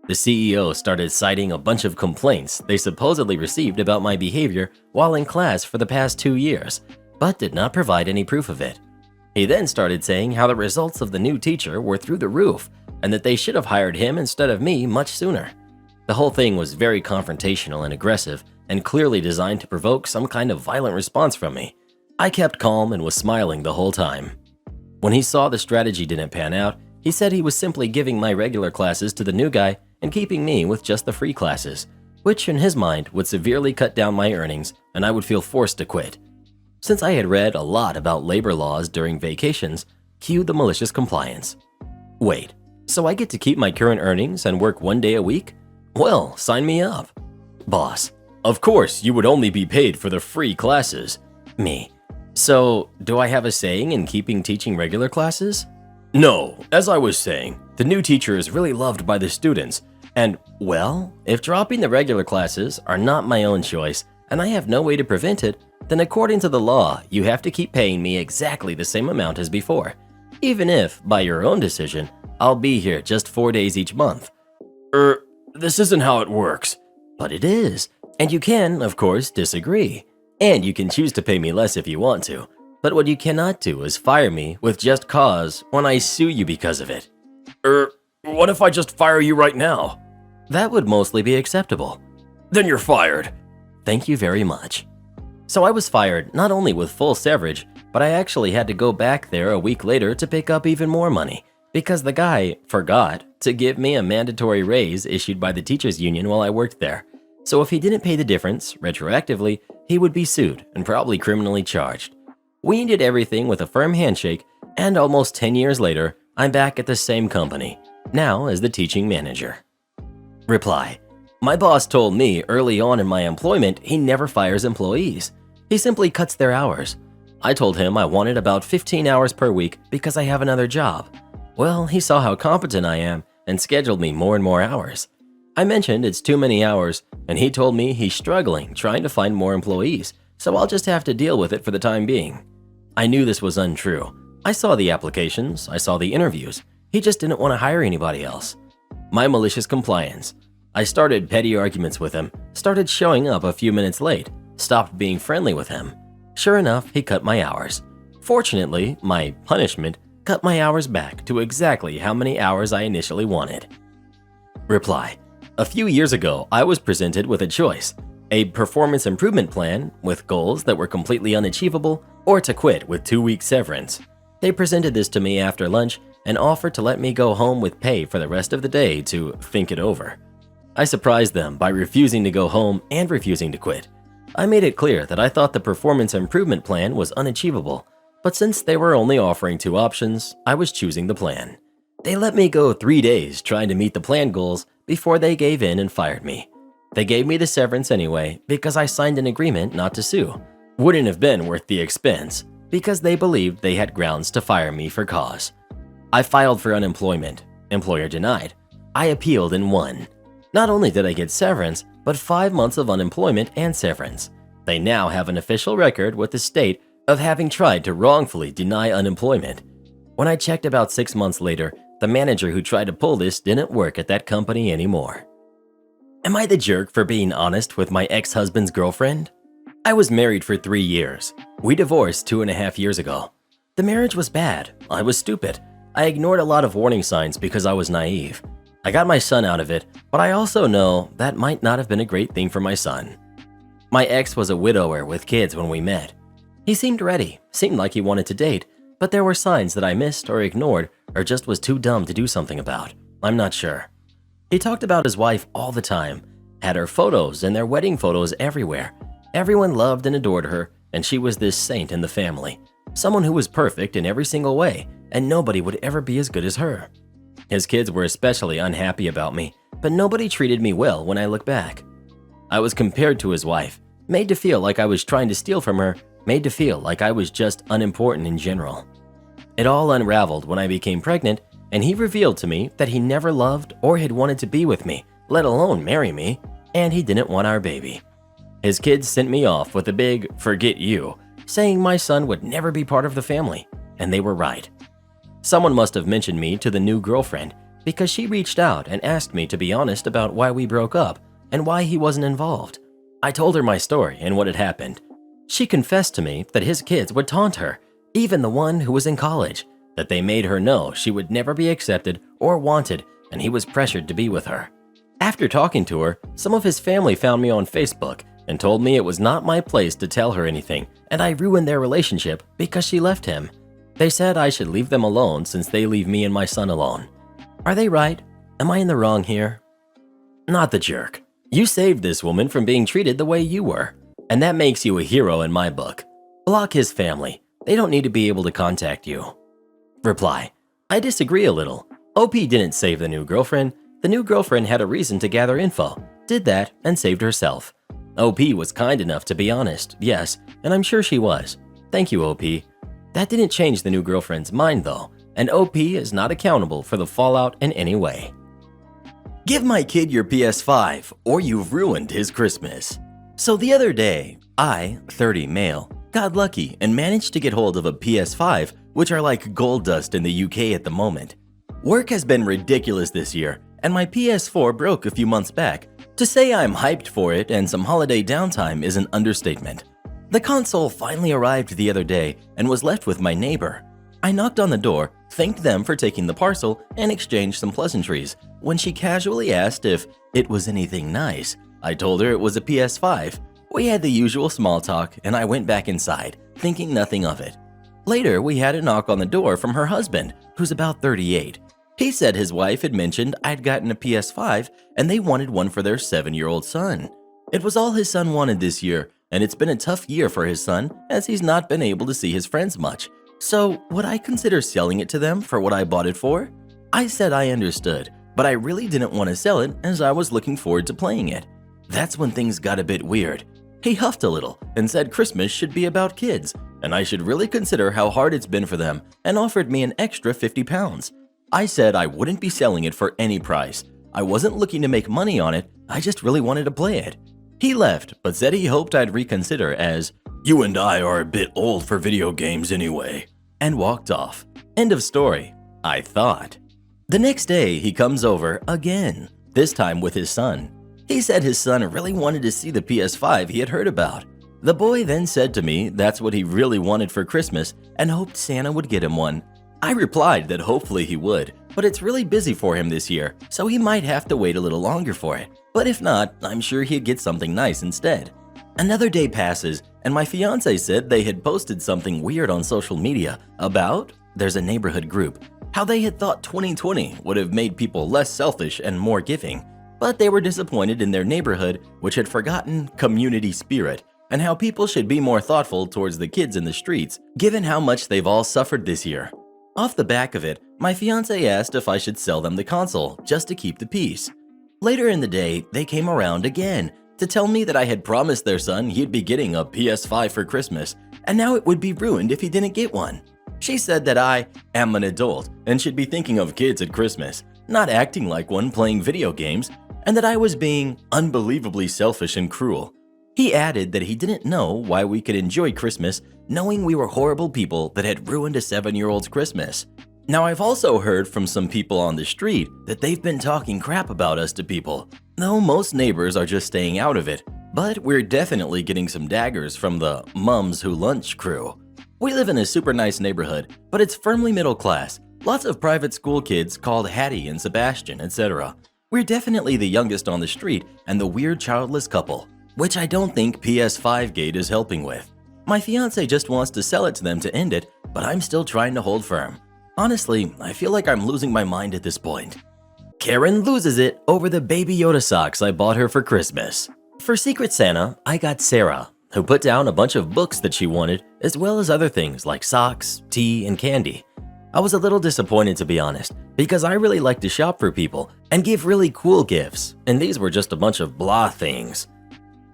The CEO started citing a bunch of complaints they supposedly received about my behavior while in class for the past 2 years, but did not provide any proof of it. He then started saying how the results of the new teacher were through the roof and that they should have hired him instead of me much sooner. The whole thing was very confrontational and aggressive and clearly designed to provoke some kind of violent response from me. I kept calm and was smiling the whole time. When he saw the strategy didn't pan out, he said he was simply giving my regular classes to the new guy and keeping me with just the free classes, which in his mind would severely cut down my earnings and I would feel forced to quit. Since I had read a lot about labor laws during vacations, cue the malicious compliance. Wait, so I get to keep my current earnings and work 1 day a week? Well, sign me up. Boss, of course you would only be paid for the free classes. Me, so do I have a saying in keeping teaching regular classes? No, as I was saying, the new teacher is really loved by the students, and, well, if dropping the regular classes are not my own choice and I have no way to prevent it, then according to the law, you have to keep paying me exactly the same amount as before, even if, by your own decision, I'll be here just 4 days each month. This isn't how it works. But it is, and you can, of course, disagree. And you can choose to pay me less if you want to, but what you cannot do is fire me with just cause when I sue you because of it. What if I just fire you right now? That would mostly be acceptable. Then you're fired. Thank you very much. So I was fired not only with full severage, but I actually had to go back there a week later to pick up even more money because the guy forgot to give me a mandatory raise issued by the teachers union while I worked there. So if he didn't pay the difference retroactively, he would be sued and probably criminally charged. We ended everything with a firm handshake, and almost 10 years later, I'm back at the same company, now as the teaching manager. Reply: my boss told me early on in my employment he never fires employees. He simply cuts their hours. I told him I wanted about 15 hours per week because I have another job. Well, he saw how competent I am and scheduled me more and more hours. I mentioned it's too many hours, and he told me he's struggling trying to find more employees, so I'll just have to deal with it for the time being. I knew this was untrue. I saw the applications, I saw the interviews. He just didn't want to hire anybody else. My malicious compliance. I started petty arguments with him, started showing up a few minutes late, stopped being friendly with him. Sure enough, he cut my hours. Fortunately, my punishment cut my hours back to exactly how many hours I initially wanted. Reply: a few years ago, I was presented with a choice. a performance improvement plan with goals that were completely unachievable, or to quit with 2 week severance. They presented this to me after lunch and offered to let me go home with pay for the rest of the day to think it over. I surprised them by refusing to go home and refusing to quit. I made it clear that I thought the performance improvement plan was unachievable, but since they were only offering 2 options, I was choosing the plan. They let me go 3 days trying to meet the plan goals before they gave in and fired me. They gave me the severance anyway because I signed an agreement not to sue. Wouldn't have been worth the expense because they believed they had grounds to fire me for cause. I filed for unemployment. Employer denied. I appealed and won. Not only did I get severance, but 5 months of unemployment and severance. They now have an official record with the state of having tried to wrongfully deny unemployment. When I checked about 6 months later, the manager who tried to pull this didn't work at that company anymore. Am I the jerk for being honest with my ex-husband's girlfriend? I was married for 3 years. We divorced 2.5 years ago. The marriage was bad. I was stupid. I ignored a lot of warning signs because I was naive. I got my son out of it, but I also know that might not have been a great thing for my son. My ex was a widower with kids when we met. He seemed ready, seemed like he wanted to date, but there were signs that I missed or ignored or just was too dumb to do something about. I'm not sure. He talked about his wife all the time, had her photos and their wedding photos everywhere. Everyone loved and adored her, and she was this saint in the family, someone who was perfect in every single way, and nobody would ever be as good as her. His kids were especially unhappy about me, but nobody treated me well when I look back. I was compared to his wife, made to feel like I was trying to steal from her, made to feel like I was just unimportant in general. It all unraveled when I became pregnant, and he revealed to me that he never loved or had wanted to be with me, let alone marry me, and he didn't want our baby. His kids sent me off with a big "forget you," saying my son would never be part of the family, and they were right. Someone must have mentioned me to the new girlfriend because she reached out and asked me to be honest about why we broke up and why he wasn't involved. I told her my story and what had happened. She confessed to me that his kids would taunt her, even the one who was in college, that they made her know she would never be accepted or wanted, and he was pressured to be with her. After talking to her, some of his family found me on Facebook and told me it was not my place to tell her anything, and I ruined their relationship because she left him. They said I should leave them alone since they leave me and my son alone. Are they right? Am I in the wrong here? Not the jerk. You saved this woman from being treated the way you were, and that makes you a hero in my book. Block his family. They don't need to be able to contact you. Reply. I disagree a little. OP didn't save the new girlfriend. The new girlfriend had a reason to gather info, did that, and saved herself. OP was kind enough to be honest, yes, and I'm sure she was. Thank you, OP. That didn't change the new girlfriend's mind though, and OP is not accountable for the fallout in any way. Give my kid your PS5 or you've ruined his Christmas. So the other day, I, 30 male, got lucky and managed to get hold of a PS5, which are like gold dust in the UK at the moment. Work has been ridiculous this year, and my PS4 broke a few months back. To say I'm hyped for it and some holiday downtime is an understatement. The console finally arrived the other day and was left with my neighbor. I knocked on the door, thanked them for taking the parcel, and exchanged some pleasantries. When she casually asked if it was anything nice, I told her it was a PS5. We had the usual small talk, and I went back inside, thinking nothing of it. Later, we had a knock on the door from her husband, who's about 38. He said his wife had mentioned I'd gotten a PS5 and they wanted one for their 7-year-old son. It was all his son wanted this year, and it's been a tough year for his son as he's not been able to see his friends much. So, would I consider selling it to them for what I bought it for? I said I understood, but I really didn't want to sell it as I was looking forward to playing it. That's when things got a bit weird. He huffed a little and said Christmas should be about kids, and I should really consider how hard it's been for them, and offered me an extra £50. I said I wouldn't be selling it for any price. I wasn't looking to make money on it, I just really wanted to play it. He left, but said he hoped I'd reconsider as, "You and I are a bit old for video games anyway," and walked off. End of story, I thought. The next day, he comes over again, this time with his son. He said his son really wanted to see the PS5 he had heard about. The boy then said to me that's what he really wanted for Christmas and hoped Santa would get him one. I replied that hopefully he would, but it's really busy for him this year, so he might have to wait a little longer for it. But if not, I'm sure he'd get something nice instead. Another day passes, and my fiance said they had posted something weird on social media about, there's a neighborhood group, how they had thought 2020 would have made people less selfish and more giving. But they were disappointed in their neighborhood, which had forgotten community spirit, and how people should be more thoughtful towards the kids in the streets, given how much they've all suffered this year. Off the back of it, my fiance asked if I should sell them the console, just to keep the peace. Later in the day, they came around again to tell me that I had promised their son he'd be getting a PS5 for Christmas, and now it would be ruined if he didn't get one. She said that I am an adult and should be thinking of kids at Christmas, not acting like one playing video games, and that I was being unbelievably selfish and cruel. He added that he didn't know why we could enjoy Christmas knowing we were horrible people that had ruined a 7-year-old's Christmas. Now, I've also heard from some people on the street that they've been talking crap about us to people, though most neighbors are just staying out of it, but we're definitely getting some daggers from the mums who lunch crew. We live in a super nice neighborhood, but it's firmly middle class, lots of private school kids called Hattie and Sebastian, etc. We're definitely the youngest on the street and the weird childless couple, which I don't think PS5 Gate is helping with. My fiance just wants to sell it to them to end it, but I'm still trying to hold firm. Honestly, I feel like I'm losing my mind at this point. Karen loses it over the Baby Yoda socks I bought her for Christmas. For Secret Santa, I got Sarah, who put down a bunch of books that she wanted, as well as other things like socks, tea, and candy. I was a little disappointed, to be honest, because I really like to shop for people and give really cool gifts, and these were just a bunch of blah things.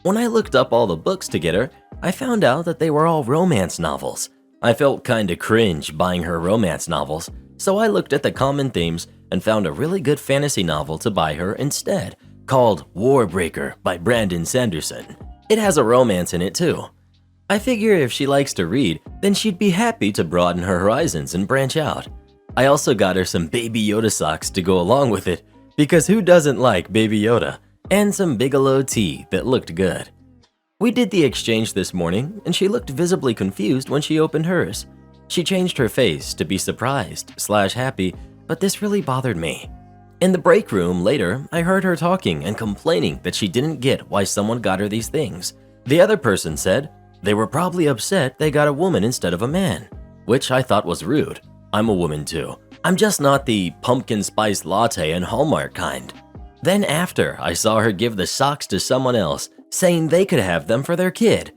When I looked up all the books to get her, I found out that they were all romance novels. I felt kinda cringe buying her romance novels, so I looked at the common themes and found a really good fantasy novel to buy her instead, called Warbreaker by Brandon Sanderson. It has a romance in it too. I figure if she likes to read, then she'd be happy to broaden her horizons and branch out. I also got her some Baby Yoda socks to go along with it, because who doesn't like Baby Yoda? And some Bigelow tea that looked good. We did the exchange this morning, and she looked visibly confused when she opened hers. She changed her face to be surprised/happy, but this really bothered me. In the break room later, I heard her talking and complaining that she didn't get why someone got her these things. The other person said they were probably upset they got a woman instead of a man, which I thought was rude. I'm a woman too. I'm just not the pumpkin spice latte and Hallmark kind. Then after, I saw her give the socks to someone else, saying they could have them for their kid.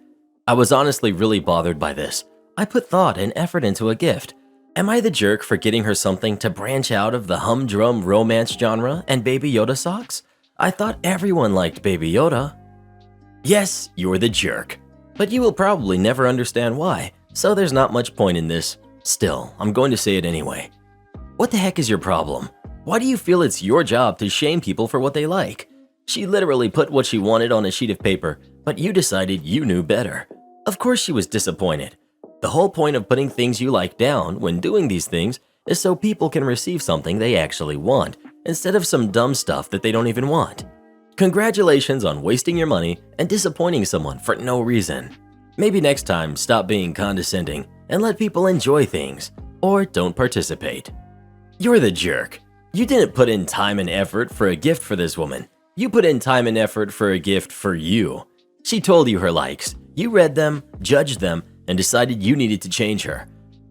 I was honestly really bothered by this. I put thought and effort into a gift. Am I the jerk for getting her something to branch out of the humdrum romance genre and Baby Yoda socks? I thought everyone liked Baby Yoda. Yes, you're the jerk. But you will probably never understand why, so there's not much point in this. Still, I'm going to say it anyway. What the heck is your problem? Why do you feel it's your job to shame people for what they like? She literally put what she wanted on a sheet of paper, but you decided you knew better. Of course she was disappointed. The whole point of putting things you like down when doing these things is so people can receive something they actually want, instead of some dumb stuff that they don't even want. Congratulations on wasting your money and disappointing someone for no reason. Maybe next time stop being condescending and let people enjoy things, or don't participate. You're the jerk. You didn't put in time and effort for a gift for this woman. You put in time and effort for a gift for you. She told you her likes. You read them, judged them, and decided you needed to change her.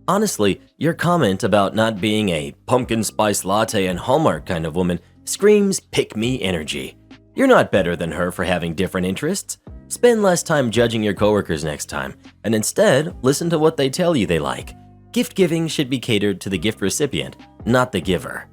Honestly, your comment about not being a pumpkin spice latte and Hallmark kind of woman screams pick-me energy. You're not better than her for having different interests. Spend less time judging your coworkers next time, and instead listen to what they tell you they like. Gift giving should be catered to the gift recipient, not the giver.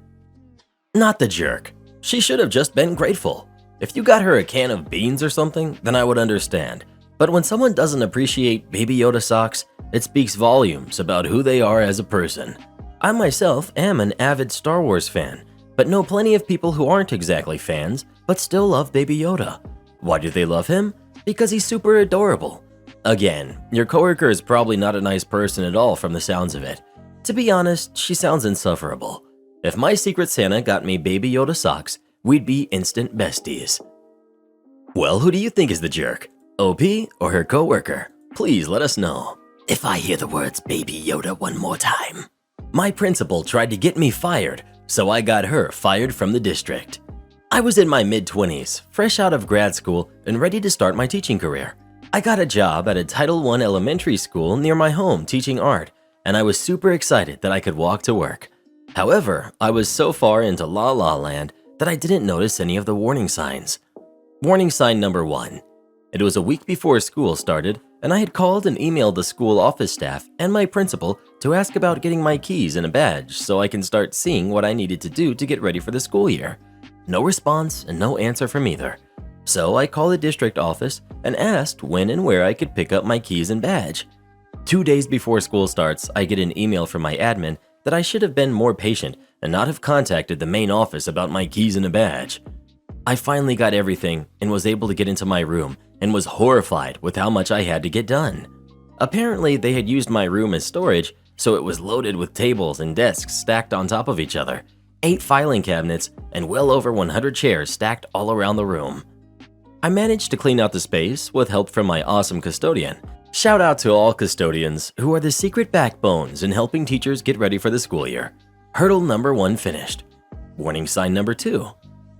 Not the jerk. She should have just been grateful. If you got her a can of beans or something, then I would understand. But when someone doesn't appreciate Baby Yoda socks, it speaks volumes about who they are as a person. I myself am an avid Star Wars fan, but know plenty of people who aren't exactly fans, but still love Baby Yoda. Why do they love him? Because he's super adorable. Again, your coworker is probably not a nice person at all from the sounds of it. To be honest, she sounds insufferable. If my Secret Santa got me Baby Yoda socks, we'd be instant besties. Well, who do you think is the jerk? OP or her coworker? Please let us know. If I hear the words Baby Yoda one more time, My principal tried to get me fired, so I got her fired from the district. I was in my mid-20s, fresh out of grad school and ready to start my teaching career. I got a job at a Title I elementary school near my home teaching art, and I was super excited that I could walk to work. However, I was so far into La La Land that I didn't notice any of the warning signs. Warning sign number 1. It was a week before school started, and I had called and emailed the school office staff and my principal to ask about getting my keys and a badge so I can start seeing what I needed to do to get ready for the school year. No response and no answer from either. So I called the district office and asked when and where I could pick up my keys and badge. 2 days before school starts, I get an email from my admin that I should have been more patient and not have contacted the main office about my keys and a badge. I finally got everything and was able to get into my room and was horrified with how much I had to get done. Apparently, they had used my room as storage, so it was loaded with tables and desks stacked on top of each other, 8 filing cabinets, and well over 100 chairs stacked all around the room. I managed to clean out the space with help from my awesome custodian. Shout out to all custodians who are the secret backbones in helping teachers get ready for the school year. Hurdle number 1 finished. Warning sign number 2.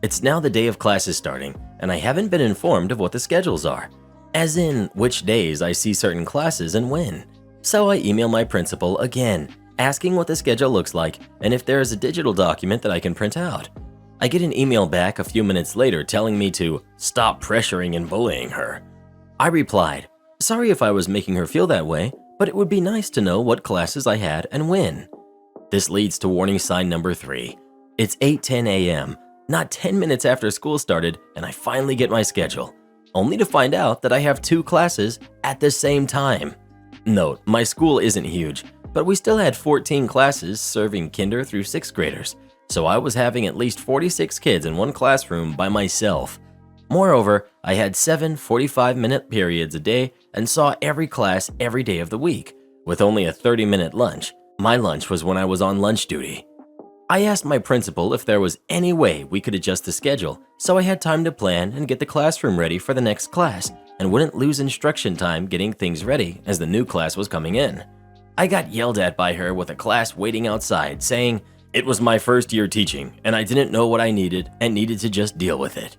It's now the day of classes starting, and I haven't been informed of what the schedules are, as in which days I see certain classes and when. So I email my principal again, asking what the schedule looks like and if there is a digital document that I can print out. I get an email back a few minutes later telling me to stop pressuring and bullying her. I replied, sorry if I was making her feel that way, but it would be nice to know what classes I had and when. This leads to warning sign number 3. It's 8:10 a.m., not 10 minutes after school started, and I finally get my schedule, only to find out that I have 2 classes at the same time. Note, my school isn't huge, but we still had 14 classes serving kinder through 6th graders, so I was having at least 46 kids in one classroom by myself. Moreover, I had 7 45-minute periods a day and saw every class every day of the week, with only a 30-minute lunch. My lunch was when I was on lunch duty. I asked my principal if there was any way we could adjust the schedule so I had time to plan and get the classroom ready for the next class and wouldn't lose instruction time getting things ready as the new class was coming in. I got yelled at by her with a class waiting outside saying it was my first year teaching and I didn't know what I needed and needed to just deal with it.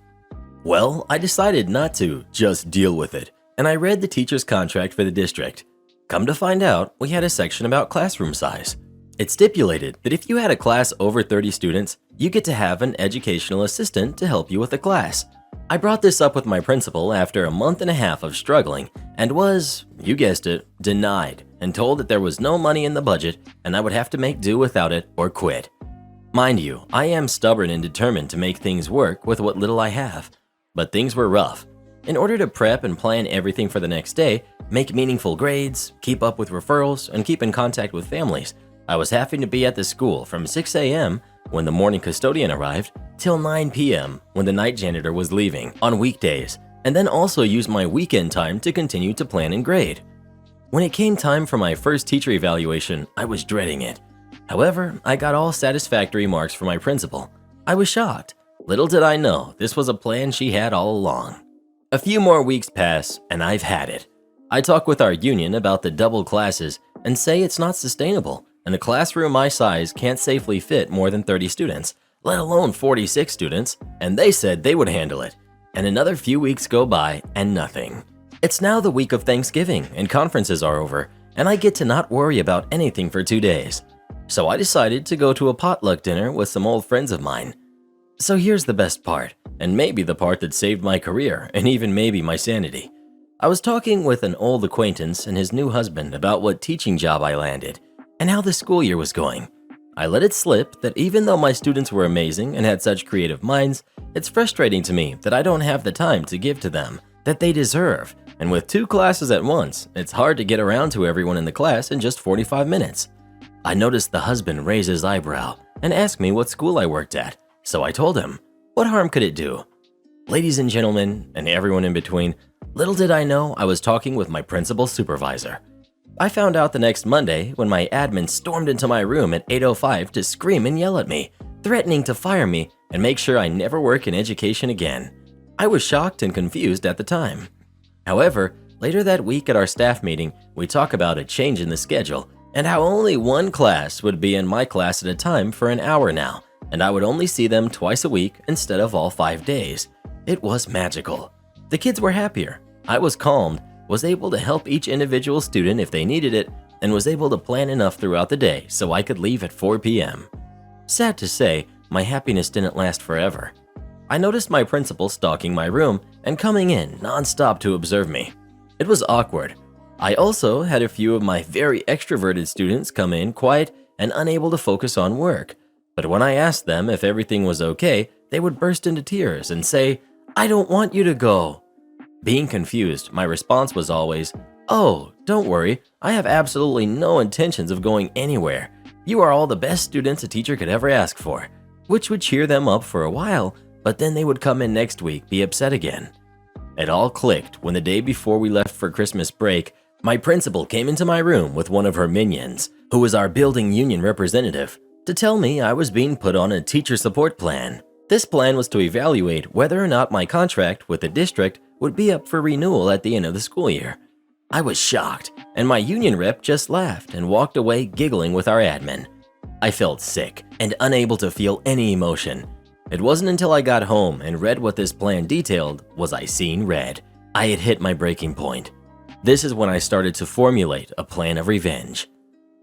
Well, I decided not to just deal with it, and I read the teacher's contract for the district. Come to find out, we had a section about classroom size. It stipulated that if you had a class over 30 students, you get to have an educational assistant to help you with the class. I brought this up with my principal after a month and a half of struggling and was, you guessed it, denied and told that there was no money in the budget and I would have to make do without it or quit. Mind you, I am stubborn and determined to make things work with what little I have. But things were rough. In order to prep and plan everything for the next day, make meaningful grades, keep up with referrals, and keep in contact with families, I was having to be at the school from 6 a.m. when the morning custodian arrived till 9 p.m. when the night janitor was leaving on weekdays, and then also use my weekend time to continue to plan and grade. When it came time for my first teacher evaluation, I was dreading it. However, I got all satisfactory marks from my principal. I was shocked. Little did I know this was a plan she had all along. A few more weeks pass, and I've had it. I talk with our union about the double classes and say it's not sustainable, and a classroom my size can't safely fit more than 30 students, let alone 46 students, and they said they would handle it. And another few weeks go by and nothing. It's now the week of Thanksgiving and conferences are over, and I get to not worry about anything for 2 days. So I decided to go to a potluck dinner with some old friends of mine. So here's the best part, and maybe the part that saved my career and even maybe my sanity. I was talking with an old acquaintance and his new husband about what teaching job I landed and how the school year was going. I let it slip that even though my students were amazing and had such creative minds, it's frustrating to me that I don't have the time to give to them that they deserve, and with 2 classes at once, it's hard to get around to everyone in the class in just 45 minutes. I noticed the husband raise his eyebrow and ask me what school I worked at. So I told him, what harm could it do? Ladies and gentlemen, and everyone in between, little did I know I was talking with my principal supervisor. I found out the next Monday when my admin stormed into my room at 8:05 to scream and yell at me, threatening to fire me and make sure I never work in education again. I was shocked and confused at the time. However, later that week at our staff meeting, we talk about a change in the schedule and how only one class would be in my class at a time for an hour now, and I would only see them twice a week instead of all 5 days. It was magical. The kids were happier. I was calmed, was able to help each individual student if they needed it, and was able to plan enough throughout the day so I could leave at 4 p.m. Sad to say, my happiness didn't last forever. I noticed my principal stalking my room and coming in non-stop to observe me. It was awkward. I also had a few of my very extroverted students come in quiet and unable to focus on work. But when I asked them if everything was okay, they would burst into tears and say, "I don't want you to go." Being confused, my response was always, "Oh, don't worry, I have absolutely no intentions of going anywhere. You are all the best students a teacher could ever ask for," which would cheer them up for a while, but then they would come in next week, be upset again. It all clicked when the day before we left for Christmas break, my principal came into my room with one of her minions, who was our building union representative, to tell me I was being put on a teacher support plan. This plan was to evaluate whether or not my contract with the district would be up for renewal at the end of the school year. I was shocked, and my union rep just laughed and walked away giggling with our admin. I felt sick and unable to feel any emotion. It wasn't until I got home and read what this plan detailed was I seen red. I had hit my breaking point. This is when I started to formulate a plan of revenge.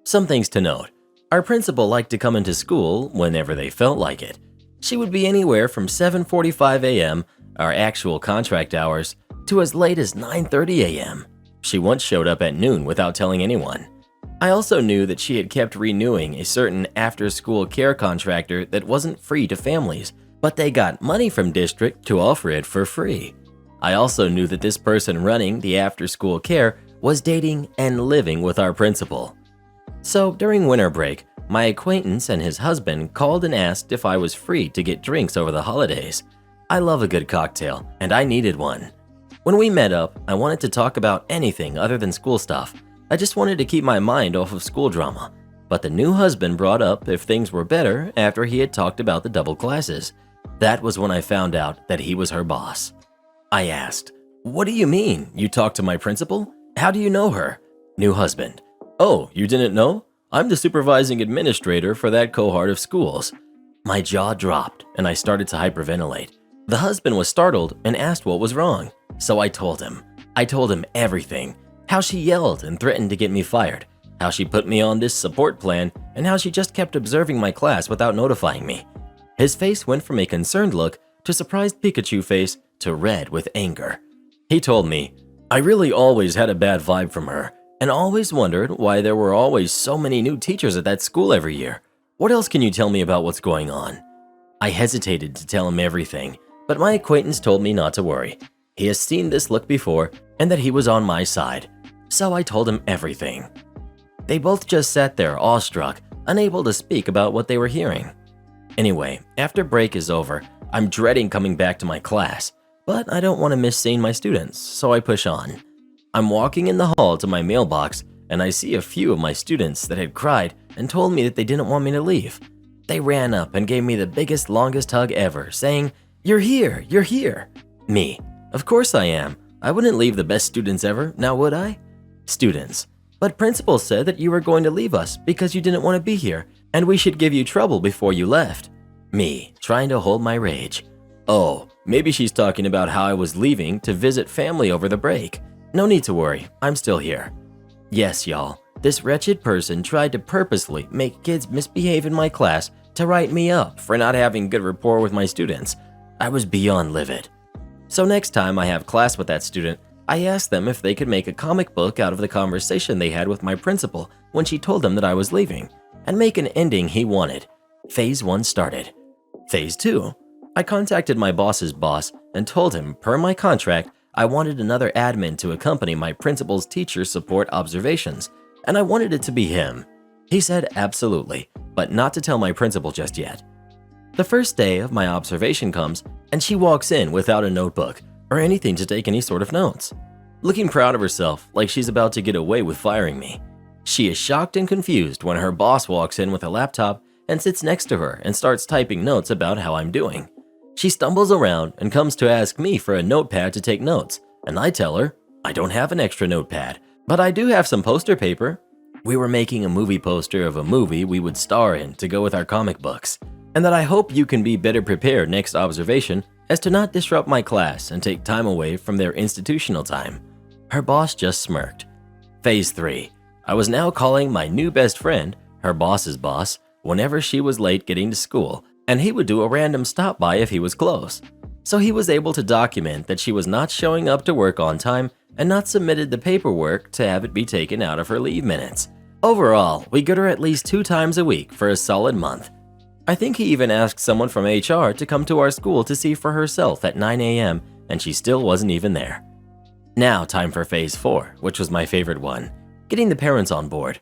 Some things to note. Our principal liked to come into school whenever they felt like it. She would be anywhere from 7:45 a.m., our actual contract hours, to as late as 9:30 a.m. She once showed up at noon without telling anyone. I also knew that she had kept renewing a certain after-school care contractor that wasn't free to families, but they got money from district to offer it for free. I also knew that this person running the after-school care was dating and living with our principal. So during winter break, my acquaintance and his husband called and asked if I was free to get drinks over the holidays. I love a good cocktail, and I needed one. When we met up, I wanted to talk about anything other than school stuff. I just wanted to keep my mind off of school drama. But the new husband brought up if things were better after he had talked about the double classes. That was when I found out that he was her boss. I asked, "What do you mean? You talked to my principal? How do you know her?" New husband, "Oh, you didn't know? I'm the supervising administrator for that cohort of schools." My jaw dropped and I started to hyperventilate. The husband was startled and asked what was wrong. So I told him. I told him everything. How she yelled and threatened to get me fired. How she put me on this support plan and how she just kept observing my class without notifying me. His face went from a concerned look to surprised Pikachu face to red with anger. He told me, "I really always had a bad vibe from her and always wondered why there were always so many new teachers at that school every year. What else can you tell me about what's going on?" I hesitated to tell him everything, but my acquaintance told me not to worry. He has seen this look before and that he was on my side. So I told him everything. They both just sat there awestruck, unable to speak about what they were hearing. Anyway, after break is over, I'm dreading coming back to my class, but I don't want to miss seeing my students, so I push on. I'm walking in the hall to my mailbox and I see a few of my students that had cried and told me that they didn't want me to leave. They ran up and gave me the biggest, longest hug ever, saying, "You're here, you're here." Me, "Of course I am. I wouldn't leave the best students ever, now would I?" Students, "But principal said that you were going to leave us because you didn't want to be here, and we should give you trouble before you left." Me, trying to hold my rage. "Oh, maybe she's talking about how I was leaving to visit family over the break. No need to worry, I'm still here." Yes, y'all, this wretched person tried to purposely make kids misbehave in my class to write me up for not having good rapport with my students. I was beyond livid. So next time I have class with that student, I asked them if they could make a comic book out of the conversation they had with my principal when she told them that I was leaving, and make an ending he wanted. Phase 1 started. Phase 2. I contacted my boss's boss and told him, per my contract, I wanted another admin to accompany my principal's teacher support observations, and I wanted it to be him. He said absolutely, but not to tell my principal just yet. The first day of my observation comes, and she walks in without a notebook or anything to take any sort of notes, looking proud of herself like she's about to get away with firing me. She is shocked and confused when her boss walks in with a laptop and sits next to her and starts typing notes about how I'm doing. She stumbles around and comes to ask me for a notepad to take notes, and I tell her I don't have an extra notepad, but I do have some poster paper. we were making a movie poster of a movie we would star in to go with our comic books, and that I hope you can be better prepared next observation as to not disrupt my class and take time away from their institutional time. Her boss just smirked. Phase 3. I was now calling my new best friend, her boss's boss, whenever she was late getting to school, and he would do a random stop by if he was close. So he was able to document that she was not showing up to work on time and not submitted the paperwork to have it be taken out of her leave minutes. Overall, we got her at least 2 times a week for a solid month. I think he even asked someone from HR to come to our school to see for herself at 9 a.m. and she still wasn't even there. Now time for phase 4, which was my favorite one, getting the parents on board.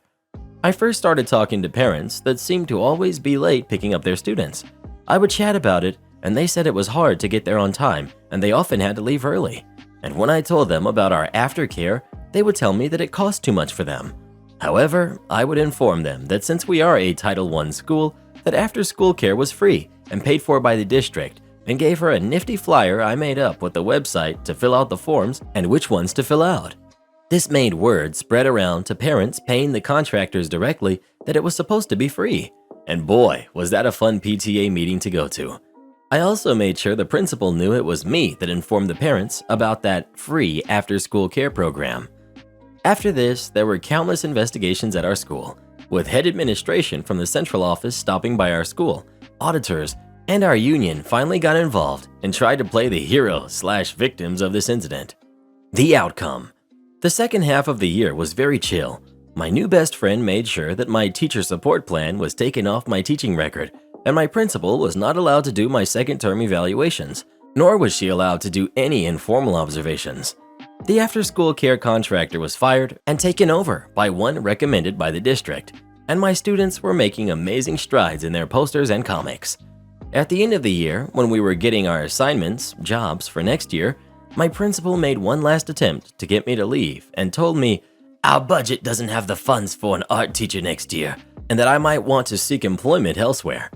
I first started talking to parents that seemed to always be late picking up their students. I would chat about it, and they said it was hard to get there on time and they often had to leave early. And when I told them about our aftercare, they would tell me that it cost too much for them. However, I would inform them that since we are a Title I school, that after-school care was free and paid for by the district, and gave her a nifty flyer I made up with the website to fill out the forms and which ones to fill out. This made word spread around to parents paying the contractors directly that it was supposed to be free. And boy, was that a fun PTA meeting to go to. I also made sure the principal knew it was me that informed the parents about that free after-school care program. After this, there were countless investigations at our school, with head administration from the central office stopping by our school, auditors, and our union finally got involved and tried to play the hero/victims of this incident. The outcome. The second half of the year was very chill. My new best friend made sure that my teacher support plan was taken off my teaching record, and my principal was not allowed to do my second term evaluations, nor was she allowed to do any informal observations. The after-school care contractor was fired and taken over by one recommended by the district, and my students were making amazing strides in their posters and comics. At the end of the year, when we were getting our assignments, jobs for next year, my principal made one last attempt to get me to leave and told me, "Our budget doesn't have the funds for an art teacher next year, and that I might want to seek employment elsewhere."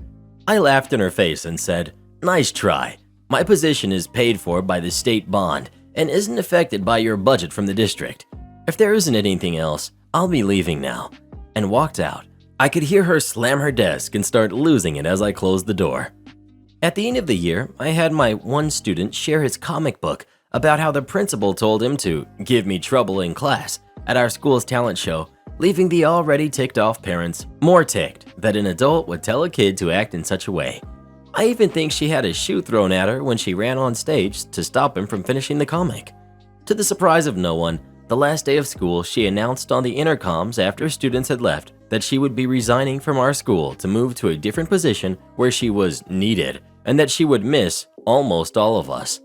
I laughed in her face and said, "Nice try. My position is paid for by the state bond and isn't affected by your budget from the district. If there isn't anything else, I'll be leaving now," and walked out. I could hear her slam her desk and start losing it as I closed the door. At the end of the year, I had my one student share his comic book about how the principal told him to give me trouble in class at our school's talent show, leaving the already ticked off parents more ticked that an adult would tell a kid to act in such a way. I even think she had a shoe thrown at her when she ran on stage to stop him from finishing the comic. To the surprise of no one, the last day of school she announced on the intercoms after students had left that she would be resigning from our school to move to a different position where she was needed and that she would miss almost all of us.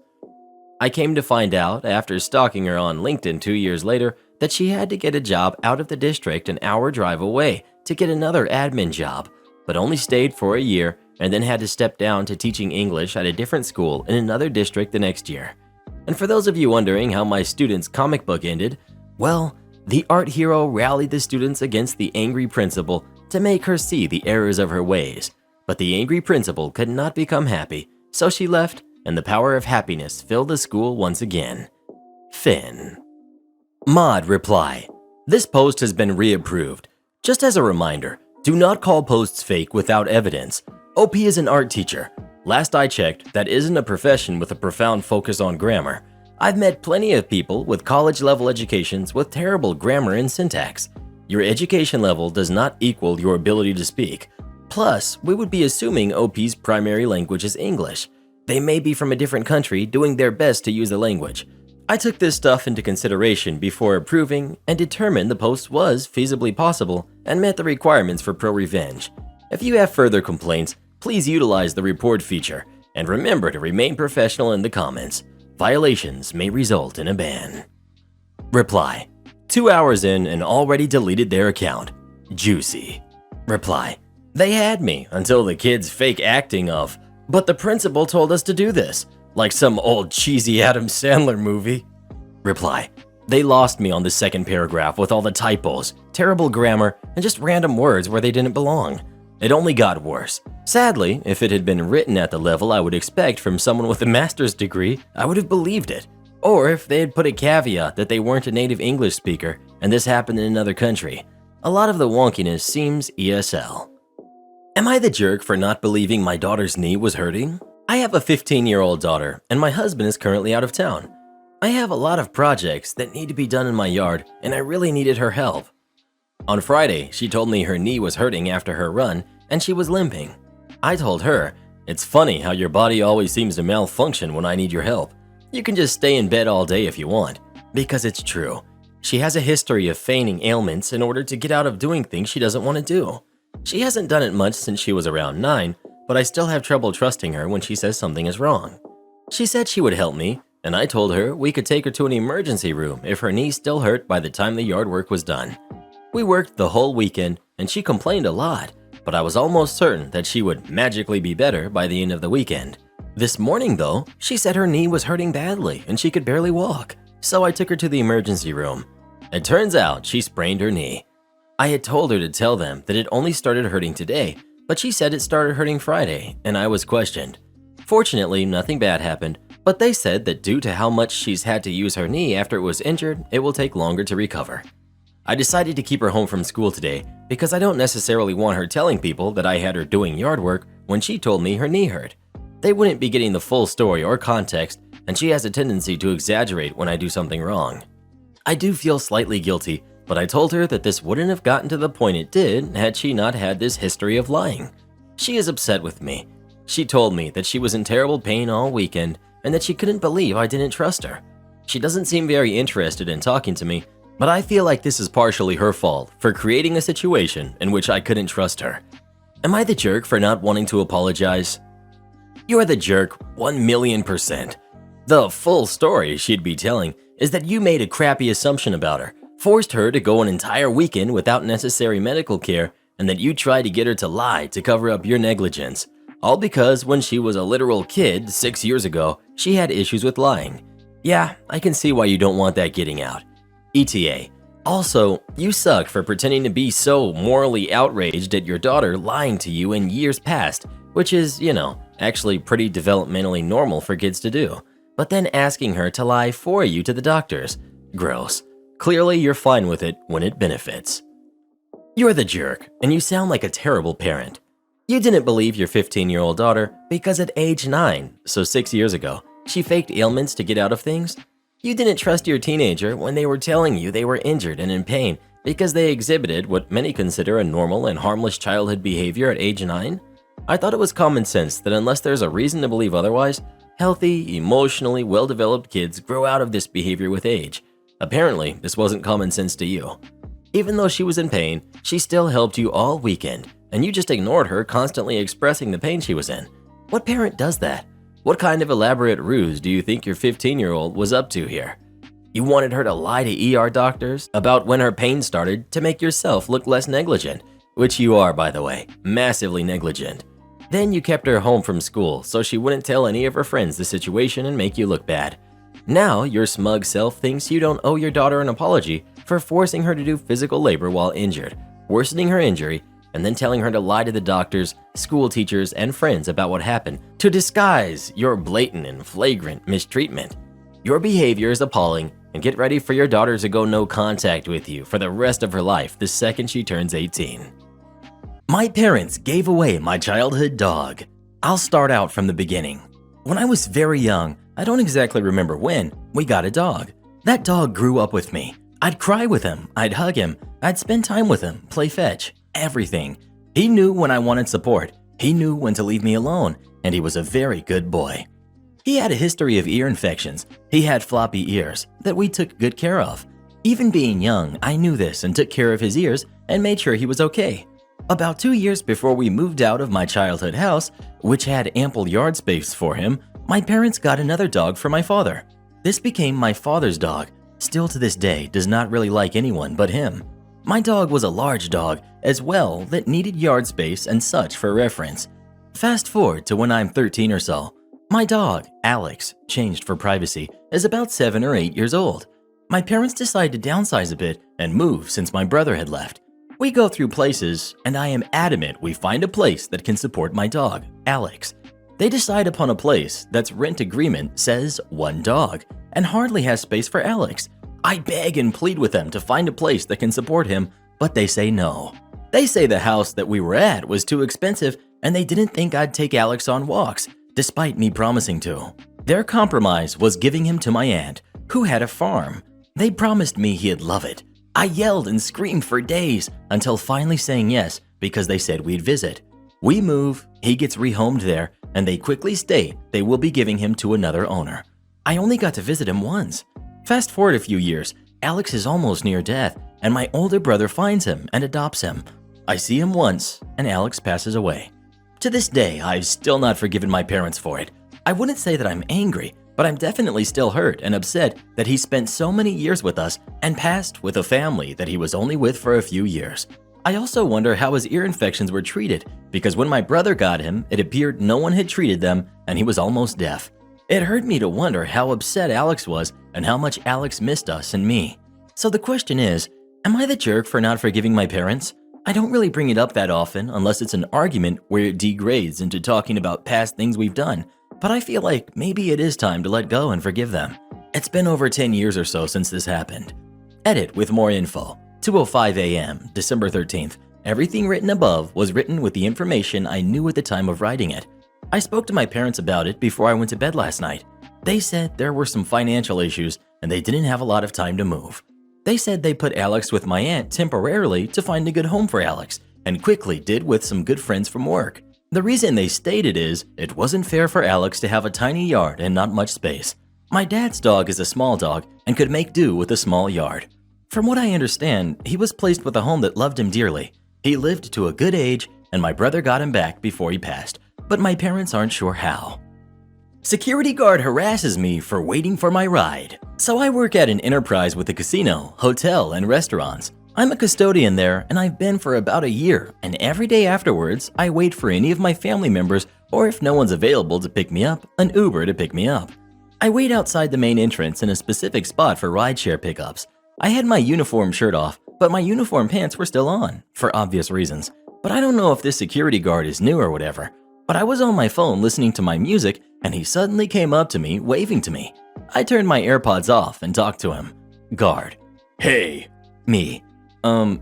I came to find out after stalking her on LinkedIn 2 years later that she had to get a job out of the district an hour drive away to get another admin job, but only stayed for a year and then had to step down to teaching English at a different school in another district the next year. And for those of you wondering how my student's comic book ended, well, the art hero rallied the students against the angry principal to make her see the errors of her ways. But the angry principal could not become happy, so she left, and the power of happiness filled the school once again. Finn. Mod reply. This post has been reapproved. Just as a reminder, do not call posts fake without evidence. OP is an art teacher. Last I checked, that isn't a profession with a profound focus on grammar. I've met plenty of people with college-level educations with terrible grammar and syntax. Your education level does not equal your ability to speak. Plus, we would be assuming OP's primary language is English. They may be from a different country doing their best to use the language. I took this stuff into consideration before approving and determined the post was feasibly possible and met the requirements for pro-revenge. If you have further complaints, please utilize the report feature and remember to remain professional in the comments. Violations may result in a ban. Reply. 2 hours in and already deleted their account. Juicy. Reply. They had me until the kid's fake acting of, "But the principal told us to do this," like some old cheesy Adam Sandler movie. Reply. They lost me on the second paragraph with all the typos, terrible grammar, and just random words where they didn't belong. It only got worse. Sadly, if it had been written at the level I would expect from someone with a master's degree, I would have believed it. Or if they had put a caveat that they weren't a native English speaker and this happened in another country. A lot of the wonkiness seems ESL. Am I the jerk for not believing my daughter's knee was hurting? I have a 15-year-old daughter, and my husband is currently out of town. I have a lot of projects that need to be done in my yard, and I really needed her help. On Friday, she told me her knee was hurting after her run, and she was limping. I told her, "It's funny how your body always seems to malfunction when I need your help. You can just stay in bed all day if you want," because it's true. She has a history of feigning ailments in order to get out of doing things she doesn't want to do. She hasn't done it much since she was around 9, but I still have trouble trusting her when she says something is wrong. She said she would help me, and I told her we could take her to an emergency room if her knee still hurt by the time the yard work was done. We worked the whole weekend, and she complained a lot, but I was almost certain that she would magically be better by the end of the weekend. This morning, though, she said her knee was hurting badly and she could barely walk, so I took her to the emergency room. It turns out she sprained her knee. I had told her to tell them that it only started hurting today, but she said it started hurting Friday, and I was questioned. Fortunately, nothing bad happened, but they said that due to how much she's had to use her knee after it was injured, it will take longer to recover. I decided to keep her home from school today because I don't necessarily want her telling people that I had her doing yard work when she told me her knee hurt. They wouldn't be getting the full story or context, and she has a tendency to exaggerate when I do something wrong. I do feel slightly guilty, but I told her that this wouldn't have gotten to the point it did had she not had this history of lying. She is upset with me. She told me that she was in terrible pain all weekend and that she couldn't believe I didn't trust her. She doesn't seem very interested in talking to me, but I feel like this is partially her fault for creating a situation in which I couldn't trust her. Am I the jerk for not wanting to apologize? You're the jerk 1,000,000%. The full story she'd be telling is that you made a crappy assumption about her, forced her to go an entire weekend without necessary medical care, and that you tried to get her to lie to cover up your negligence. All because when she was a literal kid 6 years ago, she had issues with lying. Yeah, I can see why you don't want that getting out. ETA. Also, you suck for pretending to be so morally outraged at your daughter lying to you in years past, which is, actually pretty developmentally normal for kids to do. But then asking her to lie for you to the doctors. Gross. Clearly, you're fine with it when it benefits. You're the jerk, and you sound like a terrible parent. You didn't believe your 15-year-old daughter because at age 9, so 6 years ago, she faked ailments to get out of things. You didn't trust your teenager when they were telling you they were injured and in pain because they exhibited what many consider a normal and harmless childhood behavior at age 9. I thought it was common sense that unless there's a reason to believe otherwise, healthy, emotionally well-developed kids grow out of this behavior with age. Apparently, this wasn't common sense to you. Even though she was in pain, she still helped you all weekend, and you just ignored her constantly expressing the pain she was in. What parent does that? What kind of elaborate ruse do you think your 15-year-old was up to here? You wanted her to lie to ER doctors about when her pain started to make yourself look less negligent, which you are, by the way, massively negligent. Then you kept her home from school so she wouldn't tell any of her friends the situation and make you look bad. Now your smug self thinks you don't owe your daughter an apology for forcing her to do physical labor while injured, worsening her injury, and then telling her to lie to the doctors, school teachers, and friends about what happened to disguise your blatant and flagrant mistreatment. Your behavior is appalling, and get ready for your daughter to go no contact with you for the rest of her life the second she turns 18. My parents gave away my childhood dog. I'll start out from the beginning. When I was very young, I don't exactly remember when, we got a dog. That dog grew up with me. I'd cry with him, I'd hug him, I'd spend time with him, play fetch, everything. He knew when I wanted support, he knew when to leave me alone, and he was a very good boy. He had a history of ear infections. He had floppy ears that we took good care of. Even being young, I knew this and took care of his ears and made sure he was okay. About 2 years before we moved out of my childhood house, which had ample yard space for him, my parents got another dog for my father. This became my father's dog. Still to this day, does not really like anyone but him. My dog was a large dog as well that needed yard space and such for reference. Fast forward to when I'm 13 or so. My dog, Alex, changed for privacy, is about 7 or 8 years old. My parents decided to downsize a bit and move since my brother had left. We go through places, and I am adamant we find a place that can support my dog, Alex. They decide upon a place that's rent agreement says 1 dog and hardly has space for Alex. I beg and plead with them to find a place that can support him, but they say no. They say the house that we were at was too expensive and they didn't think I'd take Alex on walks, despite me promising to. Their compromise was giving him to my aunt, who had a farm. They promised me he'd love it. I yelled and screamed for days until finally saying yes because they said we'd visit. We move, he gets rehomed there, and they quickly state they will be giving him to another owner. I only got to visit him once. Fast forward a few years, Alex is almost near death, and my older brother finds him and adopts him. I see him once, and Alex passes away. To this day, I've still not forgiven my parents for it. I wouldn't say that I'm angry, but I'm definitely still hurt and upset that he spent so many years with us and passed with a family that he was only with for a few years. I also wonder how his ear infections were treated, because when my brother got him, it appeared no one had treated them and he was almost deaf. It hurt me to wonder how upset Alex was and how much Alex missed us and me. So the question is, am I the jerk for not forgiving my parents? I don't really bring it up that often unless it's an argument where it degrades into talking about past things we've done, but I feel like maybe it is time to let go and forgive them. It's been over 10 years or so since this happened. Edit with more info. 2:05 a.m., December 13th. Everything written above was written with the information I knew at the time of writing it. I spoke to my parents about it before I went to bed last night. They said there were some financial issues and they didn't have a lot of time to move. They said they put Alex with my aunt temporarily to find a good home for Alex, and quickly did with some good friends from work. The reason they stated is, it wasn't fair for Alex to have a tiny yard and not much space. My dad's dog is a small dog and could make do with a small yard. From what I understand, he was placed with a home that loved him dearly. He lived to a good age and my brother got him back before he passed, but my parents aren't sure how. Security guard harasses me for waiting for my ride. So I work at an enterprise with a casino, hotel, and restaurants. I'm a custodian there and I've been for about a year, and every day afterwards, I wait for any of my family members, or if no one's available to pick me up, an Uber to pick me up. I wait outside the main entrance in a specific spot for rideshare pickups. I had my uniform shirt off, but my uniform pants were still on, for obvious reasons. But I don't know if this security guard is new or whatever. But I was on my phone listening to my music and he suddenly came up to me, waving to me. I turned my AirPods off and talked to him. Guard. Hey. Me.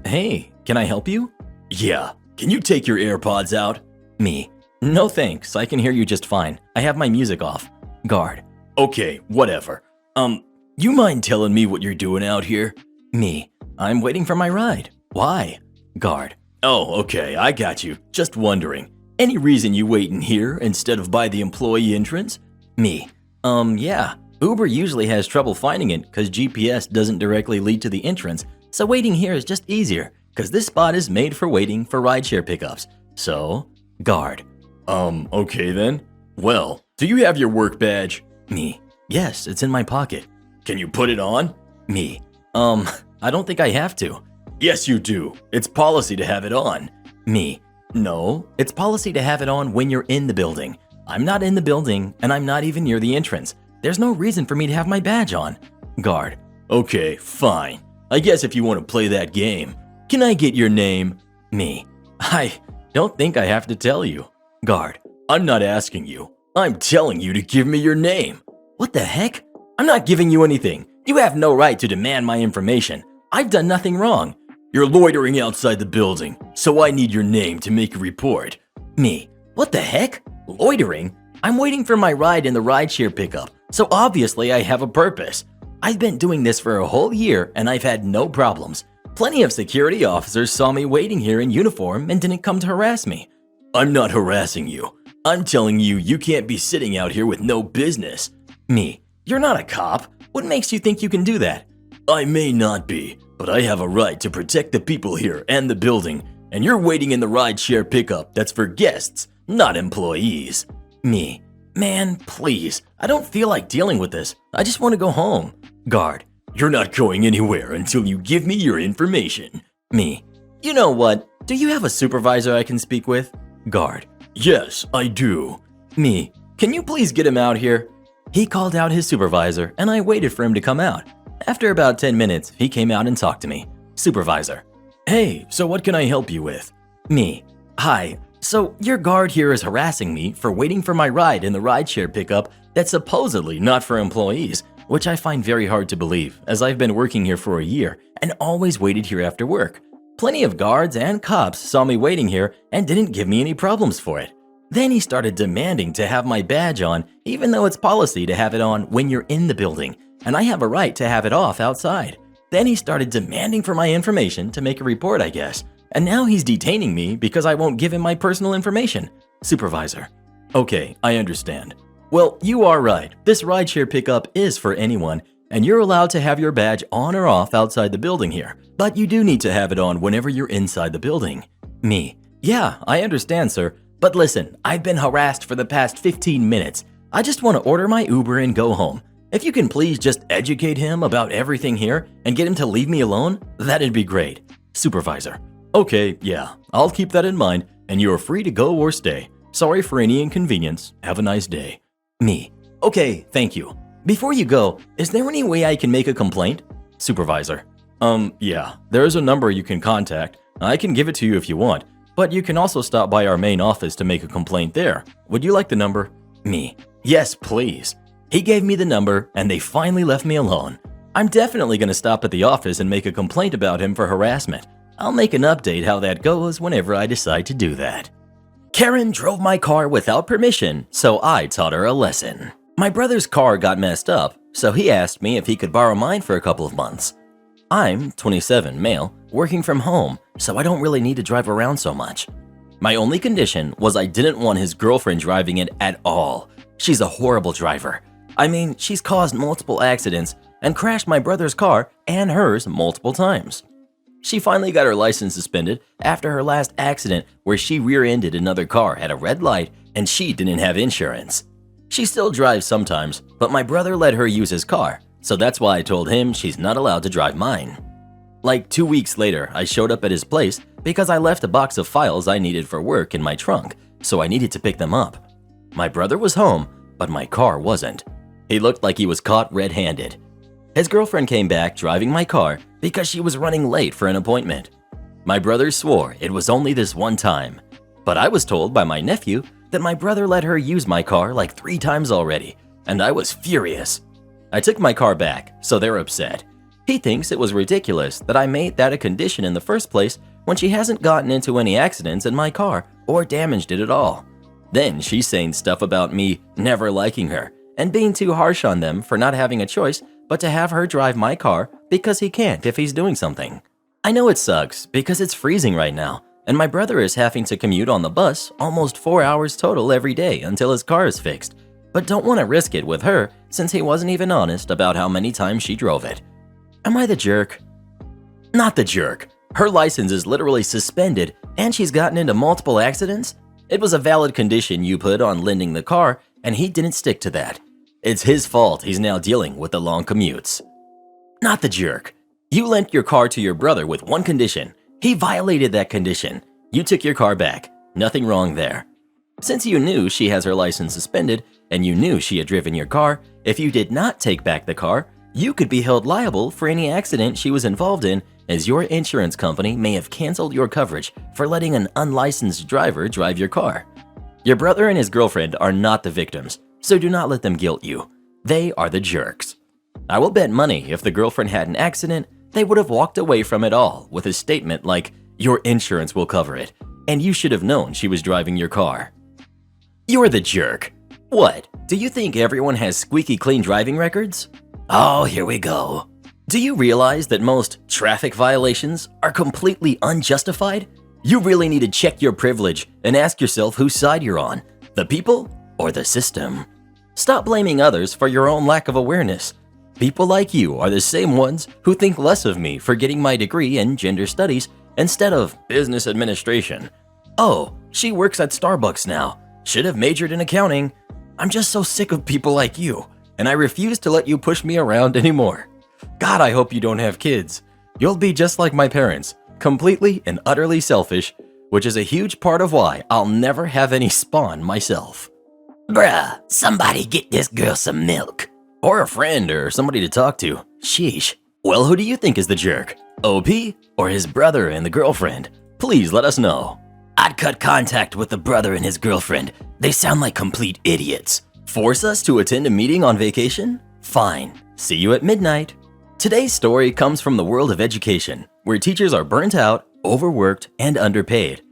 Hey, can I help you? Yeah. Can you take your AirPods out? Me. No thanks, I can hear you just fine. I have my music off. Guard. Okay, whatever. You mind telling me what you're doing out here? Me. I'm waiting for my ride. Why? Guard. Oh, okay, I got you. Just wondering. Any reason you waiting here instead of by the employee entrance? Me. Yeah. Uber usually has trouble finding it because GPS doesn't directly lead to the entrance, so waiting here is just easier because this spot is made for waiting for rideshare pickups. So, guard. Okay then. Well, do you have your work badge? Me. Yes, it's in my pocket. Can you put it on? Me. I don't think I have to. Yes, you do. It's policy to have it on. Me. No, it's policy to have it on when you're in the building. I'm not in the building, and I'm not even near the entrance. There's no reason for me to have my badge on. Guard. Okay, fine. I guess if you want to play that game. Can I get your name? Me. I don't think I have to tell you. Guard. I'm not asking you. I'm telling you to give me your name. What the heck? I'm not giving you anything. You have no right to demand my information. I've done nothing wrong. You're loitering outside the building, so I need your name to make a report. Me. What the heck? Loitering? I'm waiting for my ride in the rideshare pickup, so obviously I have a purpose. I've been doing this for a whole year and I've had no problems. Plenty of security officers saw me waiting here in uniform and didn't come to harass me. I'm not harassing you. I'm telling you you can't be sitting out here with no business. Me. You're not a cop. What makes you think you can do that? I may not be, but I have a right to protect the people here and the building, and you're waiting in the rideshare pickup that's for guests, not employees. Me. Man, please, I don't feel like dealing with this. I just want to go home. Guard. You're not going anywhere until you give me your information. Me. You know what? Do you have a supervisor I can speak with? Guard. Yes, I do. Me. Can you please get him out here? He called out his supervisor and I waited for him to come out. After about 10 minutes, he came out and talked to me. Supervisor. Hey, so what can I help you with? Me. Hi. So your guard here is harassing me for waiting for my ride in the rideshare pickup that's supposedly not for employees, which I find very hard to believe as I've been working here for a year and always waited here after work. Plenty of guards and cops saw me waiting here and didn't give me any problems for it. Then he started demanding to have my badge on, even though it's policy to have it on when you're in the building, and I have a right to have it off outside. Then he started demanding for my information to make a report, I guess. And now he's detaining me because I won't give him my personal information. Supervisor. Okay, I understand. Well, you are right. This rideshare pickup is for anyone, and you're allowed to have your badge on or off outside the building here. But you do need to have it on whenever you're inside the building. Me. Yeah, I understand, sir. But listen, I've been harassed for the past 15 minutes. I just want to order my Uber and go home. If you can please just educate him about everything here and get him to leave me alone, that'd be great. Supervisor. Okay, yeah, I'll keep that in mind, and you're free to go or stay. Sorry for any inconvenience. Have a nice day. Me. Okay, thank you. Before you go, is there any way I can make a complaint? Supervisor. Yeah, there's a number you can contact. I can give it to you if you want, but you can also stop by our main office to make a complaint there. Would you like the number? Me. Yes, please. He gave me the number, and they finally left me alone. I'm definitely going to stop at the office and make a complaint about him for harassment. I'll make an update how that goes whenever I decide to do that. Karen drove my car without permission, so I taught her a lesson. My brother's car got messed up, so he asked me if he could borrow mine for a couple of months. I'm 27, male, working from home, so I don't really need to drive around so much. My only condition was I didn't want his girlfriend driving it at all. She's a horrible driver. I mean, she's caused multiple accidents and crashed my brother's car and hers multiple times. She finally got her license suspended after her last accident where she rear-ended another car at a red light and she didn't have insurance. She still drives sometimes, but my brother let her use his car, so that's why I told him she's not allowed to drive mine. Like 2 weeks later, I showed up at his place because I left a box of files I needed for work in my trunk, so I needed to pick them up. My brother was home, but my car wasn't. He looked like he was caught red-handed. His girlfriend came back driving my car because she was running late for an appointment. My brother swore it was only this one time, but I was told by my nephew that my brother let her use my car like 3 times already, and I was furious. I took my car back, so they're upset. He thinks it was ridiculous that I made that a condition in the first place when she hasn't gotten into any accidents in my car or damaged it at all. Then she's saying stuff about me never liking her and being too harsh on them for not having a choice but to have her drive my car because he can't if he's doing something. I know it sucks because it's freezing right now, and my brother is having to commute on the bus almost 4 hours total every day until his car is fixed, but don't want to risk it with her since he wasn't even honest about how many times she drove it. Am I the jerk? Not the jerk. Her license is literally suspended and she's gotten into multiple accidents. It was a valid condition you put on lending the car and he didn't stick to that. It's his fault he's now dealing with the long commutes. Not the jerk. You lent your car to your brother with one condition. He violated that condition. You took your car back. Nothing wrong there. Since you knew she has her license suspended and you knew she had driven your car, if you did not take back the car, you could be held liable for any accident she was involved in, as your insurance company may have canceled your coverage for letting an unlicensed driver drive your car. Your brother and his girlfriend are not the victims, so do not let them guilt you. They are the jerks. I will bet money if the girlfriend had an accident, they would have walked away from it all with a statement like, "Your insurance will cover it, and you should have known she was driving your car." You're the jerk. What? Do you think everyone has squeaky clean driving records? Oh, here we go. Do you realize that most traffic violations are completely unjustified? You really need to check your privilege and ask yourself whose side you're on, the people or the system. Stop blaming others for your own lack of awareness. People like you are the same ones who think less of me for getting my degree in gender studies instead of business administration. Oh, she works at Starbucks now. Should have majored in accounting. I'm just so sick of people like you, and I refuse to let you push me around anymore. God, I hope you don't have kids. You'll be just like my parents, completely and utterly selfish, which is a huge part of why I'll never have any spawn myself. Bruh, somebody get this girl some milk. Or a friend or somebody to talk to. Sheesh. Well, who do you think is the jerk? OP or his brother and the girlfriend? Please let us know. I'd cut contact with the brother and his girlfriend. They sound like complete idiots. Force us to attend a meeting on vacation? Fine. See you at midnight. Today's story comes from the world of education, where teachers are burnt out, overworked, and underpaid.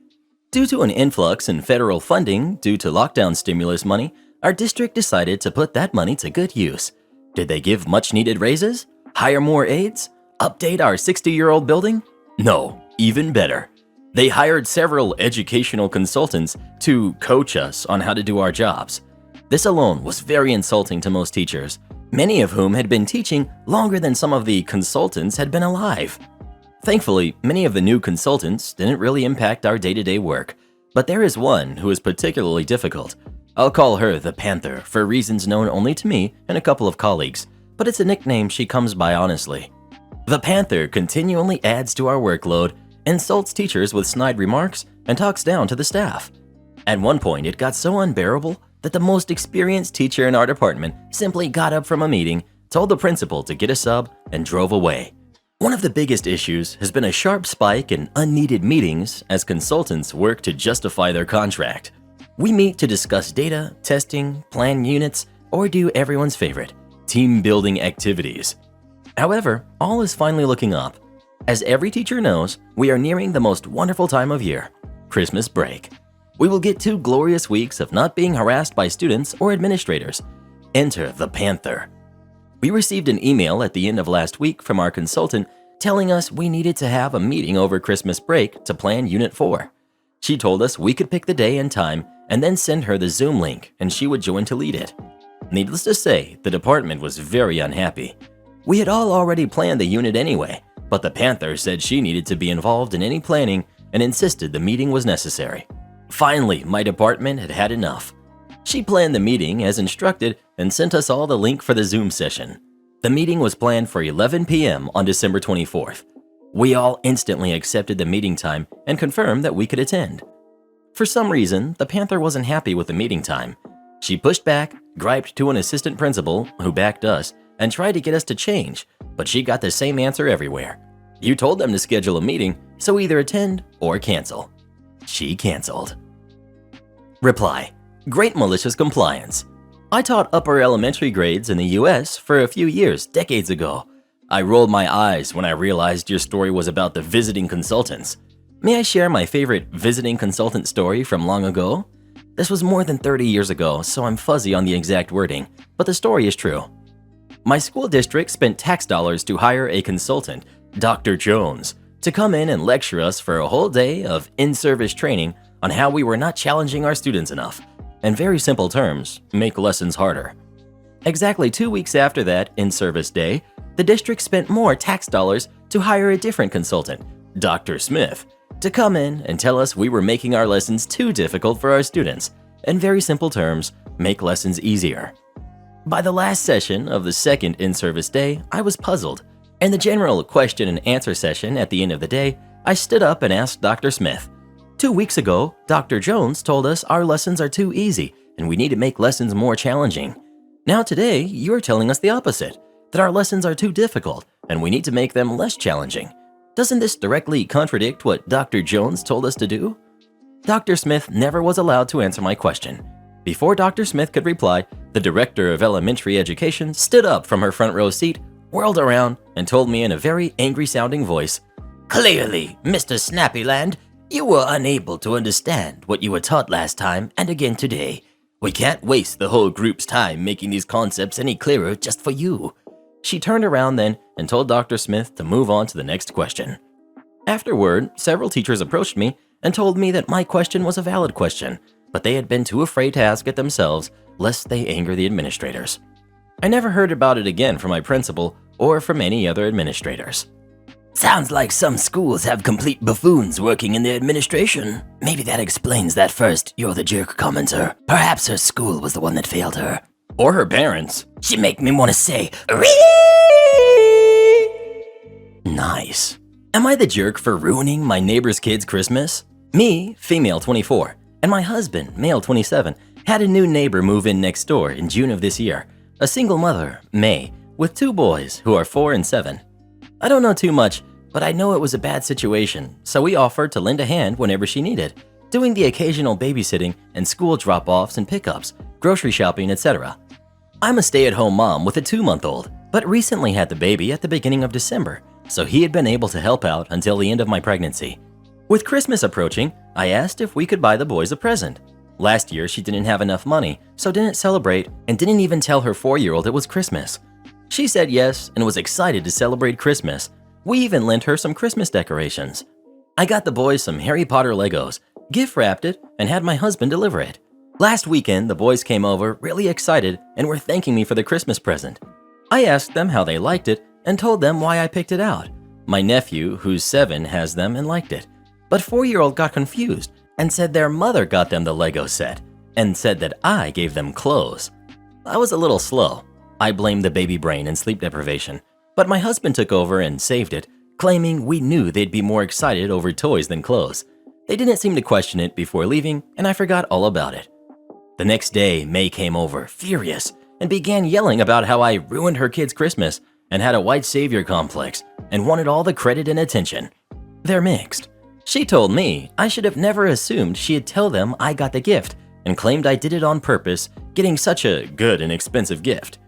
Due to an influx in federal funding due to lockdown stimulus money, our district decided to put that money to good use. Did they give much-needed raises? Hire more aides? Update our 60-year-old building? No, even better. They hired several educational consultants to coach us on how to do our jobs. This alone was very insulting to most teachers, many of whom had been teaching longer than some of the consultants had been alive. Thankfully, many of the new consultants didn't really impact our day-to-day work, but there is one who is particularly difficult. I'll call her the Panther for reasons known only to me and a couple of colleagues, but it's a nickname she comes by honestly. The Panther continually adds to our workload, insults teachers with snide remarks, and talks down to the staff. At one point, it got so unbearable that the most experienced teacher in our department simply got up from a meeting, told the principal to get a sub, and drove away. One of the biggest issues has been a sharp spike in unneeded meetings as consultants work to justify their contract. We meet to discuss data, testing, plan units, or do everyone's favorite, team-building activities. However, all is finally looking up. As every teacher knows, we are nearing the most wonderful time of year, Christmas break. We will get 2 glorious weeks of not being harassed by students or administrators. Enter the Panther. We received an email at the end of last week from our consultant telling us we needed to have a meeting over Christmas break to plan Unit 4. She told us we could pick the day and time and then send her the Zoom link and she would join to lead it. Needless to say, the department was very unhappy. We had all already planned the unit anyway, but the Panther said she needed to be involved in any planning and insisted the meeting was necessary. Finally, my department had had enough. She planned the meeting as instructed and sent us all the link for the Zoom session. The meeting was planned for 11 p.m. on December 24th. We all instantly accepted the meeting time and confirmed that we could attend. For some reason, the Panther wasn't happy with the meeting time. She pushed back, griped to an assistant principal, who backed us, and tried to get us to change, but she got the same answer everywhere. You told them to schedule a meeting, so either attend or cancel. She canceled. Reply: Great malicious compliance. I taught upper elementary grades in the US for a few years, decades ago. I rolled my eyes when I realized your story was about the visiting consultants. May I share my favorite visiting consultant story from long ago? This was more than 30 years ago, so I'm fuzzy on the exact wording, but the story is true. My school district spent tax dollars to hire a consultant, Dr. Jones, to come in and lecture us for a whole day of in-service training on how we were not challenging our students enough. In very simple terms, make lessons harder. Exactly 2 weeks after that in-service day, the district spent more tax dollars to hire a different consultant, Dr. Smith, to come in and tell us we were making our lessons too difficult for our students. In very simple terms, make lessons easier. By the last session of the second in-service day, I was puzzled. In the general question and answer session at the end of the day, I stood up and asked Dr. Smith, 2 weeks ago, Dr. Jones told us our lessons are too easy and we need to make lessons more challenging. Now today, you're telling us the opposite, that our lessons are too difficult and we need to make them less challenging. Doesn't this directly contradict what Dr. Jones told us to do? Dr. Smith never was allowed to answer my question. Before Dr. Smith could reply, the director of elementary education stood up from her front row seat, whirled around, and told me in a very angry-sounding voice, Clearly, Mr. Snappyland, you were unable to understand what you were taught last time and again today. We can't waste the whole group's time making these concepts any clearer just for you. She turned around then and told Dr. Smith to move on to the next question. Afterward, several teachers approached me and told me that my question was a valid question, but they had been too afraid to ask it themselves lest they anger the administrators. I never heard about it again from my principal or from any other administrators. Sounds like some schools have complete buffoons working in their administration. Maybe that explains that first "you're the jerk" commenter. Perhaps her school was the one that failed her. Or her parents. She make me want to say, Nice. Am I the jerk for ruining my neighbor's kid's Christmas? Me, female 24, and my husband, male 27, had a new neighbor move in next door in June of this year. A single mother, May, with 2 boys who are 4 and 7. I don't know too much, but I know it was a bad situation, so we offered to lend a hand whenever she needed, doing the occasional babysitting and school drop-offs and pickups, grocery shopping, etc. I'm a stay-at-home mom with a 2-month-old, but recently had the baby at the beginning of December, so he had been able to help out until the end of my pregnancy. With Christmas approaching, I asked if we could buy the boys a present. Last year, she didn't have enough money, so didn't celebrate and didn't even tell her 4-year-old it was Christmas. She said yes and was excited to celebrate Christmas. We even lent her some Christmas decorations. I got the boys some Harry Potter Legos, gift wrapped it, and had my husband deliver it. Last weekend, the boys came over really excited and were thanking me for the Christmas present. I asked them how they liked it and told them why I picked it out. My nephew, who's 7, has them and liked it. But 4-year-old got confused and said their mother got them the Lego set and said that I gave them clothes. I was a little slow. I blamed the baby brain and sleep deprivation, but my husband took over and saved it, claiming we knew they'd be more excited over toys than clothes. They didn't seem to question it before leaving, and I forgot all about it. The next day, May came over, furious, and began yelling about how I ruined her kid's Christmas and had a white savior complex and wanted all the credit and attention. They're mixed. She told me I should have never assumed she'd tell them I got the gift and claimed I did it on purpose, getting such a good and expensive gift.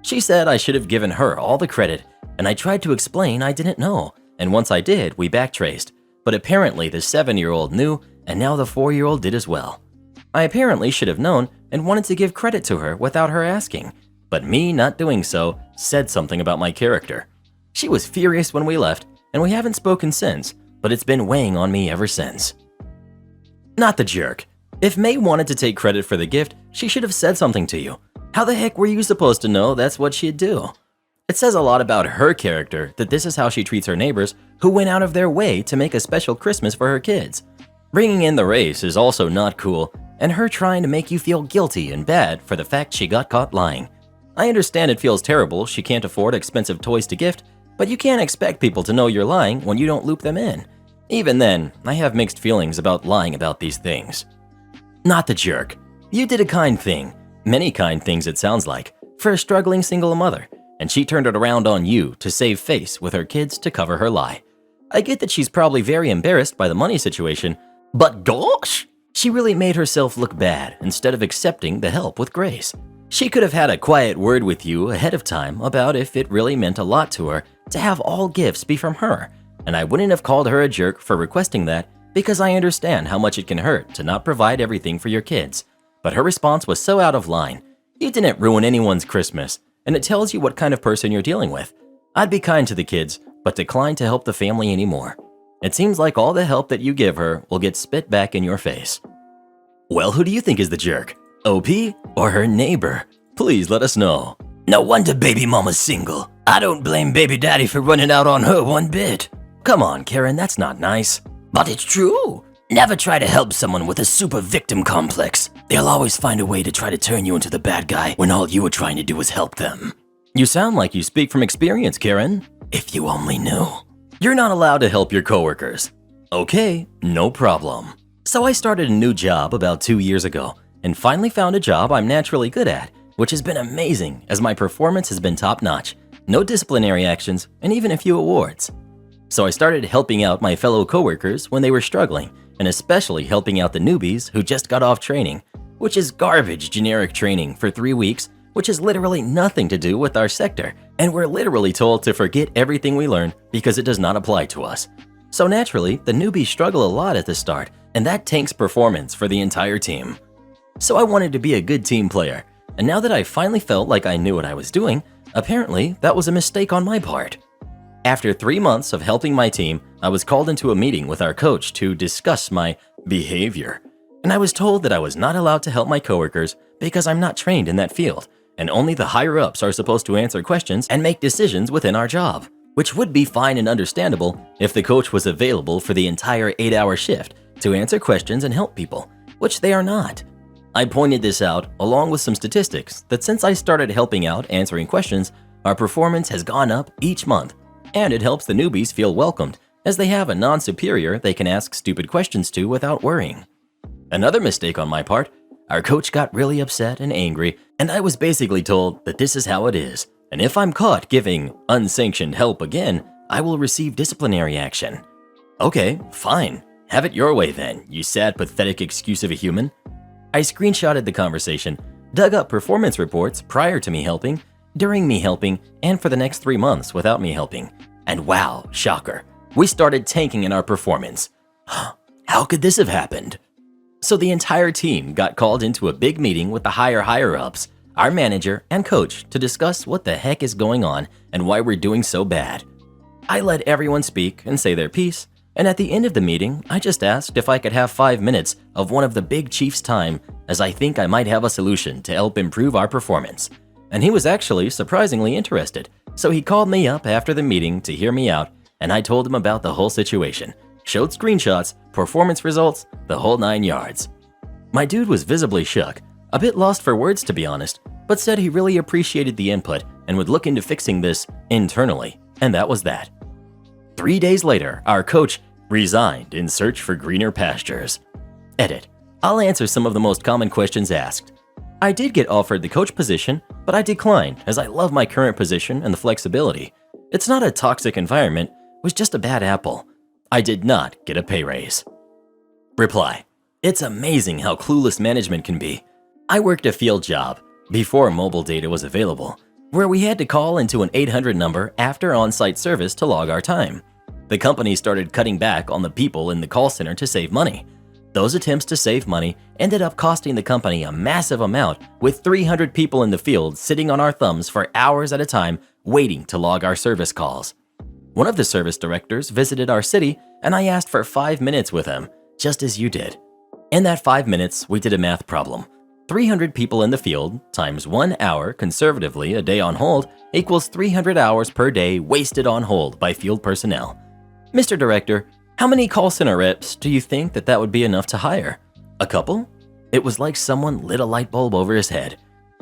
She said I should have given her all the credit, and I tried to explain I didn't know, and once I did, we backtraced. But apparently the 7-year-old knew, and now the 4-year-old did as well. I apparently should have known and wanted to give credit to her without her asking, but me not doing so said something about my character. She was furious when we left, and we haven't spoken since, but it's been weighing on me ever since. Not the jerk. If May wanted to take credit for the gift, she should have said something to you. How the heck were you supposed to know that's what she'd do? It says a lot about her character that this is how she treats her neighbors who went out of their way to make a special Christmas for her kids. Bringing in the race is also not cool, and her trying to make you feel guilty and bad for the fact she got caught lying. I understand it feels terrible she can't afford expensive toys to gift, but you can't expect people to know you're lying when you don't loop them in. Even then, I have mixed feelings about lying about these things. Not the jerk. You did a kind thing, many kind things it sounds like, for a struggling single mother, and she turned it around on you to save face with her kids to cover her lie. I get that she's probably very embarrassed by the money situation, but gosh! She really made herself look bad instead of accepting the help with grace. She could have had a quiet word with you ahead of time about if it really meant a lot to her to have all gifts be from her, and I wouldn't have called her a jerk for requesting that because I understand how much it can hurt to not provide everything for your kids. But her response was so out of line. You didn't ruin anyone's Christmas, and it tells you what kind of person you're dealing with. I'd be kind to the kids, but decline to help the family anymore. It seems like all the help that you give her will get spit back in your face. Well, who do you think is the jerk? OP or her neighbor? Please let us know. No wonder baby mama's single. I don't blame baby daddy for running out on her one bit. Come on, Karen, that's not nice. But it's true. Never try to help someone with a super victim complex. They'll always find a way to try to turn you into the bad guy when all you were trying to do was help them. You sound like you speak from experience, Karen. If you only knew. You're not allowed to help your coworkers. Okay, no problem. So I started a new job about 2 years ago and finally found a job I'm naturally good at, which has been amazing as my performance has been top-notch, no disciplinary actions, and even a few awards. So I started helping out my fellow coworkers when they were struggling, and especially helping out the newbies who just got off training, which is garbage generic training for 3 weeks, which has literally nothing to do with our sector, and we're literally told to forget everything we learned because it does not apply to us. So naturally, the newbies struggle a lot at the start, and that tanks performance for the entire team. So I wanted to be a good team player, and now that I finally felt like I knew what I was doing, apparently that was a mistake on my part. After 3 months of helping my team, I was called into a meeting with our coach to discuss my behavior, and I was told that I was not allowed to help my coworkers because I'm not trained in that field, and only the higher-ups are supposed to answer questions and make decisions within our job, which would be fine and understandable if the coach was available for the entire 8-hour shift to answer questions and help people, which they are not. I pointed this out along with some statistics that since I started helping out answering questions, our performance has gone up each month, and it helps the newbies feel welcomed as they have a non-superior they can ask stupid questions to without worrying. Another mistake on my part, our coach got really upset and angry, and I was basically told that this is how it is, and if I'm caught giving unsanctioned help again, I will receive disciplinary action. Okay, fine. Have it your way then, you sad, pathetic excuse of a human. I screenshotted the conversation, dug up performance reports prior to me helping, during me helping, and for the next 3 months without me helping. And wow, shocker, we started tanking in our performance. How could this have happened? So the entire team got called into a big meeting with the higher-ups, our manager and coach, to discuss what the heck is going on and why we're doing so bad. I let everyone speak and say their piece, and at the end of the meeting, I just asked if I could have 5 minutes of one of the big chief's time, as I think I might have a solution to help improve our performance. And he was actually surprisingly interested, so he called me up after the meeting to hear me out, and I told him about the whole situation, showed screenshots, performance results, the whole 9 yards. My dude was visibly shook, a bit lost for words to be honest, but said he really appreciated the input and would look into fixing this internally, and that was that. 3 days later, our coach resigned in search for greener pastures. Edit. I'll answer some of the most common questions asked. I did get offered the coach position, but I declined as I love my current position and the flexibility. It's not a toxic environment, it was just a bad apple. I did not get a pay raise. Reply. It's amazing how clueless management can be. I worked a field job, before mobile data was available, where we had to call into an 800 number after on-site service to log our time. The company started cutting back on the people in the call center to save money. Those attempts to save money ended up costing the company a massive amount, with 300 people in the field sitting on our thumbs for hours at a time waiting to log our service calls. One of the service directors visited our city and I asked for 5 minutes with him, just as you did. In that 5 minutes, we did a math problem. 300 people in the field times 1 hour conservatively a day on hold equals 300 hours per day wasted on hold by field personnel. Mr. Director, how many call center reps do you think that would be enough to hire? A couple? It was like someone lit a light bulb over his head.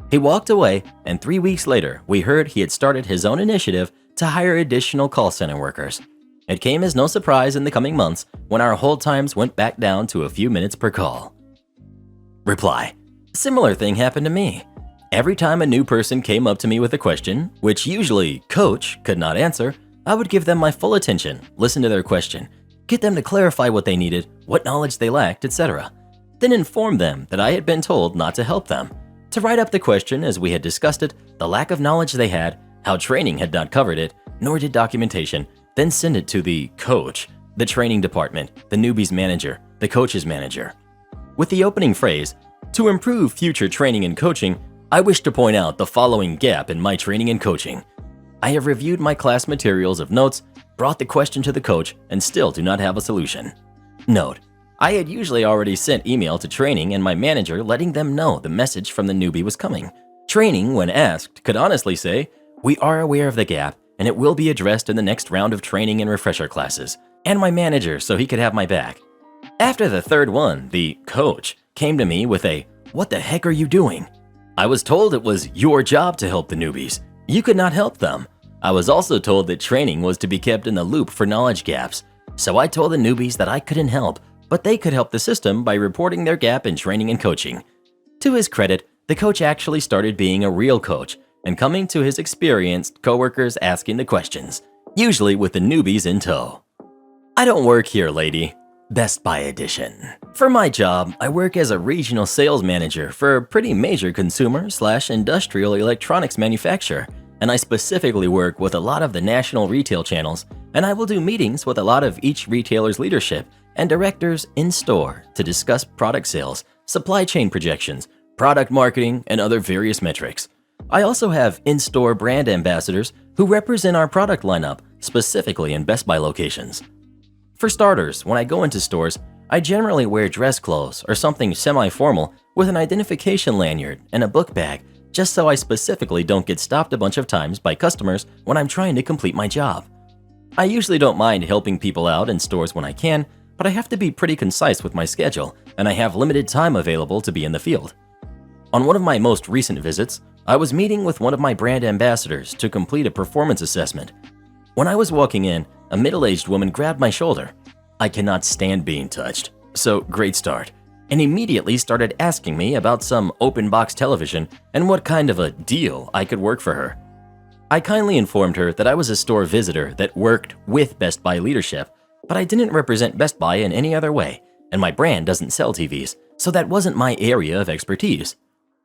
He walked away, and 3 weeks later, we heard he had started his own initiative to hire additional call center workers. It came as no surprise in the coming months when our hold times went back down to a few minutes per call. Reply. Similar thing happened to me. Every time a new person came up to me with a question, which usually coach could not answer, I would give them my full attention, listen to their question, get them to clarify what they needed, what knowledge they lacked, etc. Then inform them that I had been told not to help them, to write up the question as we had discussed it, the lack of knowledge they had, how training had not covered it, nor did documentation, then send it to the coach, the training department, the newbie's manager, the coach's manager. With the opening phrase, "To improve future training and coaching, I wish to point out the following gap in my training and coaching. I have reviewed my class materials of notes, brought the question to the coach, and still do not have a solution." Note, I had usually already sent email to training and my manager letting them know the message from the newbie was coming. Training, when asked, could honestly say, "We are aware of the gap, and it will be addressed in the next round of training and refresher classes," and my manager so he could have my back. After the third one, the coach came to me with a, "What the heck are you doing?" I was told it was your job to help the newbies. You could not help them. I was also told that training was to be kept in the loop for knowledge gaps. So I told the newbies that I couldn't help, but they could help the system by reporting their gap in training and coaching. To his credit, the coach actually started being a real coach and coming to his experienced coworkers asking the questions, usually with the newbies in tow. I don't work here, lady. Best Buy edition. For my job, I work as a regional sales manager for a pretty major consumer/industrial electronics manufacturer, and I specifically work with a lot of the national retail channels, and I will do meetings with a lot of each retailer's leadership and directors in store to discuss product sales, supply chain projections, product marketing, and other various metrics. I also have in-store brand ambassadors who represent our product lineup, specifically in Best Buy locations. For starters, when I go into stores, I generally wear dress clothes or something semi-formal with an identification lanyard and a book bag, just so I specifically don't get stopped a bunch of times by customers when I'm trying to complete my job. I usually don't mind helping people out in stores when I can, but I have to be pretty concise with my schedule, and I have limited time available to be in the field. On one of my most recent visits, I was meeting with one of my brand ambassadors to complete a performance assessment. When I was walking in, a middle-aged woman grabbed my shoulder. I cannot stand being touched, so great start, and immediately started asking me about some open box television and what kind of a deal I could work for her. I kindly informed her that I was a store visitor that worked with Best Buy leadership, but I didn't represent Best Buy in any other way, and my brand doesn't sell TVs, so that wasn't my area of expertise.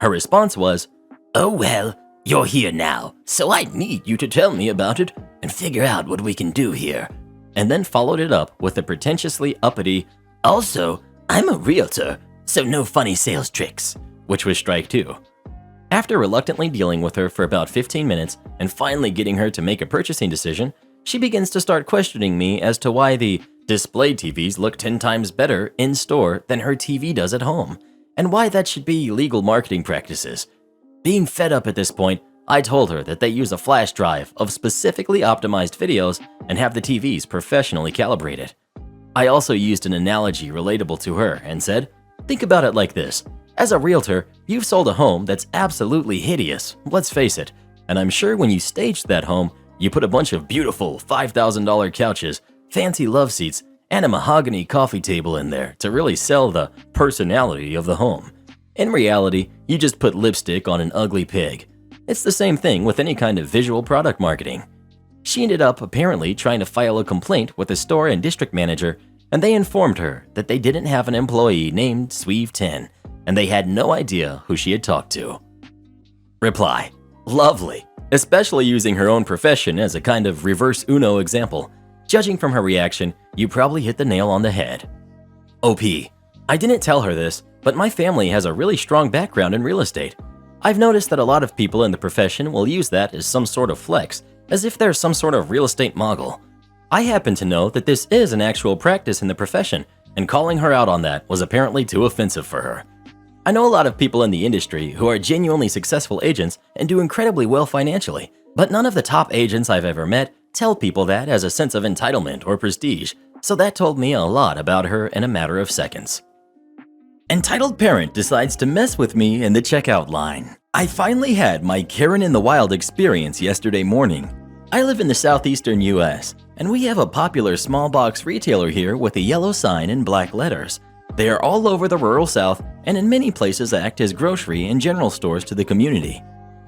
Her response was, "Oh well, you're here now, so I need you to tell me about it and figure out what we can do here. and then followed it up with a pretentiously uppity, Also, I'm a realtor, so no funny sales tricks. which was strike two. After reluctantly dealing with her for about 15 minutes and finally getting her to make a purchasing decision, she begins to start questioning me as to why the display TVs look 10 times better in store than her TV does at home, and why that should be legal marketing practices. Being fed up at this point, I told her that they use a flash drive of specifically optimized videos and have the TVs professionally calibrated. I also used an analogy relatable to her and said, think about it like this. As a realtor, you've sold a home that's absolutely hideous, let's face it, and I'm sure when you staged that home, you put a bunch of beautiful $5,000 couches, fancy love seats, and a mahogany coffee table in there to really sell the personality of the home. In reality, you just put lipstick on an ugly pig. It's the same thing with any kind of visual product marketing. She ended up apparently trying to file a complaint with the store and district manager, and they informed her that they didn't have an employee named Sweeve 10, and they had no idea who she had talked to. Reply: lovely, especially using her own profession as a kind of reverse Uno example. Judging from her reaction, you probably hit the nail on the head. OP: I didn't tell her this, but my family has a really strong background in real estate. I've noticed that a lot of people in the profession will use that as some sort of flex, as if they're some sort of real estate mogul. I happen to know that this is an actual practice in the profession, and calling her out on that was apparently too offensive for her. I know a lot of people in the industry who are genuinely successful agents and do incredibly well financially, but none of the top agents I've ever met tell people that as a sense of entitlement or prestige, so that told me a lot about her in a matter of seconds. Entitled parent decides to mess with me in the checkout line. I finally had my Karen in the Wild experience yesterday morning. I live in the southeastern US, and we have a popular small box retailer here with a yellow sign in black letters. They are all over the rural South and in many places act as grocery and general stores to the community.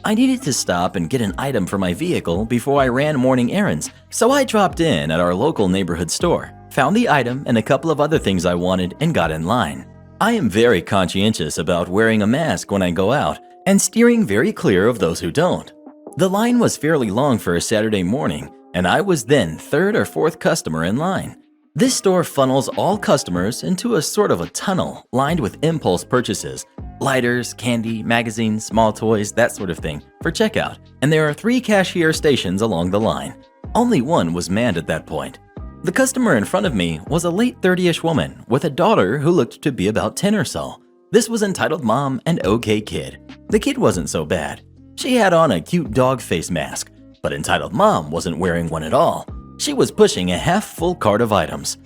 I needed to stop and get an item for my vehicle before I ran morning errands, so I dropped in at our local neighborhood store, found the item and a couple of other things I wanted, and got in line. I am very conscientious about wearing a mask when I go out and steering very clear of those who don't. The line was fairly long for a Saturday morning, and I was then third or fourth customer in line. This store funnels all customers into a sort of a tunnel lined with impulse purchases, lighters, candy, magazines, small toys, that sort of thing, for checkout, and there are 3 cashier stations along the line. Only one was manned at that point. The customer in front of me was a late 30-ish woman with a daughter who looked to be about 10 or so. This was entitled mom and okay kid. The kid wasn't so bad. She had on a cute dog face mask, but entitled mom wasn't wearing one at all. She was pushing a half-full cart of items.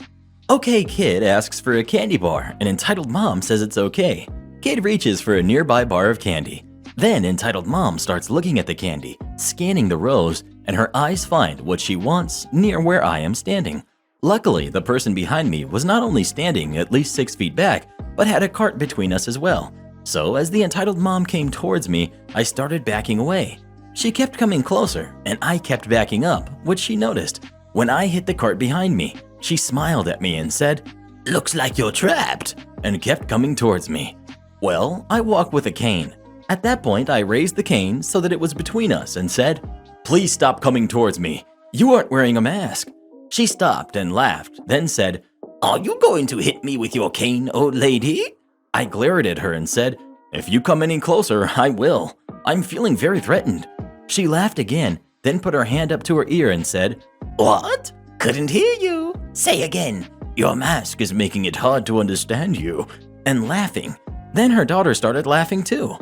Okay kid asks for a candy bar, and entitled mom says it's okay. Kid reaches for a nearby bar of candy. Then entitled mom starts looking at the candy, scanning the rows, and her eyes find what she wants near where I am standing. Luckily, the person behind me was not only standing at least 6 feet back, but had a cart between us as well. So as the entitled mom came towards me, I started backing away. She kept coming closer, and I kept backing up, which she noticed. When I hit the cart behind me, she smiled at me and said, "Looks like you're trapped," and kept coming towards me. Well, I walk with a cane. At that point, I raised the cane so that it was between us and said, "Please stop coming towards me. You aren't wearing a mask." She stopped and laughed, then said, "Are you going to hit me with your cane, old lady?" I glared at her and said, "If you come any closer, I will. I'm feeling very threatened." She laughed again, then put her hand up to her ear and said, "What? Couldn't hear you. Say again. Your mask is making it hard to understand you." And laughing. Then her daughter started laughing too.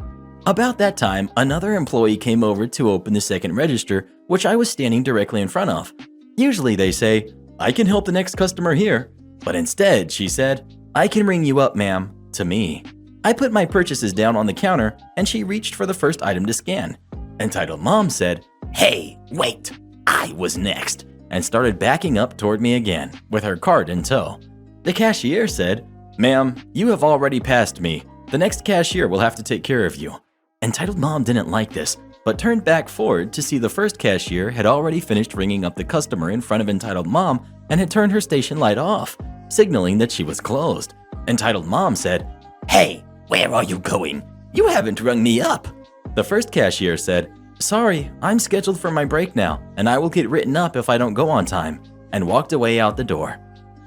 About that time, another employee came over to open the second register, which I was standing directly in front of. Usually they say, "I can help the next customer here." But instead, she said, "I can ring you up, ma'am," to me. I put my purchases down on the counter, and she reached for the first item to scan. Entitled mom said, "Hey, wait, I was next," and started backing up toward me again, with her cart in tow. The cashier said, "Ma'am, you have already passed me. The next cashier will have to take care of you." Entitled mom didn't like this, but turned back forward to see the first cashier had already finished ringing up the customer in front of entitled mom and had turned her station light off, signaling that she was closed. Entitled mom said, "Hey, where are you going? You haven't rung me up." The first cashier said, "Sorry, I'm scheduled for my break now, and I will get written up if I don't go on time." and walked away out the door.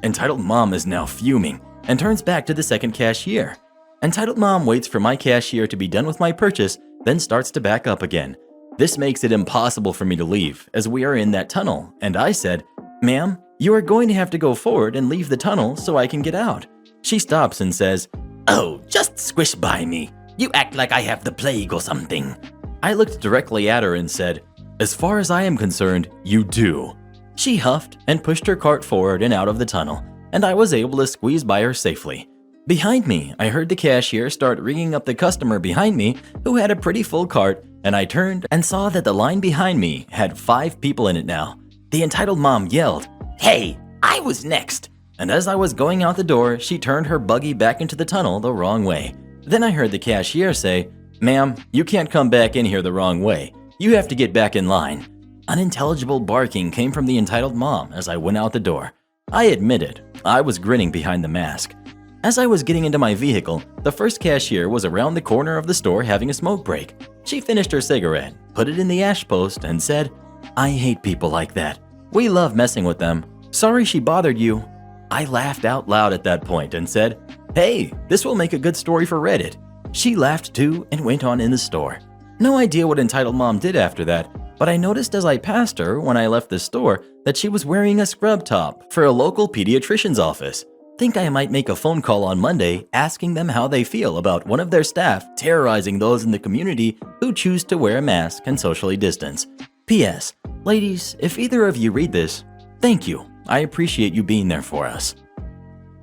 Entitled Mom is now fuming and turns back to the second cashier. Entitled Mom waits for my cashier to be done with my purchase, then starts to back up again. This makes it impossible for me to leave, as we are in that tunnel, and I said, "Ma'am, you are going to have to go forward and leave the tunnel so I can get out." She stops and says, "Oh, just squish by me. You act like I have the plague or something." I looked directly at her and said, "As far as I am concerned, you do." She huffed and pushed her cart forward and out of the tunnel, and I was able to squeeze by her safely. Behind me, I heard the cashier start ringing up the customer behind me who had a pretty full cart, and I turned and saw that the line behind me had 5 people in it now. The Entitled Mom yelled, "Hey, I was next." And as I was going out the door, she turned her buggy back into the tunnel the wrong way. Then I heard the cashier say, "Ma'am, you can't come back in here the wrong way. You have to get back in line." Unintelligible barking came from the Entitled Mom as I went out the door. I admitted, I was grinning behind the mask. As I was getting into my vehicle, the first cashier was around the corner of the store having a smoke break. She finished her cigarette, put it in the ash post, and said, "I hate people like that. We love messing with them. Sorry she bothered you." I laughed out loud at that point and said, "Hey, this will make a good story for Reddit." She laughed too and went on in the store. No idea what Entitled Mom did after that, but I noticed as I passed her when I left the store that she was wearing a scrub top for a local pediatrician's office. Think I might make a phone call on Monday asking them how they feel about one of their staff terrorizing those in the community who choose to wear a mask and socially distance. P.S. Ladies, if either of you read this, thank you. I appreciate you being there for us.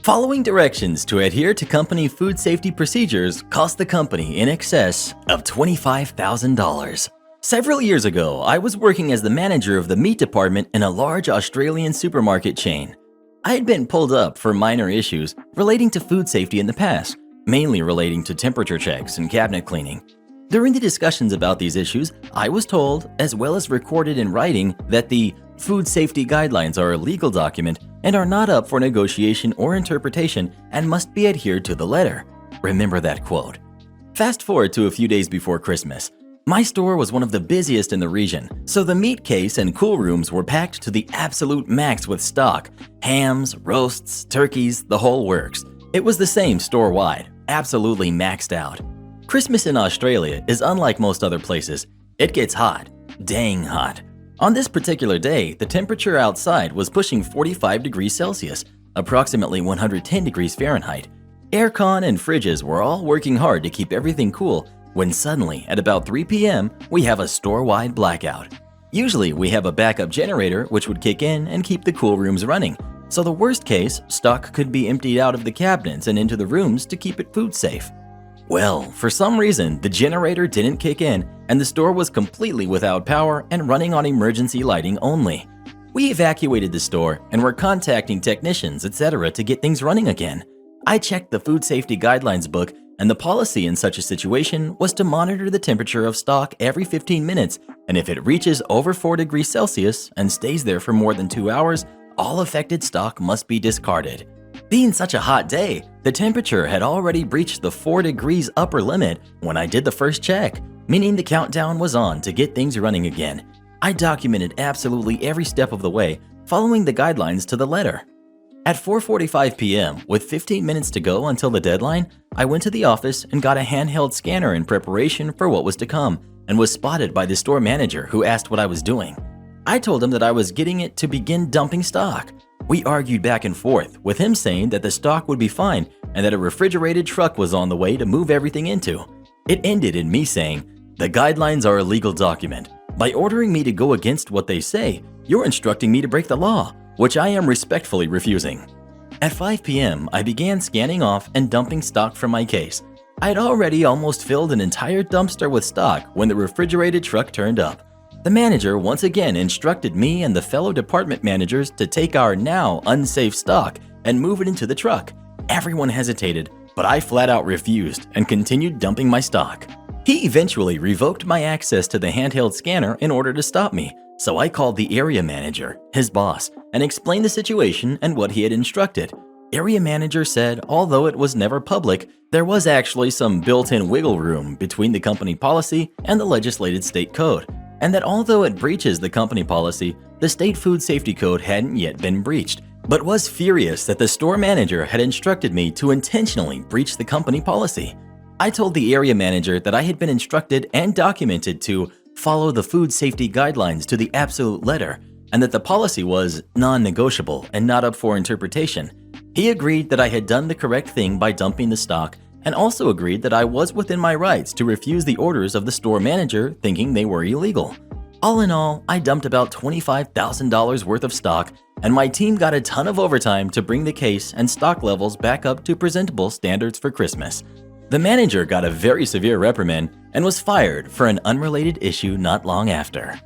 Following directions to adhere to company food safety procedures cost the company in excess of $25,000. Several years ago, I was working as the manager of the meat department in a large Australian supermarket chain. I had been pulled up for minor issues relating to food safety in the past, mainly relating to temperature checks and cabinet cleaning. During the discussions about these issues, I was told, as well as recorded in writing, that the food safety guidelines are a legal document and are not up for negotiation or interpretation and must be adhered to the letter. Remember that quote. Fast forward to a few days before Christmas. My store was one of the busiest in the region, so the meat case and cool rooms were packed to the absolute max with stock. Hams, roasts, turkeys, the whole works. It was the same store-wide, absolutely maxed out. Christmas in Australia is unlike most other places. It gets hot, dang hot. On this particular day, the temperature outside was pushing 45 degrees Celsius, approximately 110 degrees Fahrenheit. Aircon and fridges were all working hard to keep everything cool, when suddenly, at about 3 p.m., we have a store-wide blackout. Usually, we have a backup generator which would kick in and keep the cool rooms running. So the worst case, stock could be emptied out of the cabinets and into the rooms to keep it food safe. Well, for some reason, the generator didn't kick in and the store was completely without power and running on emergency lighting only. We evacuated the store and were contacting technicians, etc. to get things running again. I checked the food safety guidelines book, and the policy in such a situation was to monitor the temperature of stock every 15 minutes, and if it reaches over 4 degrees Celsius and stays there for more than 2 hours, all affected stock must be discarded. Being such a hot day, the temperature had already breached the 4 degrees upper limit when I did the first check, meaning the countdown was on to get things running again. I documented absolutely every step of the way, following the guidelines to the letter. At 4:45 p.m., with 15 minutes to go until the deadline, I went to the office and got a handheld scanner in preparation for what was to come, and was spotted by the store manager who asked what I was doing. I told him that I was getting it to begin dumping stock. We argued back and forth, with him saying that the stock would be fine and that a refrigerated truck was on the way to move everything into. It ended in me saying, "The guidelines are a legal document. By ordering me to go against what they say, you're instructing me to break the law, which I am respectfully refusing." At 5 p.m., I began scanning off and dumping stock from my case. I had already almost filled an entire dumpster with stock when the refrigerated truck turned up. The manager once again instructed me and the fellow department managers to take our now unsafe stock and move it into the truck. Everyone hesitated, but I flat out refused and continued dumping my stock. He eventually revoked my access to the handheld scanner in order to stop me, so I called the area manager, his boss, and explained the situation and what he had instructed. Area manager said although it was never public, there was actually some built-in wiggle room between the company policy and the legislated state code, and that although it breaches the company policy, the state food safety code hadn't yet been breached, but was furious that the store manager had instructed me to intentionally breach the company policy. I told the area manager that I had been instructed and documented to follow the food safety guidelines to the absolute letter, and that the policy was non-negotiable and not up for interpretation. He agreed that I had done the correct thing by dumping the stock, and also agreed that I was within my rights to refuse the orders of the store manager, thinking they were illegal. All in all, I dumped about $25,000 worth of stock, and my team got a ton of overtime to bring the case and stock levels back up to presentable standards for Christmas. The manager got a very severe reprimand and was fired for an unrelated issue not long after.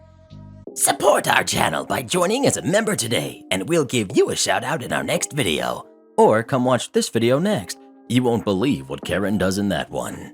Support our channel by joining as a member today, and we'll give you a shout out in our next video. Or come watch this video next. You won't believe what Karen does in that one.